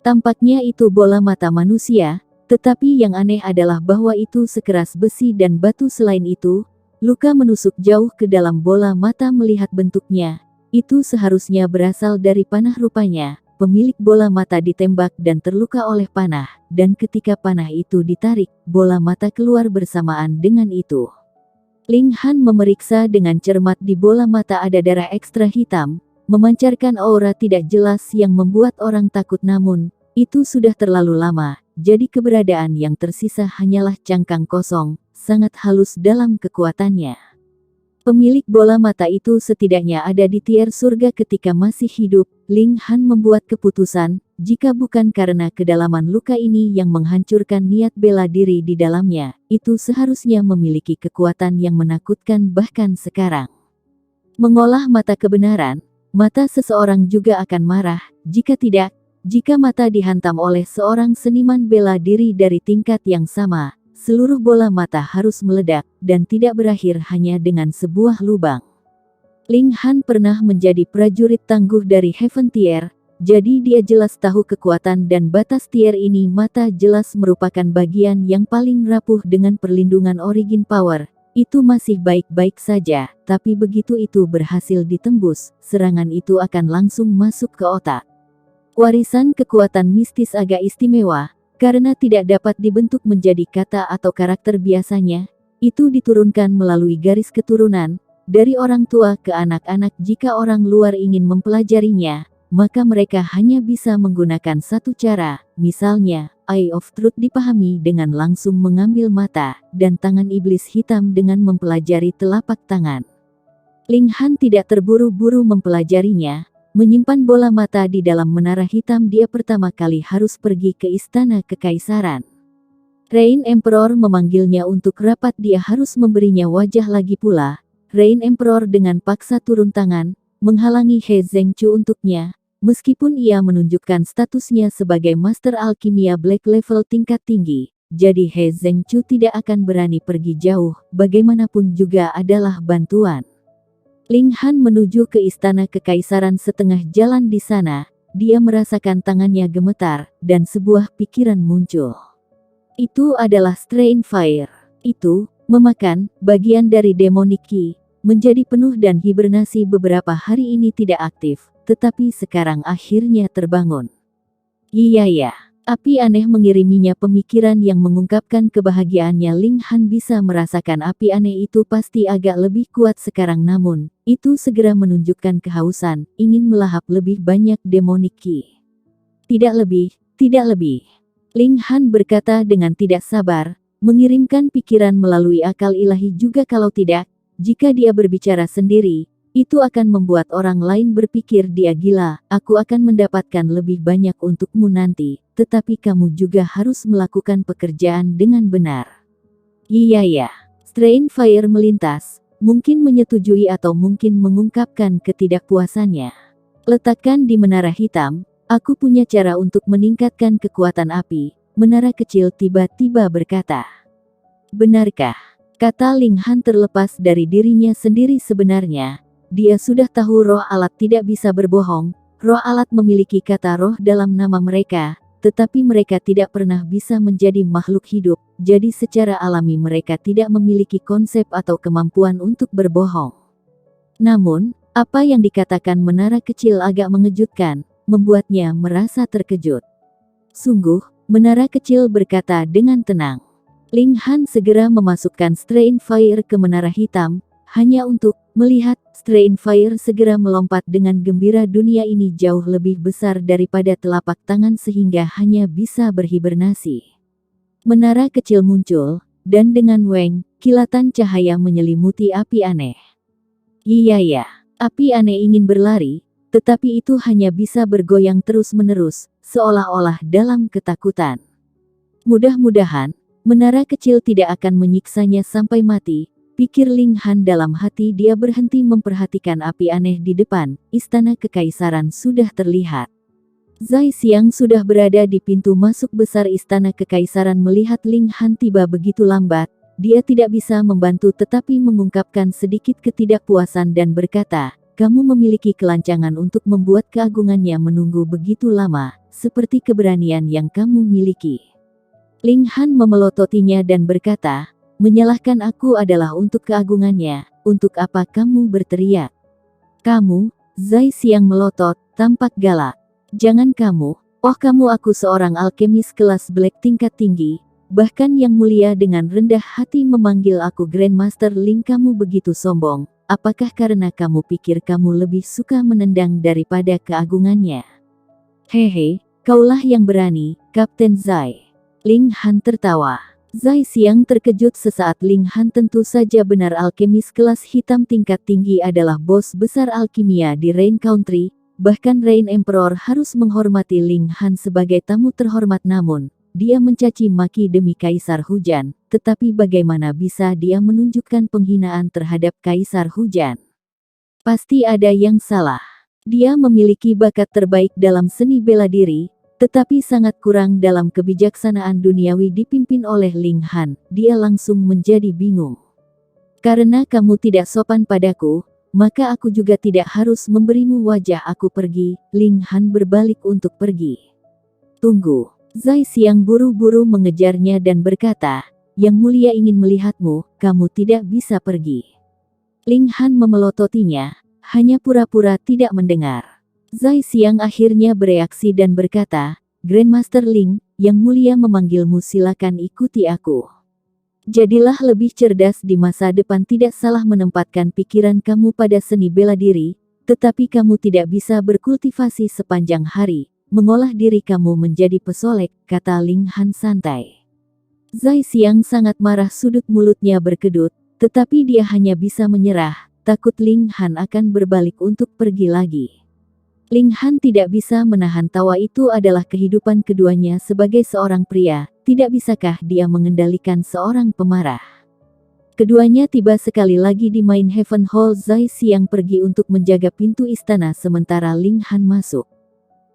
Tampaknya itu bola mata manusia, tetapi yang aneh adalah bahwa itu sekeras besi dan batu. Selain itu, luka menusuk jauh ke dalam bola mata. Melihat bentuknya, itu seharusnya berasal dari panah. Rupanya, pemilik bola mata ditembak dan terluka oleh panah, dan ketika panah itu ditarik, bola mata keluar bersamaan dengan itu. Ling Han memeriksa dengan cermat. Di bola mata ada darah ekstra hitam, memancarkan aura tidak jelas yang membuat orang takut. Namun, itu sudah terlalu lama, jadi keberadaan yang tersisa hanyalah cangkang kosong, sangat halus dalam kekuatannya. Pemilik bola mata itu setidaknya ada di tier surga ketika masih hidup. Ling Han membuat keputusan, jika bukan karena kedalaman luka ini yang menghancurkan niat bela diri di dalamnya, itu seharusnya memiliki kekuatan yang menakutkan. Bahkan sekarang, mengolah mata kebenaran, mata seseorang juga akan marah. Jika tidak, jika mata dihantam oleh seorang seniman bela diri dari tingkat yang sama, seluruh bola mata harus meledak, dan tidak berakhir hanya dengan sebuah lubang. Ling Han pernah menjadi prajurit tangguh dari Heaven Tier, jadi dia jelas tahu kekuatan dan batas tier ini. Mata jelas merupakan bagian yang paling rapuh. Dengan perlindungan Origin Power, itu masih baik-baik saja, tapi begitu itu berhasil ditembus, serangan itu akan langsung masuk ke otak. Warisan kekuatan mistis agak istimewa, karena tidak dapat dibentuk menjadi kata atau karakter biasanya, itu diturunkan melalui garis keturunan, dari orang tua ke anak-anak. Jika orang luar ingin mempelajarinya, maka mereka hanya bisa menggunakan satu cara, misalnya, Eye of Truth dipahami dengan langsung mengambil mata, dan tangan iblis hitam dengan mempelajari telapak tangan. Ling Han tidak terburu-buru mempelajarinya. Menyimpan bola mata di dalam menara hitam, dia pertama kali harus pergi ke istana kekaisaran. Rain Emperor memanggilnya untuk rapat. Dia harus memberinya wajah lagi pula. Rain Emperor dengan paksa turun tangan, menghalangi He Zhengchu untuknya, meskipun ia menunjukkan statusnya sebagai Master Alkimia Black level tingkat tinggi. Jadi He Zhengchu tidak akan berani pergi jauh, bagaimanapun juga adalah bantuan. Ling Han menuju ke istana kekaisaran. Setengah jalan di sana, dia merasakan tangannya gemetar, dan sebuah pikiran muncul. Itu adalah Strain Fire. Itu, memakan, bagian dari Demonic Key, menjadi penuh dan hibernasi beberapa hari ini tidak aktif, tetapi sekarang akhirnya terbangun. Iya ya, Api aneh mengiriminya pemikiran yang mengungkapkan kebahagiaannya. Ling Han bisa merasakan api aneh itu pasti agak lebih kuat sekarang, namun itu segera menunjukkan kehausan, ingin melahap lebih banyak demonic ki. Tidak lebih, tidak lebih. Ling Han berkata dengan tidak sabar, mengirimkan pikiran melalui akal ilahi juga. Kalau tidak, jika dia berbicara sendiri, itu akan membuat orang lain berpikir dia gila. Aku akan mendapatkan lebih banyak untukmu nanti, tetapi kamu juga harus melakukan pekerjaan dengan benar. Iya ya. Strain Fire melintas, mungkin menyetujui atau mungkin mengungkapkan ketidakpuasannya. Letakkan di menara hitam, aku punya cara untuk meningkatkan kekuatan api. Menara kecil tiba-tiba berkata. Benarkah? Kata Ling Han terlepas dari dirinya sendiri. Sebenarnya, dia sudah tahu roh alat tidak bisa berbohong. Roh alat memiliki kata roh dalam nama mereka, tetapi mereka tidak pernah bisa menjadi makhluk hidup, jadi secara alami mereka tidak memiliki konsep atau kemampuan untuk berbohong. Namun, apa yang dikatakan menara kecil agak mengejutkan, membuatnya merasa terkejut. Sungguh, menara kecil berkata dengan tenang. Ling Han segera memasukkan Strain Fire ke menara hitam, hanya untuk melihat Strain Fire segera melompat dengan gembira. Dunia ini jauh lebih besar daripada telapak tangan sehingga hanya bisa berhibernasi. Menara kecil muncul, dan dengan Weng, kilatan cahaya menyelimuti api aneh. Iya ya, api aneh ingin berlari, tetapi itu hanya bisa bergoyang terus-menerus, seolah-olah dalam ketakutan. Mudah-mudahan, menara kecil tidak akan menyiksanya sampai mati, pikir Ling Han dalam hati. Dia berhenti memperhatikan api aneh di depan. Istana Kekaisaran sudah terlihat. Zai Xiang sudah berada di pintu masuk besar Istana Kekaisaran. Melihat Ling Han tiba begitu lambat, dia tidak bisa membantu tetapi mengungkapkan sedikit ketidakpuasan dan berkata, kamu memiliki kelancangan untuk membuat keagungannya menunggu begitu lama, seperti keberanian yang kamu miliki. Ling Han memelototinya dan berkata, menyalahkan aku adalah untuk keagungannya. Untuk apa kamu berteriak? Kamu, Zai Xiang melotot, tampak galak. Jangan kamu, oh kamu, aku seorang alkemis kelas Black tingkat tinggi, bahkan yang mulia. Dengan rendah hati memanggil aku Grandmaster Ling. Kamu begitu sombong, apakah karena kamu pikir kamu lebih suka menendang daripada keagungannya? Hehe, kaulah yang berani, Kapten Zai. Ling Han tertawa. Zai Xiang terkejut sesaat. Ling Han tentu saja benar, alkemis kelas hitam tingkat tinggi adalah bos besar alkimia di Rain Country, bahkan Rain Emperor harus menghormati Ling Han sebagai tamu terhormat. Namun, dia mencaci maki demi Kaisar Hujan, tetapi bagaimana bisa dia menunjukkan penghinaan terhadap Kaisar Hujan? Pasti ada yang salah. Dia memiliki bakat terbaik dalam seni bela diri, tetapi sangat kurang dalam kebijaksanaan duniawi. Dipimpin oleh Ling Han, dia langsung menjadi bingung. Karena kamu tidak sopan padaku, maka aku juga tidak harus memberimu wajah. Aku pergi. Ling Han berbalik untuk pergi. Tunggu. Zai Xiang buru-buru mengejarnya dan berkata, Yang Mulia ingin melihatmu, kamu tidak bisa pergi. Ling Han memelototinya, hanya pura-pura tidak mendengar. Zai Xiang akhirnya bereaksi dan berkata, Grandmaster Ling, Yang Mulia memanggilmu, silakan ikuti aku. Jadilah lebih cerdas di masa depan. Tidak salah menempatkan pikiran kamu pada seni bela diri, tetapi kamu tidak bisa berkultivasi sepanjang hari, mengolah diri kamu menjadi pesolek, kata Ling Han santai. Zai Xiang sangat marah, sudut mulutnya berkedut, tetapi dia hanya bisa menyerah, takut Ling Han akan berbalik untuk pergi lagi. Ling Han tidak bisa menahan tawa. Itu adalah kehidupan keduanya sebagai seorang pria, tidak bisakah dia mengendalikan seorang pemarah? Keduanya tiba sekali lagi di Main Heaven Hall. Zai Xiang pergi untuk menjaga pintu istana sementara Ling Han masuk.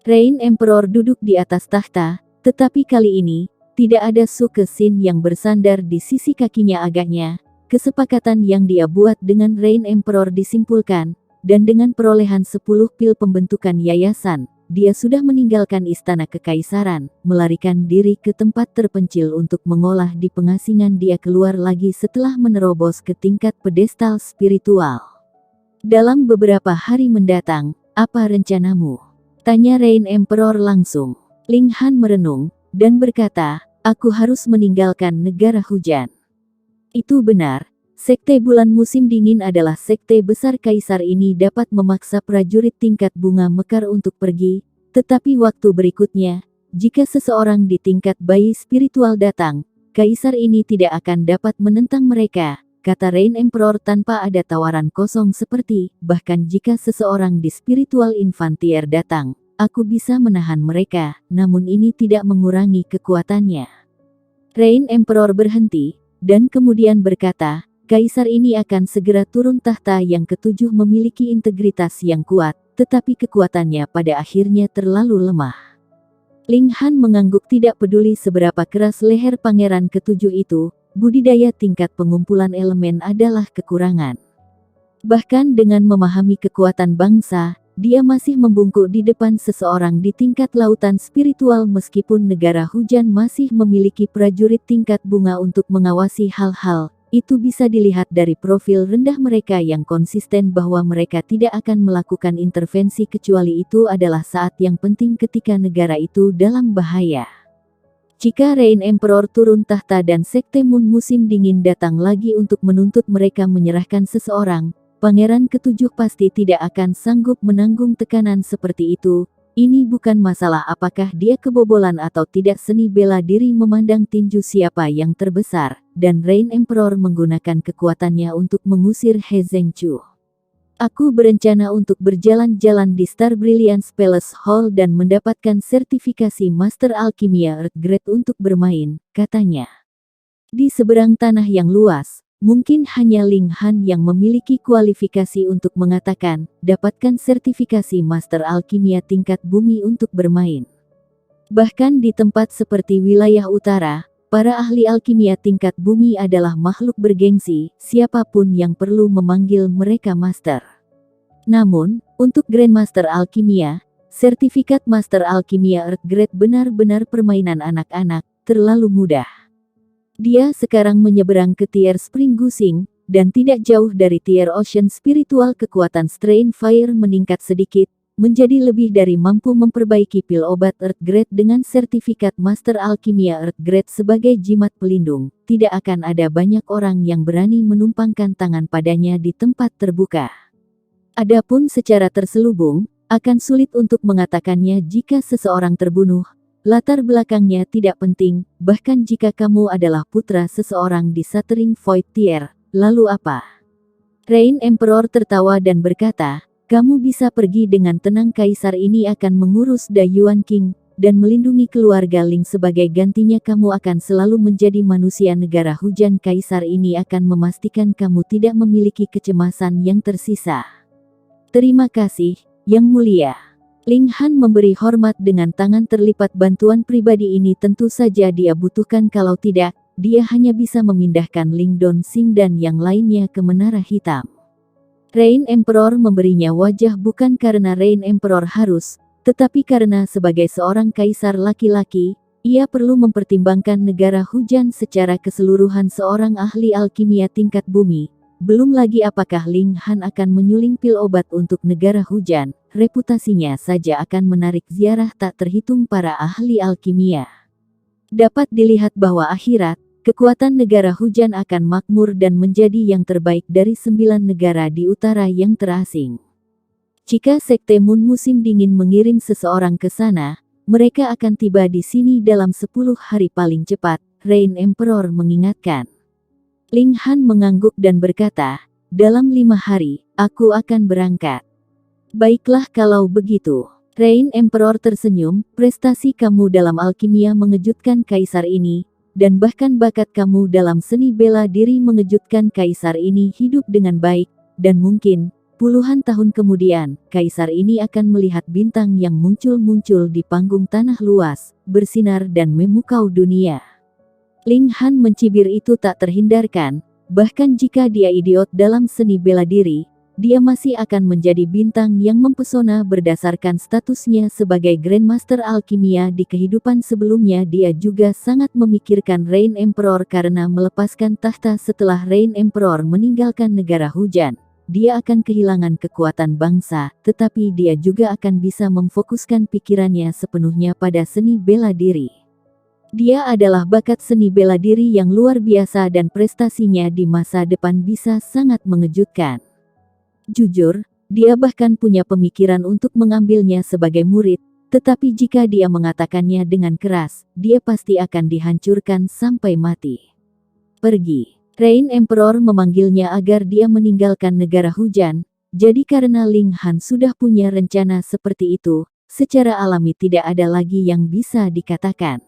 Rain Emperor duduk di atas tahta, tetapi kali ini, tidak ada Su Kexin yang bersandar di sisi kakinya. Agaknya, kesepakatan yang dia buat dengan Rain Emperor disimpulkan, dan dengan perolehan 10 pil pembentukan yayasan, dia sudah meninggalkan Istana Kekaisaran, melarikan diri ke tempat terpencil untuk mengolah di pengasingan. Dia keluar lagi setelah menerobos ke tingkat pedestal spiritual. Dalam beberapa hari mendatang, apa rencanamu? Tanya Rain Emperor langsung. Ling Han merenung, dan berkata, "Aku harus meninggalkan negara hujan." Itu benar. Sekte bulan musim dingin adalah sekte besar. Kaisar ini dapat memaksa prajurit tingkat bunga mekar untuk pergi, tetapi waktu berikutnya, jika seseorang di tingkat bayi spiritual datang, kaisar ini tidak akan dapat menentang mereka, kata Rain Emperor tanpa ada tawaran kosong seperti, bahkan jika seseorang di spiritual infantier datang, aku bisa menahan mereka, namun ini tidak mengurangi kekuatannya. Rain Emperor berhenti, dan kemudian berkata, kaisar ini akan segera turun tahta. Yang ketujuh memiliki integritas yang kuat, tetapi kekuatannya pada akhirnya terlalu lemah. Ling Han mengangguk, tidak peduli seberapa keras leher pangeran ketujuh itu, budidaya tingkat pengumpulan elemen adalah kekurangan. Bahkan dengan memahami kekuatan bangsa, dia masih membungkuk di depan seseorang di tingkat lautan spiritual. Meskipun negara hujan masih memiliki prajurit tingkat bunga untuk mengawasi hal-hal, itu bisa dilihat dari profil rendah mereka yang konsisten bahwa mereka tidak akan melakukan intervensi kecuali itu adalah saat yang penting ketika negara itu dalam bahaya. Jika Rain Emperor turun tahta dan Sekte Moon musim dingin datang lagi untuk menuntut mereka menyerahkan seseorang, Pangeran ketujuh pasti tidak akan sanggup menanggung tekanan seperti itu. Ini bukan masalah apakah dia kebobolan atau tidak. Seni bela diri memandang tinju siapa yang terbesar, dan Rain Emperor menggunakan kekuatannya untuk mengusir He Zhengchu. Aku berencana untuk berjalan-jalan di Star Brilliance Palace Hall dan mendapatkan sertifikasi Master Alkimia Earth Grade untuk bermain, katanya. Di seberang tanah yang luas, mungkin hanya Ling Han yang memiliki kualifikasi untuk mengatakan, dapatkan sertifikasi Master Alkimia tingkat bumi untuk bermain. Bahkan di tempat seperti wilayah utara, para ahli alkimia tingkat bumi adalah makhluk bergengsi, siapapun yang perlu memanggil mereka Master. Namun, untuk Grandmaster Alkimia, sertifikat Master Alkimia Earth Grade benar-benar permainan anak-anak, terlalu mudah. Dia sekarang menyeberang ke tier Spring Gusing, dan tidak jauh dari tier Ocean Spiritual. Kekuatan Strain Fire meningkat sedikit, menjadi lebih dari mampu memperbaiki pil obat Earth Grade dengan sertifikat Master Alkimia Earth Grade sebagai jimat pelindung. Tidak akan ada banyak orang yang berani menumpangkan tangan padanya di tempat terbuka. Adapun secara terselubung, akan sulit untuk mengatakannya jika seseorang terbunuh. Latar belakangnya tidak penting, bahkan jika kamu adalah putra seseorang di Shattering Void Tier, lalu apa? Rain Emperor tertawa dan berkata, kamu bisa pergi dengan tenang. Kaisar ini akan mengurus Da Yuan King, dan melindungi keluarga Ling. Sebagai gantinya kamu akan selalu menjadi manusia negara hujan. Kaisar ini akan memastikan kamu tidak memiliki kecemasan yang tersisa. Terima kasih, Yang Mulia. Ling Han memberi hormat dengan tangan terlipat. Bantuan pribadi ini tentu saja dia butuhkan, kalau tidak, dia hanya bisa memindahkan Ling Dongxing dan yang lainnya ke Menara Hitam. Rain Emperor memberinya wajah bukan karena Rain Emperor harus, tetapi karena sebagai seorang kaisar laki-laki, ia perlu mempertimbangkan negara hujan secara keseluruhan. Seorang ahli alkimia tingkat bumi, belum lagi apakah Ling Han akan menyuling pil obat untuk negara hujan, reputasinya saja akan menarik ziarah tak terhitung para ahli alkimia. Dapat dilihat bahwa akhirat, kekuatan negara hujan akan makmur dan menjadi yang terbaik dari 9 negara di utara yang terasing. Jika Sekte Moon musim dingin mengirim seseorang ke sana, mereka akan tiba di sini dalam 10 hari paling cepat, Rain Emperor mengingatkan. Ling Han mengangguk dan berkata, dalam 5 hari, aku akan berangkat. Baiklah kalau begitu. Rain Emperor tersenyum, prestasi kamu dalam alkimia mengejutkan kaisar ini, dan bahkan bakat kamu dalam seni bela diri mengejutkan kaisar ini. Hidup dengan baik, dan mungkin, puluhan tahun kemudian, kaisar ini akan melihat bintang yang muncul-muncul di panggung tanah luas, bersinar dan memukau dunia. Ling Han mencibir, itu tak terhindarkan, bahkan jika dia idiot dalam seni bela diri, dia masih akan menjadi bintang yang mempesona berdasarkan statusnya sebagai Grandmaster Alkimia. Di kehidupan sebelumnya dia juga sangat memikirkan Rain Emperor karena melepaskan tahta setelah Rain Emperor meninggalkan negara hujan. Dia akan kehilangan kekuatan bangsa, tetapi dia juga akan bisa memfokuskan pikirannya sepenuhnya pada seni bela diri. Dia adalah bakat seni bela diri yang luar biasa dan prestasinya di masa depan bisa sangat mengejutkan. Jujur, dia bahkan punya pemikiran untuk mengambilnya sebagai murid, tetapi jika dia mengatakannya dengan keras, dia pasti akan dihancurkan sampai mati. Pergi. Rain Emperor memanggilnya agar dia meninggalkan negara hujan, jadi karena Ling Han sudah punya rencana seperti itu, secara alami tidak ada lagi yang bisa dikatakan.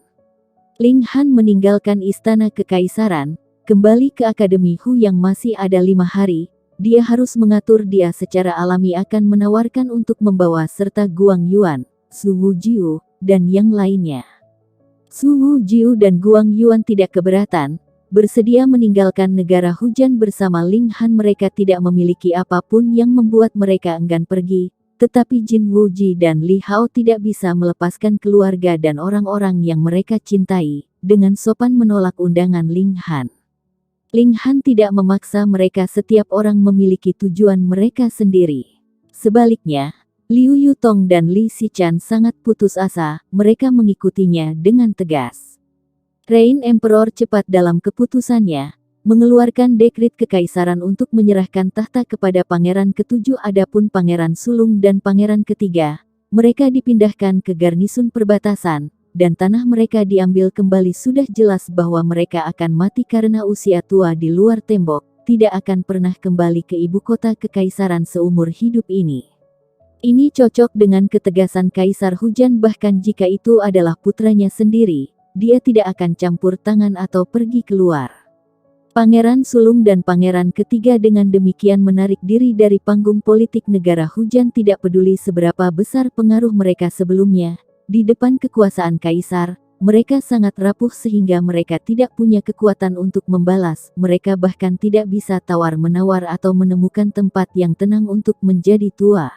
Ling Han meninggalkan istana kekaisaran, kembali ke Akademi Hu yang masih ada 5 hari, dia harus mengatur dia secara alami akan menawarkan untuk membawa serta Guang Yuan, Su Wujiu, dan yang lainnya. Su Wujiu dan Guang Yuan tidak keberatan, bersedia meninggalkan negara hujan bersama Ling Han. Mereka tidak memiliki apapun yang membuat mereka enggan pergi. Tetapi Jin Wuji dan Li Hao tidak bisa melepaskan keluarga dan orang-orang yang mereka cintai, dengan sopan menolak undangan Ling Han. Ling Han tidak memaksa mereka, setiap orang memiliki tujuan mereka sendiri. Sebaliknya, Liu Yutong dan Li Xichan sangat putus asa, mereka mengikutinya dengan tegas. Rain Emperor cepat dalam keputusannya, mengeluarkan dekrit kekaisaran untuk menyerahkan tahta kepada Pangeran ke-7. Adapun Pangeran Sulung dan Pangeran ke-3, mereka dipindahkan ke garnisun perbatasan, dan tanah mereka diambil kembali. Sudah jelas bahwa mereka akan mati karena usia tua di luar tembok, tidak akan pernah kembali ke ibu kota kekaisaran seumur hidup ini. Ini cocok dengan ketegasan Kaisar Hujan, bahkan jika itu adalah putranya sendiri, dia tidak akan campur tangan atau pergi keluar. Pangeran Sulung dan Pangeran ke-3 dengan demikian menarik diri dari panggung politik negara hujan, tidak peduli seberapa besar pengaruh mereka sebelumnya. Di depan kekuasaan Kaisar, mereka sangat rapuh sehingga mereka tidak punya kekuatan untuk membalas. Mereka bahkan tidak bisa tawar-menawar atau menemukan tempat yang tenang untuk menjadi tua.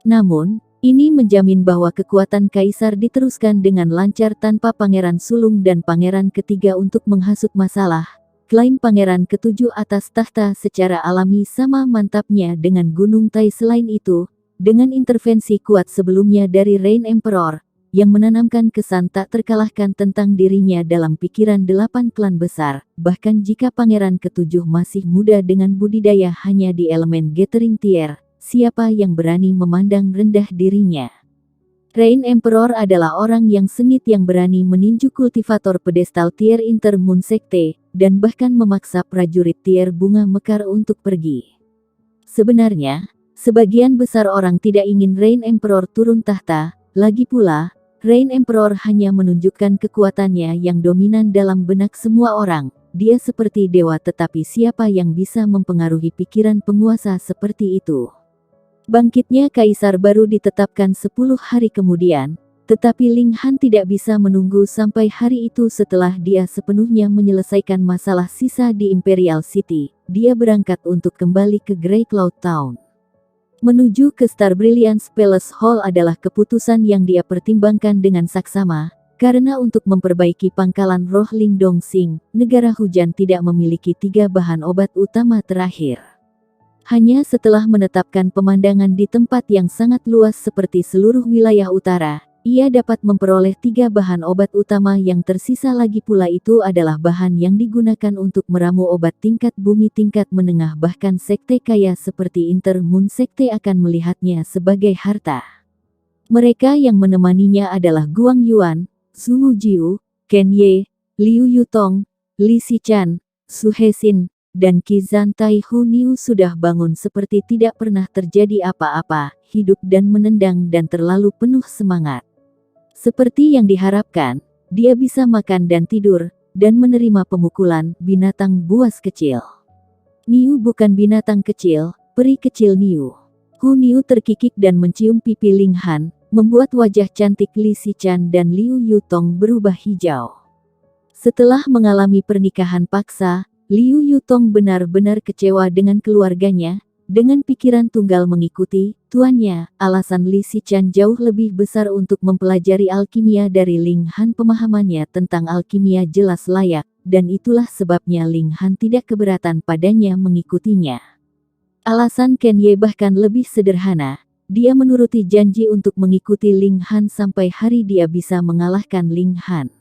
Namun, ini menjamin bahwa kekuatan Kaisar diteruskan dengan lancar tanpa Pangeran Sulung dan Pangeran ke-3 untuk menghasut masalah. Klaim Pangeran ke-7 atas tahta secara alami sama mantapnya dengan Gunung Tai. Selain itu, dengan intervensi kuat sebelumnya dari Rain Emperor, yang menanamkan kesan tak terkalahkan tentang dirinya dalam pikiran 8 klan besar, bahkan jika Pangeran ke-7 masih muda dengan budidaya hanya di elemen Gathering Tier, siapa yang berani memandang rendah dirinya? Rain Emperor adalah orang yang sengit yang berani meninju kultivator pedestal Tier Inter Moon Sekte, dan bahkan memaksa prajurit Tier Bunga Mekar untuk pergi. Sebenarnya, sebagian besar orang tidak ingin Rain Emperor turun tahta, lagi pula, Rain Emperor hanya menunjukkan kekuatannya yang dominan dalam benak semua orang. Dia seperti dewa, tetapi siapa yang bisa mempengaruhi pikiran penguasa seperti itu? Bangkitnya Kaisar baru ditetapkan 10 hari kemudian, tetapi Ling Han tidak bisa menunggu sampai hari itu. Setelah dia sepenuhnya menyelesaikan masalah sisa di Imperial City, dia berangkat untuk kembali ke Grey Cloud Town. Menuju ke Star Brilliance Palace Hall adalah keputusan yang dia pertimbangkan dengan saksama, karena untuk memperbaiki pangkalan roh Ling Dongsing, negara hujan tidak memiliki 3 bahan obat utama terakhir. Hanya setelah menetapkan pemandangan di tempat yang sangat luas seperti seluruh wilayah utara, ia dapat memperoleh 3 bahan obat utama yang tersisa. Lagi pula itu adalah bahan yang digunakan untuk meramu obat tingkat bumi tingkat menengah. Bahkan sekte kaya seperti Inter Moon Sekte akan melihatnya sebagai harta. Mereka yang menemaninya adalah Guang Yuan, Su Wujiu, Ken Ye, Liu Yutong, Li Xichan, Su Hexin, dan Qizhan Taihu Niu sudah bangun seperti tidak pernah terjadi apa-apa, hidup dan menendang dan terlalu penuh semangat. Seperti yang diharapkan, dia bisa makan dan tidur, dan menerima pemukulan binatang buas kecil. Niu bukan binatang kecil, peri kecil Niu. Hu Niu terkikik dan mencium pipi Ling Han, membuat wajah cantik Li Xichan dan Liu Yutong berubah hijau. Setelah mengalami pernikahan paksa, Liu Yutong benar-benar kecewa dengan keluarganya, dengan pikiran tunggal mengikuti tuannya. Alasan Li Xichan jauh lebih besar untuk mempelajari alkimia dari Ling Han. Pemahamannya tentang alkimia jelas layak, dan itulah sebabnya Ling Han tidak keberatan padanya mengikutinya. Alasan Ken Ye bahkan lebih sederhana, dia menuruti janji untuk mengikuti Ling Han sampai hari dia bisa mengalahkan Ling Han.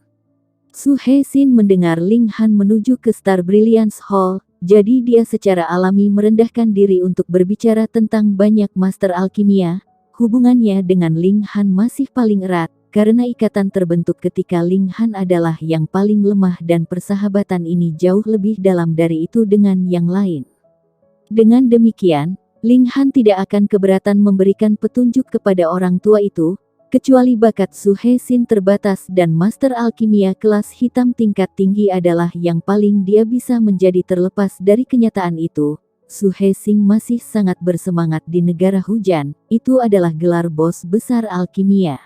Su Hexin mendengar Ling Han menuju ke Star Brilliance Hall, jadi dia secara alami merendahkan diri untuk berbicara tentang banyak master alkimia. Hubungannya dengan Ling Han masih paling erat, karena ikatan terbentuk ketika Ling Han adalah yang paling lemah dan persahabatan ini jauh lebih dalam dari itu dengan yang lain. Dengan demikian, Ling Han tidak akan keberatan memberikan petunjuk kepada orang tua itu, kecuali bakat Su Hexin terbatas dan master alkimia kelas hitam tingkat tinggi adalah yang paling dia bisa menjadi. Terlepas dari kenyataan itu, Su Hexin masih sangat bersemangat di negara hujan, itu adalah gelar bos besar alkimia.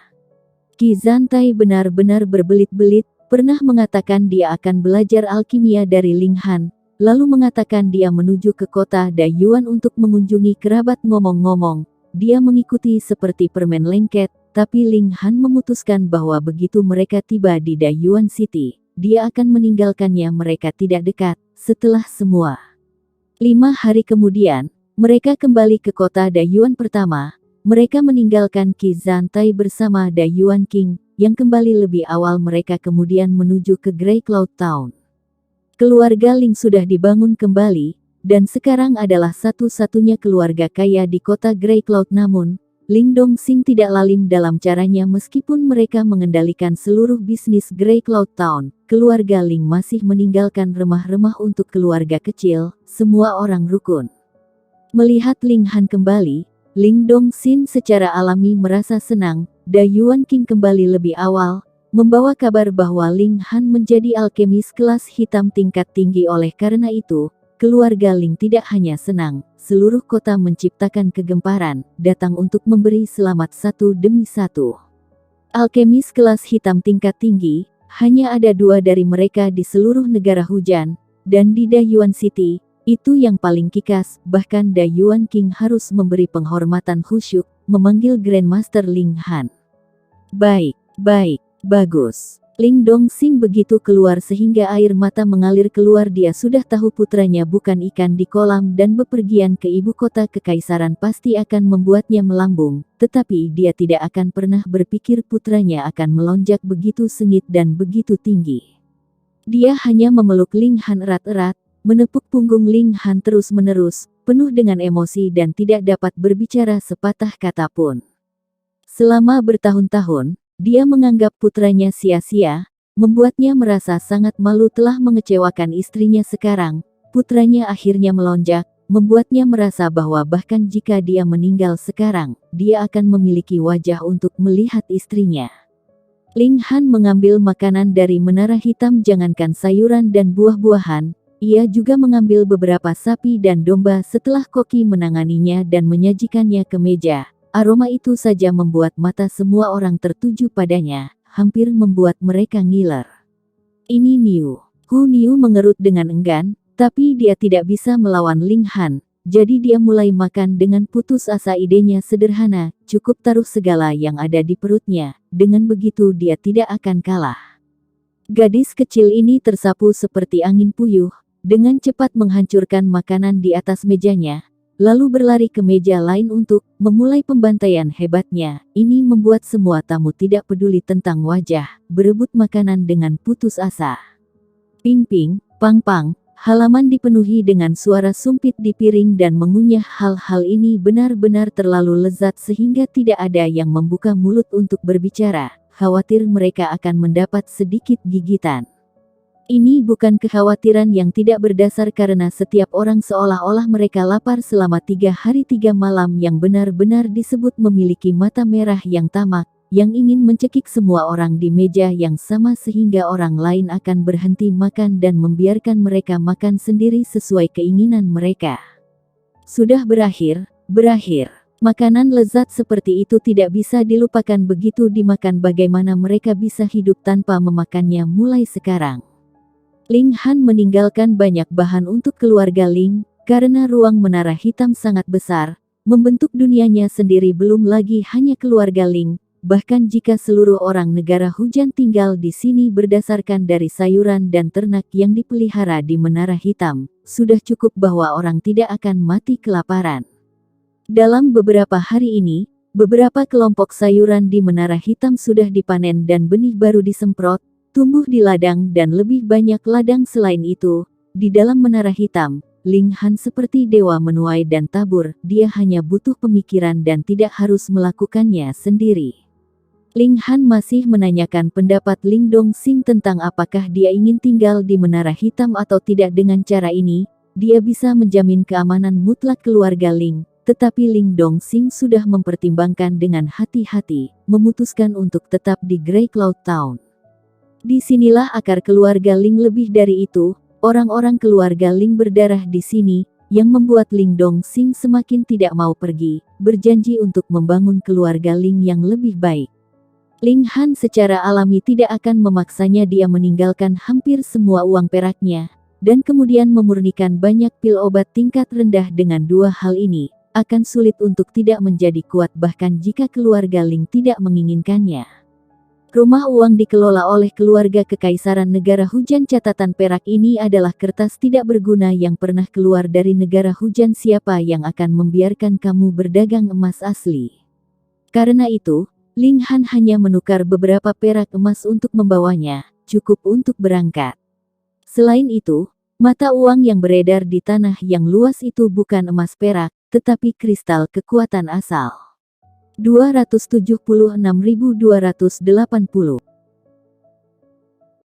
Qi Zantai benar-benar berbelit-belit, pernah mengatakan dia akan belajar alkimia dari Ling Han, lalu mengatakan dia menuju ke kota Dayuan untuk mengunjungi kerabat. Ngomong-ngomong, dia mengikuti seperti permen lengket, tapi Ling Han memutuskan bahwa begitu mereka tiba di Dayuan City, dia akan meninggalkannya. Mereka tidak dekat. Setelah semua 5 hari kemudian, mereka kembali ke kota Dayuan pertama. Mereka meninggalkan Qi Zantai bersama Dayuan King, yang kembali lebih awal. Mereka kemudian menuju ke Grey Cloud Town. Keluarga Ling sudah dibangun kembali, dan sekarang adalah satu-satunya keluarga kaya di kota Grey Cloud. Namun, Ling Dongxing tidak lalim dalam caranya. Meskipun mereka mengendalikan seluruh bisnis Grey Cloud Town, keluarga Ling masih meninggalkan remah-remah untuk keluarga kecil, semua orang rukun. Melihat Ling Han kembali, Ling Dongxing secara alami merasa senang. Dayuan King kembali lebih awal, membawa kabar bahwa Ling Han menjadi alkemis kelas hitam tingkat tinggi. Oleh karena itu, keluarga Ling tidak hanya senang, seluruh kota menciptakan kegemparan, datang untuk memberi selamat satu demi satu. Alkemis kelas hitam tingkat tinggi, hanya ada 2 dari mereka di seluruh negara hujan, dan di Dayuan City, itu yang paling kikas. Bahkan Dayuan King harus memberi penghormatan khusyuk, memanggil Grandmaster Ling Han. Baik, bagus. Ling Dongxing begitu keluar sehingga air mata mengalir keluar. Dia sudah tahu putranya bukan ikan di kolam dan bepergian ke ibu kota kekaisaran pasti akan membuatnya melambung, tetapi dia tidak akan pernah berpikir putranya akan melonjak begitu sengit dan begitu tinggi. Dia hanya memeluk Ling Han erat-erat, menepuk punggung Ling Han terus-menerus, penuh dengan emosi dan tidak dapat berbicara sepatah kata pun. Selama bertahun-tahun, dia menganggap putranya sia-sia, membuatnya merasa sangat malu telah mengecewakan istrinya. Sekarang, putranya akhirnya melonjak, membuatnya merasa bahwa bahkan jika dia meninggal sekarang, dia akan memiliki wajah untuk melihat istrinya. Ling Han mengambil makanan dari menara hitam. Jangankan sayuran dan buah-buahan, ia juga mengambil beberapa sapi dan domba. Setelah koki menanganinya dan menyajikannya ke meja, aroma itu saja membuat mata semua orang tertuju padanya, hampir membuat mereka ngiler. Ini Niu. Hu Niu mengerut dengan enggan, tapi dia tidak bisa melawan Ling Han, jadi dia mulai makan dengan putus asa. Idenya sederhana, cukup taruh segala yang ada di perutnya, dengan begitu dia tidak akan kalah. Gadis kecil ini tersapu seperti angin puyuh, dengan cepat menghancurkan makanan di atas mejanya, lalu berlari ke meja lain untuk memulai pembantaian hebatnya. Ini membuat semua tamu tidak peduli tentang wajah, berebut makanan dengan putus asa. Ping-ping, pang-pang, halaman dipenuhi dengan suara sumpit di piring dan mengunyah. Hal-hal ini benar-benar terlalu lezat sehingga tidak ada yang membuka mulut untuk berbicara, khawatir mereka akan mendapat sedikit gigitan. Ini bukan kekhawatiran yang tidak berdasar karena setiap orang seolah-olah mereka lapar selama 3 hari 3 malam yang benar-benar disebut memiliki mata merah yang tamak, yang ingin mencekik semua orang di meja yang sama sehingga orang lain akan berhenti makan dan membiarkan mereka makan sendiri sesuai keinginan mereka. Sudah berakhir. Makanan lezat seperti itu tidak bisa dilupakan. Begitu dimakan bagaimana mereka bisa hidup tanpa memakannya mulai sekarang. Ling Han meninggalkan banyak bahan untuk keluarga Ling, karena ruang menara hitam sangat besar, membentuk dunianya sendiri. Belum lagi hanya keluarga Ling, bahkan jika seluruh orang negara hujan tinggal di sini berdasarkan dari sayuran dan ternak yang dipelihara di menara hitam, sudah cukup bahwa orang tidak akan mati kelaparan. Dalam beberapa hari ini, beberapa kelompok sayuran di menara hitam sudah dipanen dan benih baru disemprot. tumbuh di ladang dan lebih banyak ladang selain itu. Di dalam menara hitam, Ling Han seperti dewa menuai dan tabur, dia hanya butuh pemikiran dan tidak harus melakukannya sendiri. Ling Han masih menanyakan pendapat Ling Dongxing tentang apakah dia ingin tinggal di menara hitam atau tidak. Dengan cara ini, dia bisa menjamin keamanan mutlak keluarga Ling, tetapi Ling Dongxing sudah mempertimbangkan dengan hati-hati, memutuskan untuk tetap di Grey Cloud Town. Disinilah akar keluarga Ling. Lebih dari itu, orang-orang keluarga Ling berdarah di sini, yang membuat Ling Dongxing semakin tidak mau pergi, berjanji untuk membangun keluarga Ling yang lebih baik. Ling Han secara alami tidak akan memaksanya dia meninggalkan hampir semua uang peraknya, dan kemudian memurnikan banyak pil obat tingkat rendah. Dengan dua hal ini, akan sulit untuk tidak menjadi kuat bahkan jika keluarga Ling tidak menginginkannya. Rumah uang dikelola oleh keluarga Kekaisaran Negara Hujan. Catatan perak ini adalah kertas tidak berguna yang pernah keluar dari negara hujan. Siapa yang akan membiarkan kamu berdagang emas asli? Karena itu, Ling Han hanya menukar beberapa perak emas untuk membawanya, cukup untuk berangkat. Selain itu, mata uang yang beredar di tanah yang luas itu bukan emas perak, tetapi kristal kekuatan asal. 276.280